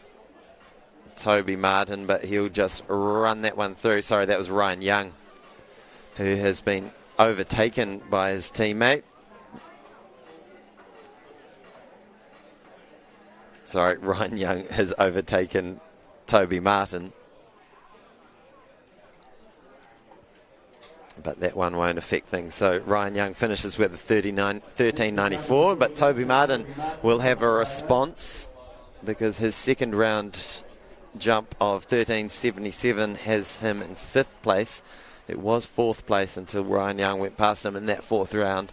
Toby Martin, but he'll just run that one through. Sorry, that was Ryan Young, who has been overtaken by his teammate. Sorry, Ryan Young has overtaken Toby Martin. But that one won't affect things. So Ryan Young finishes with a 13.94, but Toby Martin will have a response because his second round jump of 13.77 has him in 5th place. It was 4th place until Ryan Young went past him in that 4th round.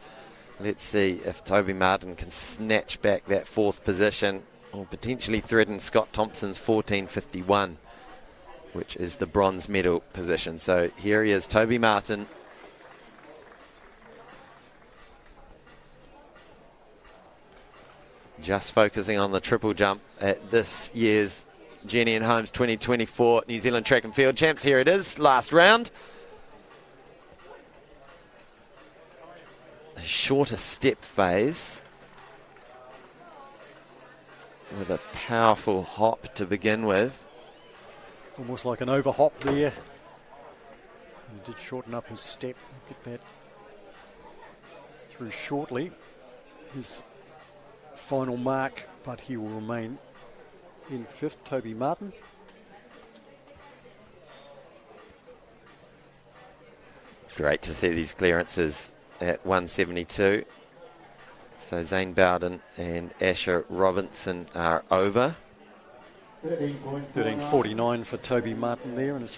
Let's see if Toby Martin can snatch back that 4th position or potentially threaten Scott Thompson's 14.51, which is the bronze medal position. So here he is, Toby Martin. Just focusing on the triple jump at this year's Jennian Holmes 2024 New Zealand Track and Field Champs. Here it is, last round. A shorter step phase with a powerful hop to begin with. Almost like an over hop there. He did shorten up his step. Get that through shortly. His final mark, but he will remain in 5th, Toby Martin. Great to see these clearances at 172. So Zane Bowden and Asher Robinson are over. 13.49 for Toby Martin there in his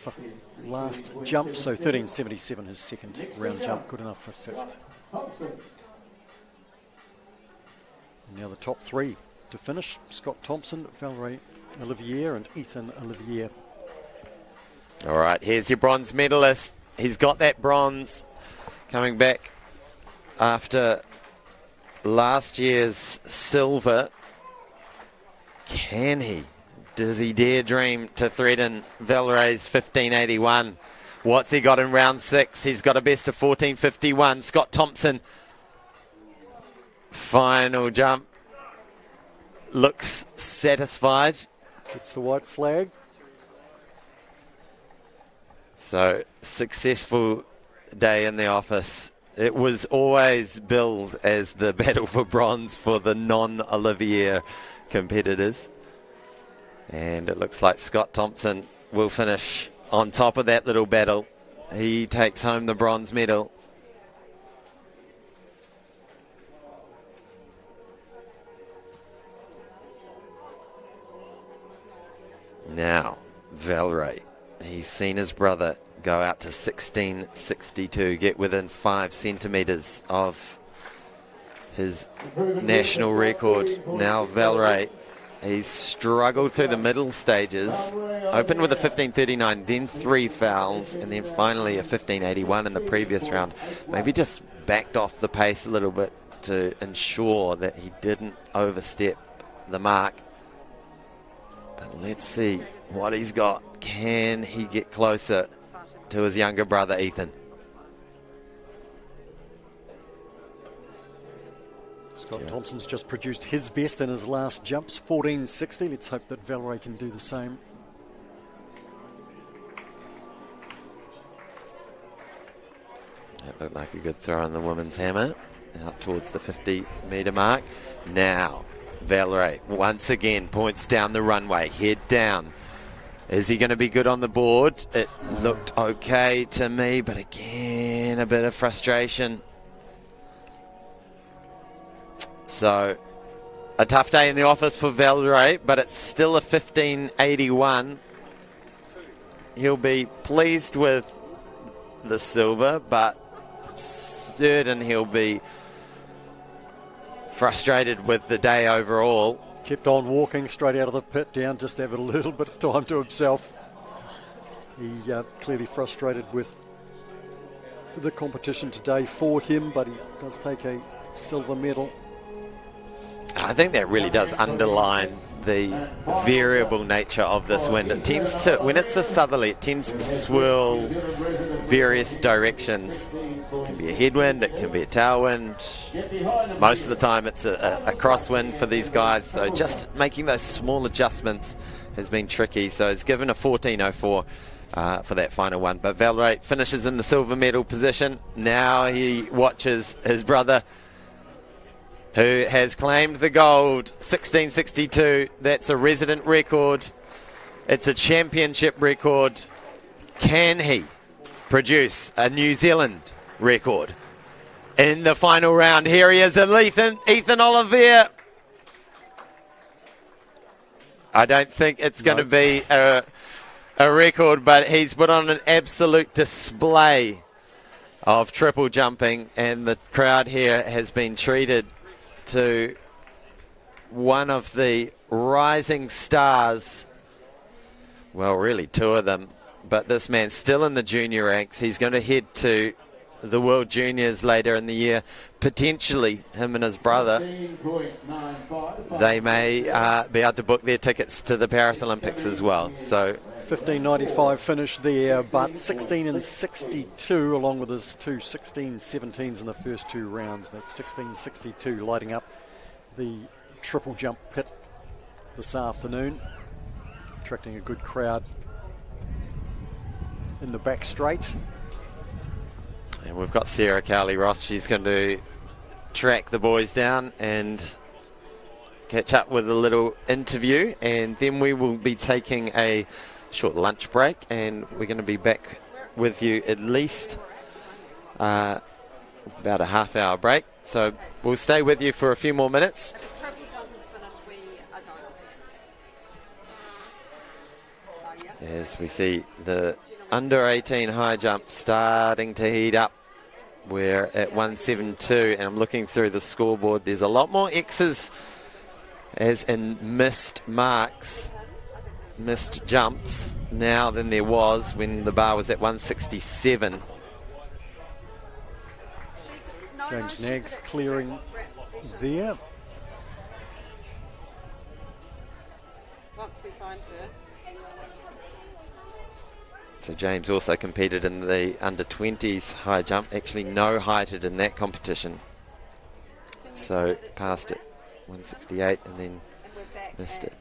last jump, so 13.77 his second round jump, good enough for 5th. Now the top 3 to finish: Scott Thompson, Valerie Olivier and Ethan Olivier. All right, here's your bronze medalist. He's got that bronze coming back after last year's silver. Can he? Does he dare dream to threaten Valray's 15.81? What's he got in round 6? He's got a best of 14.51. Scott Thompson, final jump, looks satisfied. It's the white flag. So, successful day in the office. It was always billed as the battle for bronze for the non-Olivier competitors. And it looks like Scott Thompson will finish on top of that little battle. He takes home the bronze medal. Now, Valray He's seen his brother go out to 16.62, get within 5 centimetres of his national record. Now Valray, he's struggled through the middle stages, opened with a 15.39, then 3 fouls, and then finally a 15.81 in the previous round. Maybe just backed off the pace a little bit to ensure that he didn't overstep the mark. But let's see what he's got. Can he get closer to his younger brother, Ethan? Scott Thompson's just produced his best in his last jumps, 14.60. Let's hope that Valray can do the same. That looked like a good throw on the women's hammer, out towards the 50-metre mark. Now, Valray once again points down the runway, head down. Is he going to be good on the board? It looked okay to me, but again, a bit of frustration. So, a tough day in the office for Valray, but it's still a 15.81. He'll be pleased with the silver, but I'm certain he'll be frustrated with the day overall. Kept on walking straight out of the pit down, just have a little bit of time to himself. He clearly frustrated with the competition today for him, but he does take a silver medal. I think that really does underline the variable nature of this wind. It tends to, when it's a southerly, it tends to swirl various directions. It can be a headwind, it can be a tailwind. Most of the time it's a crosswind for these guys, so just making those small adjustments has been tricky. So it's given a 14.04 for that final one. But Valray finishes in the silver medal position. Now he watches his brother, who has claimed the gold, 16.62. That's a resident record. It's a championship record. Can he produce a New Zealand record in the final round? Here he is, Ethan Olivier. I don't think it's going to be a record, but he's put on an absolute display of triple jumping, and the crowd here has been treated to one of the rising stars. Well, really 2 of them, but this man's still in the junior ranks. He's going to head to the World Juniors later in the year. Potentially him and his brother, they may be able to book their tickets to the Paris Olympics as well. So 15.95 finish there, but 16.62 along with his 2 16.17s in the first 2 rounds. That's 16.62 lighting up the triple jump pit this afternoon, attracting a good crowd in the back straight. And we've got Sarah Cowley-Ross. She's going to track the boys down and catch up with a little interview, and then we will be taking a short lunch break, and we're going to be back with you at least about a half-hour break. So we'll stay with you for a few more minutes. As we see the under-18 high jump starting to heat up. We're at 172, and I'm looking through the scoreboard. There's a lot more X's as in missed marks, missed jumps now than there was when the bar was at 167. James Nagg's clearing there. Once we find her. So James also competed in the under-20s high jump. Actually no heighted in that competition. So passed it 168 and then missed it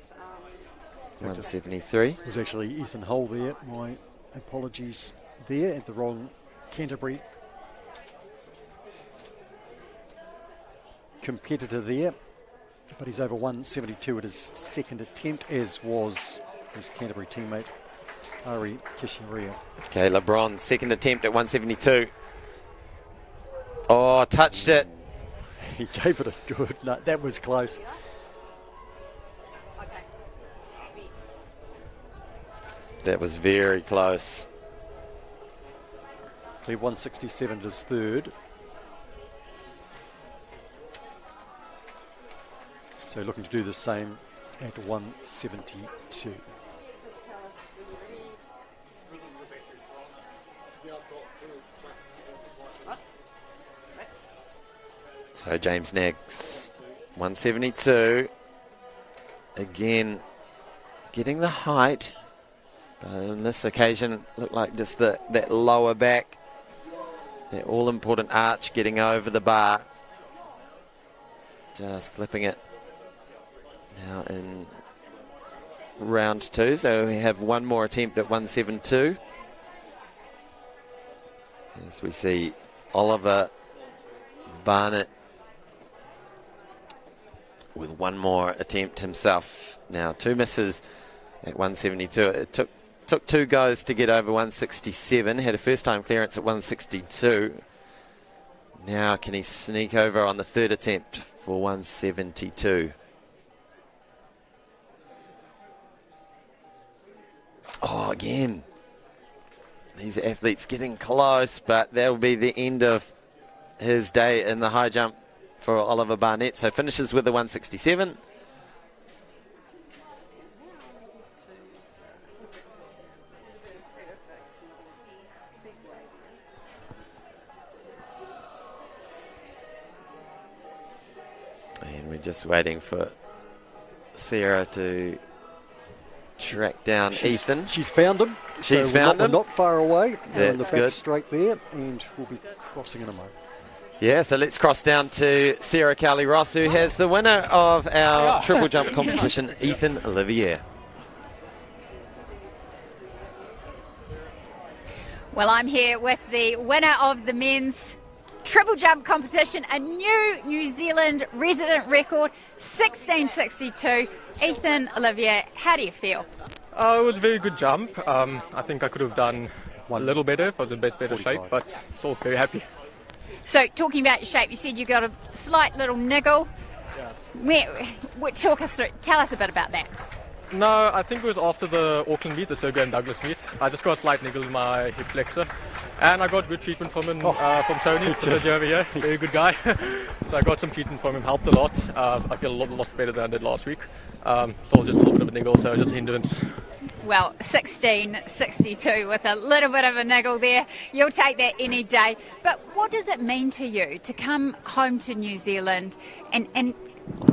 173. It was actually Ethan Hull there. My apologies there, at the wrong Canterbury competitor there. But he's over 172 at his second attempt, as was his Canterbury teammate Ari Kishiria. Okay, LeBron, second attempt at 172. Oh, touched it. He gave it a good, no, that was close. That was very close. Clear 167 is third. So looking to do the same at 172. So James Naggs, 172. Again, getting the height. But on this occasion, looked like just that lower back, that all-important arch getting over the bar. Just clipping it now in round 2. So we have one more attempt at 172. As we see Oliver Barnett with one more attempt himself. Now 2 misses at 172. It took 2 goes to get over 167. Had a first time clearance at 162. Now can he sneak over on the 3rd attempt for 172? Oh, again. These athletes getting close, but that'll be the end of his day in the high jump for Oliver Barnett. So finishes with the 167. And we're just waiting for Sarah to track down Ethan. She's found him. She's found him. We're not far away. That's the back good. Straight there, and we'll be crossing in a moment. Yeah, so let's cross down to Sarah Cowley-Ross, who has the winner of our triple jump competition, Ethan Olivier. Well, I'm here with the winner of the men's triple jump competition, a new New Zealand resident record, 16.62. Ethan Olivier, how do you feel? It was a very good jump. I think I could have done a little better if I was in a bit better shape, but still very happy. So, talking about your shape, you said you got a slight little niggle. Talk us through. Tell us a bit about that. No, I think it was after the Auckland meet, the Sergio and Douglas meet. I just got a slight niggle in my hip flexor, and I got good treatment from him, from Tony, over here. Very good guy. So I got some treatment from him, helped a lot. I feel a lot better than I did last week. So just a little bit of a niggle, so just a hindrance. Well, 16.62 with a little bit of a niggle there. You'll take that any day. But what does it mean to you to come home to New Zealand and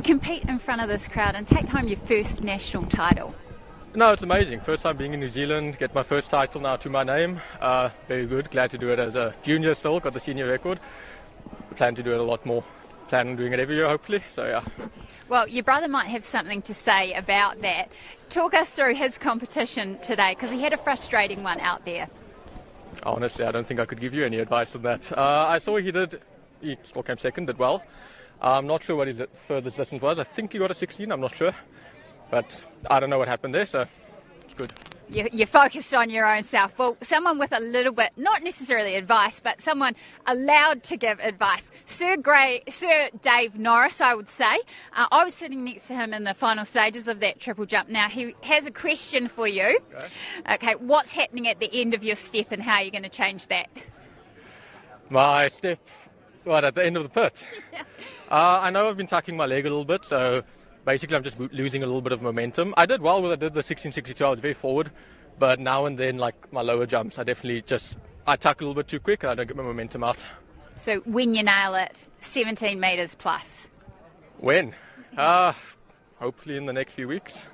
compete in front of this crowd and take home your first national title? No, it's amazing. First time being in New Zealand, get my first title now to my name. Very good. Glad to do it as a junior still, got the senior record. Plan to do it a lot more. Plan on doing it every year, hopefully. So, yeah. Well, your brother might have something to say about that. Talk us through his competition today, because he had a frustrating one out there. Honestly, I don't think I could give you any advice on that. I saw he still came second, did well. I'm not sure what his furthest distance was. I think he got a 16, I'm not sure. But I don't know what happened there, so it's good. You're focused on your own self. Well, someone with a little bit, not necessarily advice, but someone allowed to give advice. Sir Dave Norris, I would say. I was sitting next to him in the final stages of that triple jump. Now, he has a question for you. Okay, what's happening at the end of your step and how are you going to change that? My step, at the end of the pit? I know I've been tucking my leg a little bit, so basically I'm just losing a little bit of momentum. I did well when I did the 16.62, I was very forward, but now and then, like my lower jumps, I definitely I tuck a little bit too quick and I don't get my momentum out. So when you nail it, 17 metres plus? When? Hopefully in the next few weeks.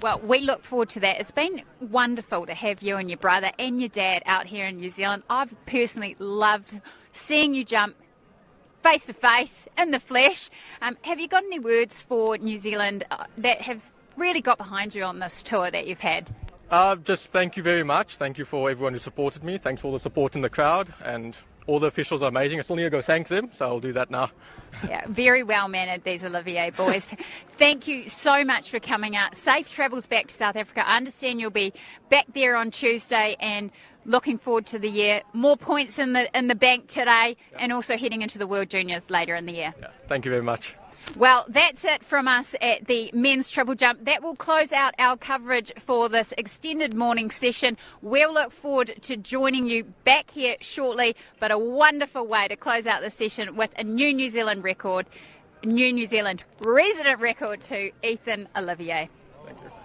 Well, we look forward to that. It's been wonderful to have you and your brother and your dad out here in New Zealand. I've personally loved seeing you jump face to face, in the flesh. Have you got any words for New Zealand that have really got behind you on this tour that you've had? Just thank you very much. Thank you for everyone who supported me. Thanks for all the support in the crowd, and all the officials are amazing. I still need to go thank them, so I'll do that now. Yeah, very well mannered, these Olivier boys. Thank you so much for coming out. Safe travels back to South Africa. I understand you'll be back there on Tuesday, and looking forward to the year. More points in the bank today, and also heading into the World Juniors later in the year. Yeah, thank you very much. Well, that's it from us at the men's triple jump. That will close out our coverage for this extended morning session. We'll look forward to joining you back here shortly, but a wonderful way to close out the session with a new New Zealand record, New Zealand resident record to Ethan Olivier. Thank you.